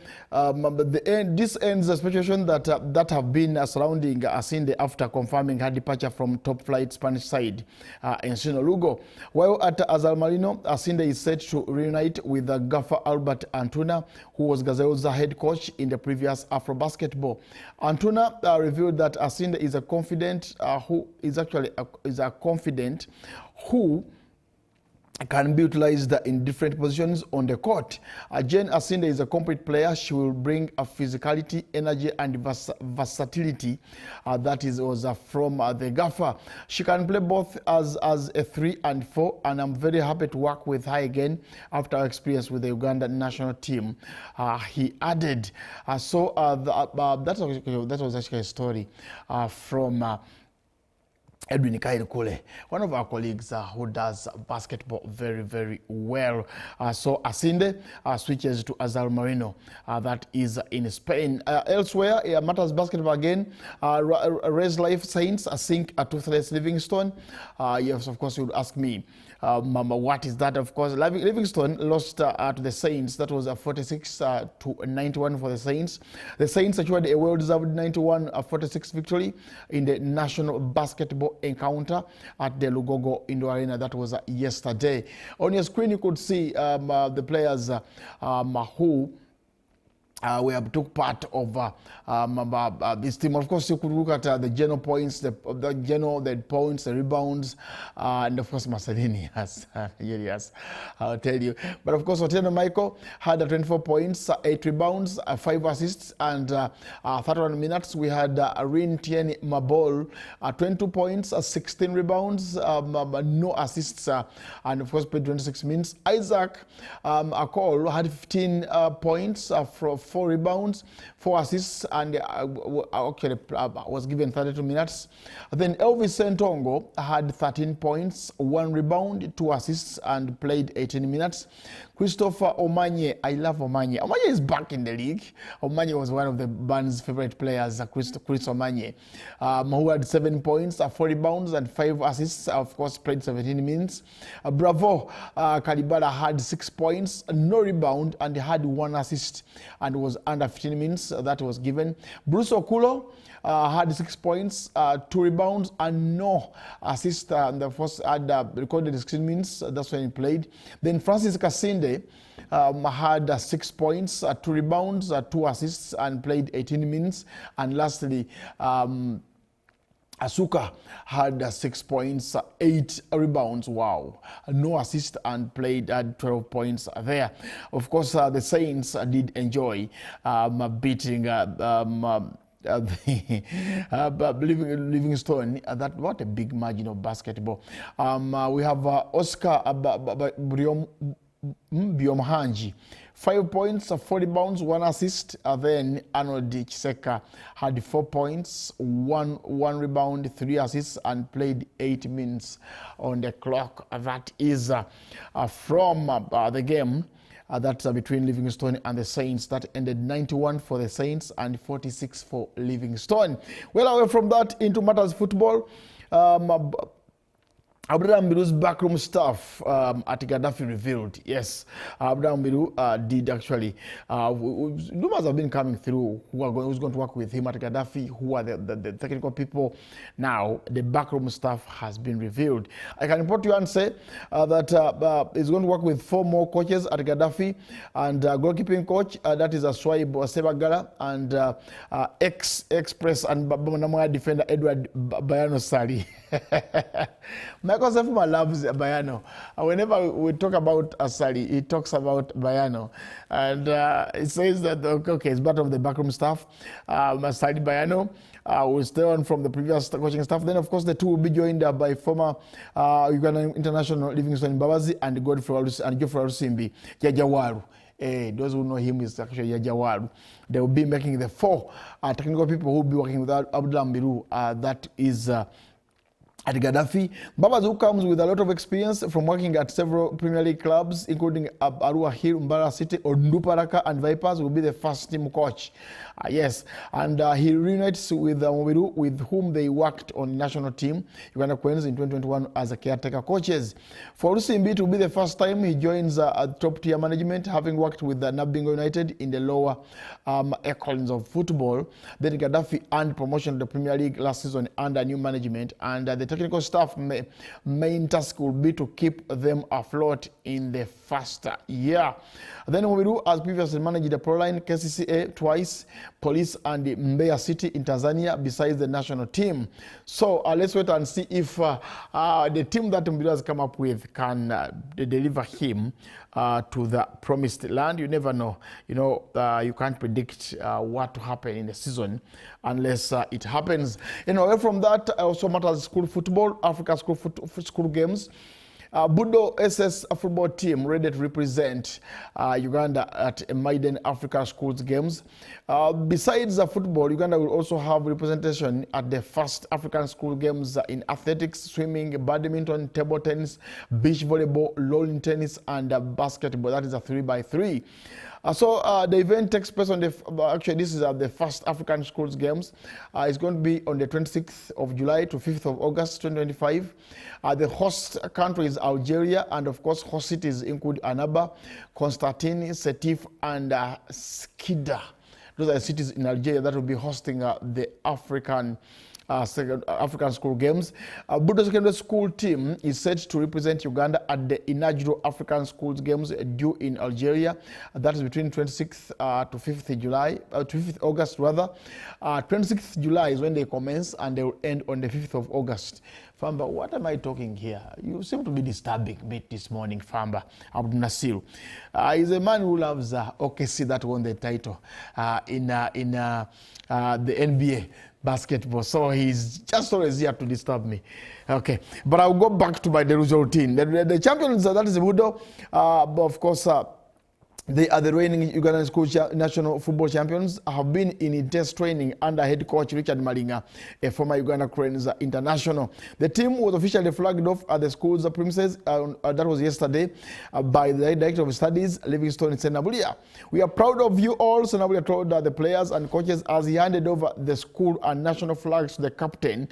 This ends the speculation that have been surrounding Asinde after confirming her departure from top-flight Spanish side Encino Lugo. While at Zal Marino, Asinde is set to reunite with Gaffer Albert Antuna, who was Gazelles' head coach in the previous Afro Basketball. Antuna revealed that Asinde is a confident who can be utilized in different positions on the court. Jane Asinde is a complete player. She will bring a physicality, energy, and versatility that was from the Gaffer. She can play both as a 3 and 4, and I'm very happy to work with her again after our experience with the Uganda national team. He added. That was actually a story from Edwin Kairi Kule, one of our colleagues who does basketball very, very well. So Asinde switches to Azar Marino, that is in Spain. Elsewhere, matters basketball again. Res Life Saints sink to Thales Livingstone. Yes, of course, you would ask me, what is that? Of course, Livingstone lost to the Saints. That was a 46 to 91 for the Saints. The Saints secured a well-deserved 91-46 victory in the National Basketball Encounter at the Lugogo Indoor Arena. That was yesterday. On your screen, you could see the players who we have took part of this team. Of course, you could look at the general points, the points, the rebounds, and of course, Marcelini has, yes, I'll tell you. But of course, Otieno Michael had 24 points, 8 rebounds, 5 assists, and 31 minutes. We had Rin Tieni Mabol, 22 points, 16 rebounds, no assists, and of course, played 26 minutes. Isaac Akol had 15 points for 4 rebounds, 4 assists, and actually was given 32 minutes. Then Elvis Sentongo had 13 points, 1 rebound, 2 assists, and played 18 minutes. Christopher Omanye, I love Omanye. Omanye is back in the league. Omanye was one of the band's favorite players, Chris Omanye, who had 7 points, 4 rebounds, and 5 assists. Of course, played 17 minutes. Bravo Kalibala had 6 points, no rebound, and had 1 assist, and was under 15 minutes that was given. Bruce Okulo had 6 points, 2 rebounds, and no assist. And the first had recorded 16 minutes. That's when he played. Then Francis Kasinde had 6 points, 2 rebounds, 2 assists, and played 18 minutes. And lastly, Asuka had 6 points, 8 rebounds, wow, no assist, and played 12 points there. Of course, the Saints did enjoy beating Livingstone. That what a big margin of basketball. We have Oscar Biomhanji, 5 points, 4 rebounds, 1 assist. Then Arnold Chiseka had 4 points, 1 rebound, 3 assists, and played 8 minutes on the clock. That is from the game. That's between Livingstone and the Saints. That ended 91 for the Saints and 46 for Livingstone. Well, away from that, into matters football. Abraham Biru's backroom staff at Gaddafi revealed. Yes, Abraham Biru did actually. Rumors have been coming through who's going to work with him at Gaddafi, who are the technical people. Now, the backroom staff has been revealed. I can report to you and say that he's going to work with 4 more coaches at Gaddafi, and goalkeeping coach, that is Aswaib Sebagala, and ex-press and Namaya defender Edward Bayano Sali. Michael Sefuma loves Bayano. Whenever we talk about Asali, he talks about Bayano. And it says that, okay, it's part of the backroom staff. Asali Bayano will stay on from the previous coaching staff. Then, of course, the two will be joined by former Uganda international Livingstone Mbabazi and Geoffrey Arusimbi, Jajawaru. Those who know him is actually Yajawaru. They will be making the 4 technical people who will be working with Abdullah Mbiru. That is at Gaddafi. Mbabazi comes with a lot of experience from working at several Premier League clubs, including Arua Hill, Mbara City, Onduparaka, and Vipers, will be the first team coach. Yes, and he reunites with Mbiru, with whom they worked on national team, Uganda Queens, in 2021 as a caretaker coaches. For Rusimbi, it will be the first time he joins top-tier management, having worked with Nabingo United in the lower echelons of football. Then Gaddafi earned promotion to the Premier League last season under new management, and the technical staff main task will be to keep them afloat in the first year. Then Mbiru has previously managed the Proline, KCCA twice, Police, and Mbeya City in Tanzania, besides the national team. So let's wait and see if the team that Mbiru has come up with can deliver him to the promised land. You never know. You know, you can't predict what to happen in the season unless it happens. Away from that, also matters school football, Africa school games. Budo SS football team ready to represent Uganda at Maiden Africa Schools Games. Besides football, Uganda will also have representation at the first African School Games in athletics, swimming, badminton, table tennis, beach volleyball, lawn tennis, and basketball. That is a 3x3. So the event takes place on the, actually this is the first African Schools Games. It's going to be on the 26th of July to 5th of August 2025. The host country is Algeria, and of course host cities include Annaba, Constantine, Sétif, and Skida. Those are the cities in Algeria that will be hosting the African School Games. Budo Secondary School team is set to represent Uganda at the inaugural African Schools Games due in Algeria. That is between 26th to 5th July, to 5th August rather. 26th July is when they commence, and they will end on the 5th of August. Famba, what am I talking here? You seem to be disturbing a bit this morning, Famba. Abdul Nasir is a man who loves OKC that won the title in the NBA basketball. So he's just always here to disturb me. Okay, but I'll go back to my usual routine. The champions, that is Budo, but of course, they are the reigning Ugandan school national football champions, have been in intense training under head coach Richard Malinga, a former Uganda Cranes international. The team was officially flagged off at the school's premises, that was yesterday, by the Director of Studies, Livingstone Senabulia. We are proud of you all, Senabulia told the players and coaches as he handed over the school and national flags to the captain,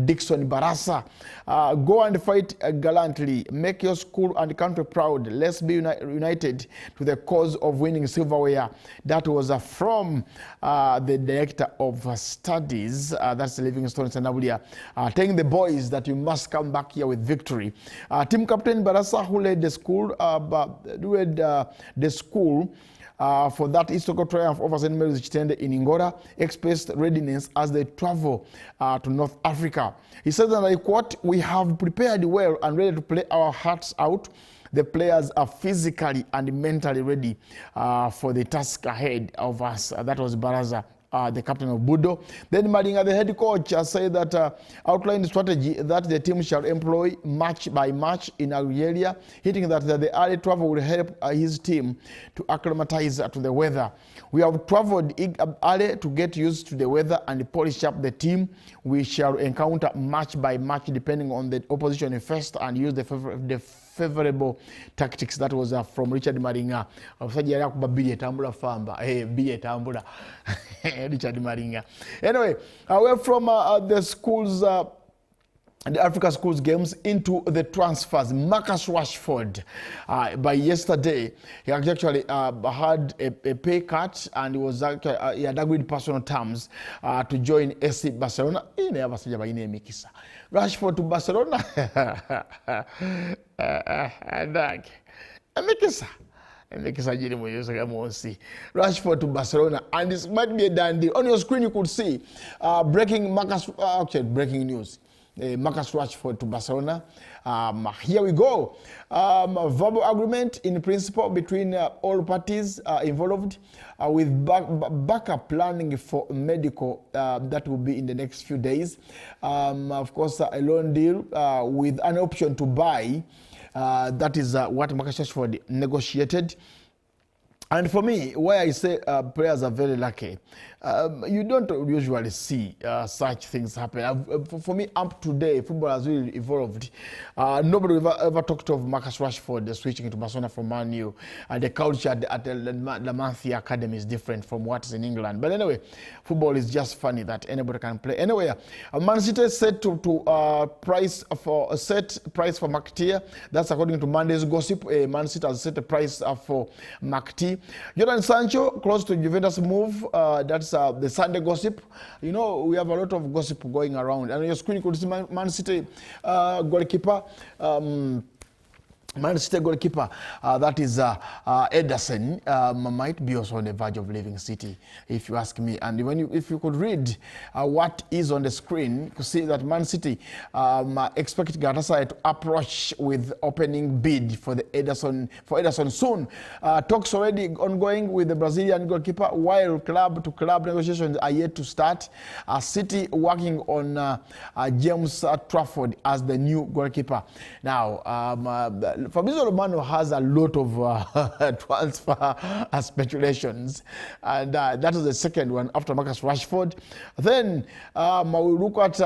Dixon Barasa. Go and fight gallantly. Make your school and country proud. Let's be united to the cause of winning silverware. That was from the Director of Studies, that's Livingstone Senabulia, telling the boys that you must come back here with victory. Team Captain Barasa, who led the school, for that historical triumph over St. Mary's Chitende in Ngora, expressed readiness as they travel to North Africa. He said, and I quote, "We have prepared well and ready to play our hearts out. The players are physically and mentally ready for the task ahead of us." That was Baraza, the captain of Budo. Then Malinga, the head coach, said that outlined strategy that the team shall employ match by match in Algeria, hitting that the early travel will help his team to acclimatize to the weather. We have traveled early to get used to the weather and polish up the team. We shall encounter match by match depending on the opposition first and use the favorable tactics. That was from Richard Malinga. Richard Malinga. Anyway, we're from the schools, the Africa Schools Games into the transfers. Marcus Rashford, by yesterday, he actually had a pay cut, and he was actually, he had agreed personal terms to join SC Barcelona. Rashford to Barcelona. Rashford to Barcelona, and this might be a done deal. On your screen you could see breaking news. Marcus Rashford to Barcelona. Here we go. Verbal agreement in principle between all parties involved, with backup planning for medical that will be in the next few days. Of course, a loan deal with an option to buy. That is what Marcus Rashford negotiated. And for me, why I say players are very lucky, you don't usually see such things happen. For me, up to today, football has really evolved. Nobody ever talked of Marcus Rashford switching to Barcelona from Man U. The culture at the La Masia Academy is different from what is in England. But anyway, football is just funny that anybody can play. Anyway, Man City is set to set price for McTeer. That's according to Monday's gossip. Man City has set a price for McTeer. Jordan Sancho close to Juventus move. That's the Sunday gossip. You know, we have a lot of gossip going around. And on your screen you could see Man City goalkeeper Man City goalkeeper, that is Ederson, might be also on the verge of leaving City, if you ask me. And if you could read what is on the screen, you could see that Man City expect Galatasaray to approach with opening bid for Ederson soon. Talks already ongoing with the Brazilian goalkeeper, while club-to-club negotiations are yet to start. City working on James Trafford as the new goalkeeper. Now, Fabrizio Romano has a lot of transfer speculations, and that is the second one after Marcus Rashford. Then we look at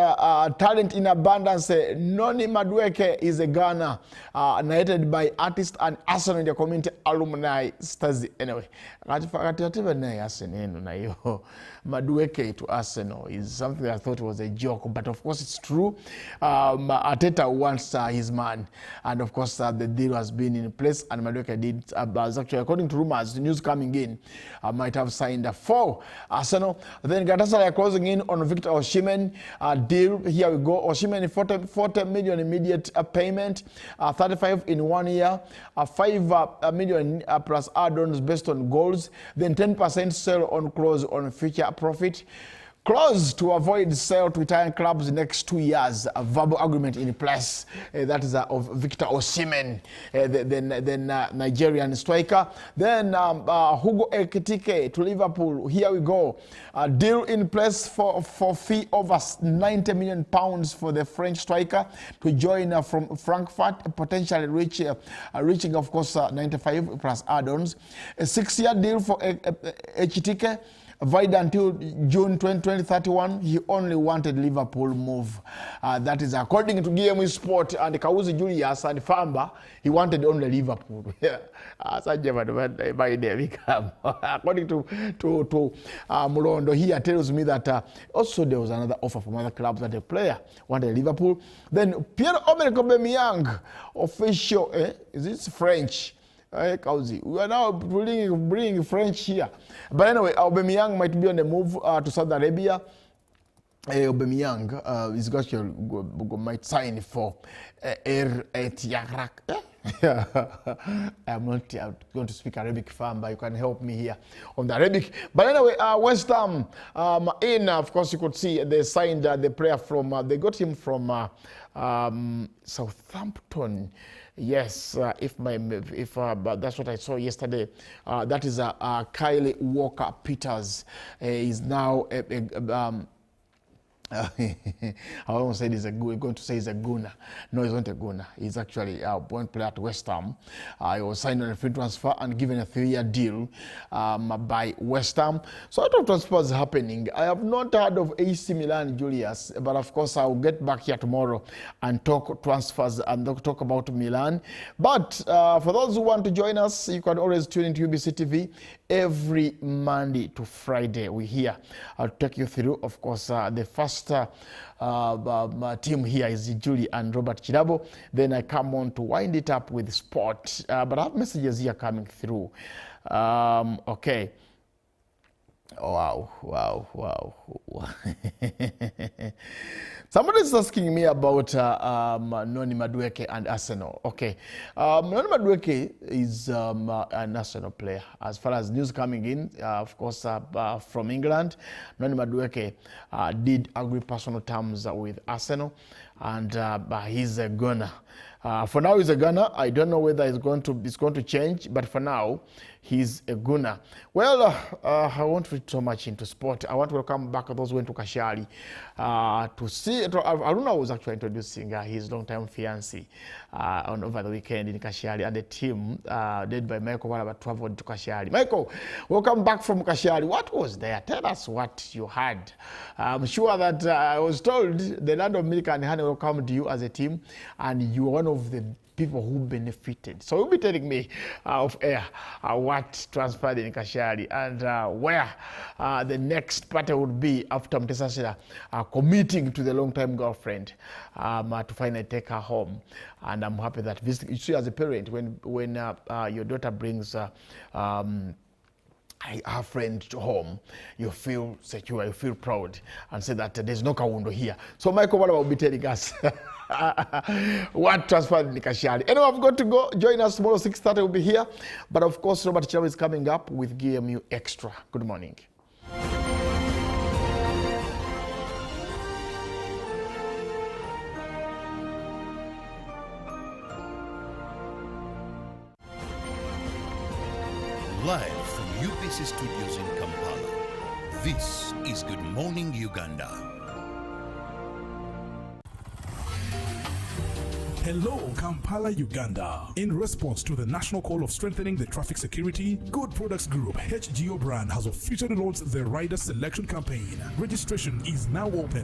talent in abundance. Noni Madueke is a Ghana, narrated by artist and Arsenal in the community alumni stars. Anyway, Madueke to Arsenal is something I thought was a joke, but of course it's true. Arteta wants his man, and of course the deal has been in place, and Madueke did, actually, according to rumors, the news coming in, might have signed for Arsenal. Then Galatasaray closing in on Victor Osimhen deal. Here we go. Osimhen 40 million immediate payment, 35 in 1 year, 5 million plus add-ons based on goals, then 10% sell on clause on future profit. Clause to avoid sale to Italian clubs next 2 years. A verbal agreement in place. That is of Victor Osimhen, the Nigerian striker. Then Hugo Ekitike to Liverpool. Here we go. A deal in place for fee over £90 million for the French striker to join from Frankfurt, potentially reaching, of course, 95 plus add-ons. A 6-year deal for Ekitike. Valid until June 2031, he only wanted Liverpool move. That is according to GME Sport and Kauzi Julius and Famba, he wanted only Liverpool. According to Mulondo, he tells me that also there was another offer from other clubs that the player wanted Liverpool. Then Pierre-Emerick Aubameyang, official, is this French? We are now bringing French here. But anyway, Aubameyang might be on the move to Saudi Arabia. Aubameyang is might sign for Etiagrak. I'm not going to speak Arabic, fam, but you can help me here on the Arabic. But anyway, West Ham, of course, you could see they signed the player from, they got him from Southampton. Yes, but that's what I saw yesterday. That is Kylie Walker-Peters is now I almost said he's going to say he's a Gunner. No, he's not a Gunner. He's actually a born player at West Ham. He was signed on a free transfer and given a 3-year deal by West Ham. So a lot of transfers happening. I have not heard of AC Milan, Julius, but of course I'll get back here tomorrow and talk transfers and talk about Milan. But for those who want to join us, you can always tune into UBC TV every Monday to Friday. We're here. I'll take you through, of course, the first team here is Julie and Robert Chirabo. Then I come on to wind it up with sport. But I have messages here coming through. Okay. Wow. Somebody is asking me about Noni Madueke and Arsenal. Okay. Noni Madueke is an Arsenal player. As far as news coming in, of course, from England, Noni Madueke did agree personal terms with Arsenal, and he's a Gunner. For now, he's a Gunner. I don't know whether it's going to change, but for now, he's a Gunner. Well, I won't read so much into sport. I want to welcome back those who went to Kashari to see. Aruna was actually introducing his long-time fiancé over the weekend in Kashari, and the team led by Michael Walaba traveled to Kashari. Michael, welcome back from Kashari. What was there? Tell us what you had. I'm sure that I was told the land of milk and honey welcomed you as a team, and you were one of the people who benefited. So you'll be telling me off air what transpired in Kashari and where the next party would be after Mtesasira committing to the long-time girlfriend to finally take her home. And I'm happy that visiting, you see, as a parent, when your daughter brings a friend to home, you feel secure, you feel proud, and say that there's no Kawundo here. So Michael, what will be telling us? What transferred in Kashari? Anyway, I've got to go. Join us tomorrow, 6:30. We'll be here. But of course, Robert Chalo is coming up with GMU Extra. Good morning. Live from UBC Studios in Kampala, this is Good Morning Uganda. Hello, Kampala, Uganda. In response to the national call of strengthening the traffic security, Good Products Group HGO brand has officially launched the Rider Selection Campaign. Registration is now open.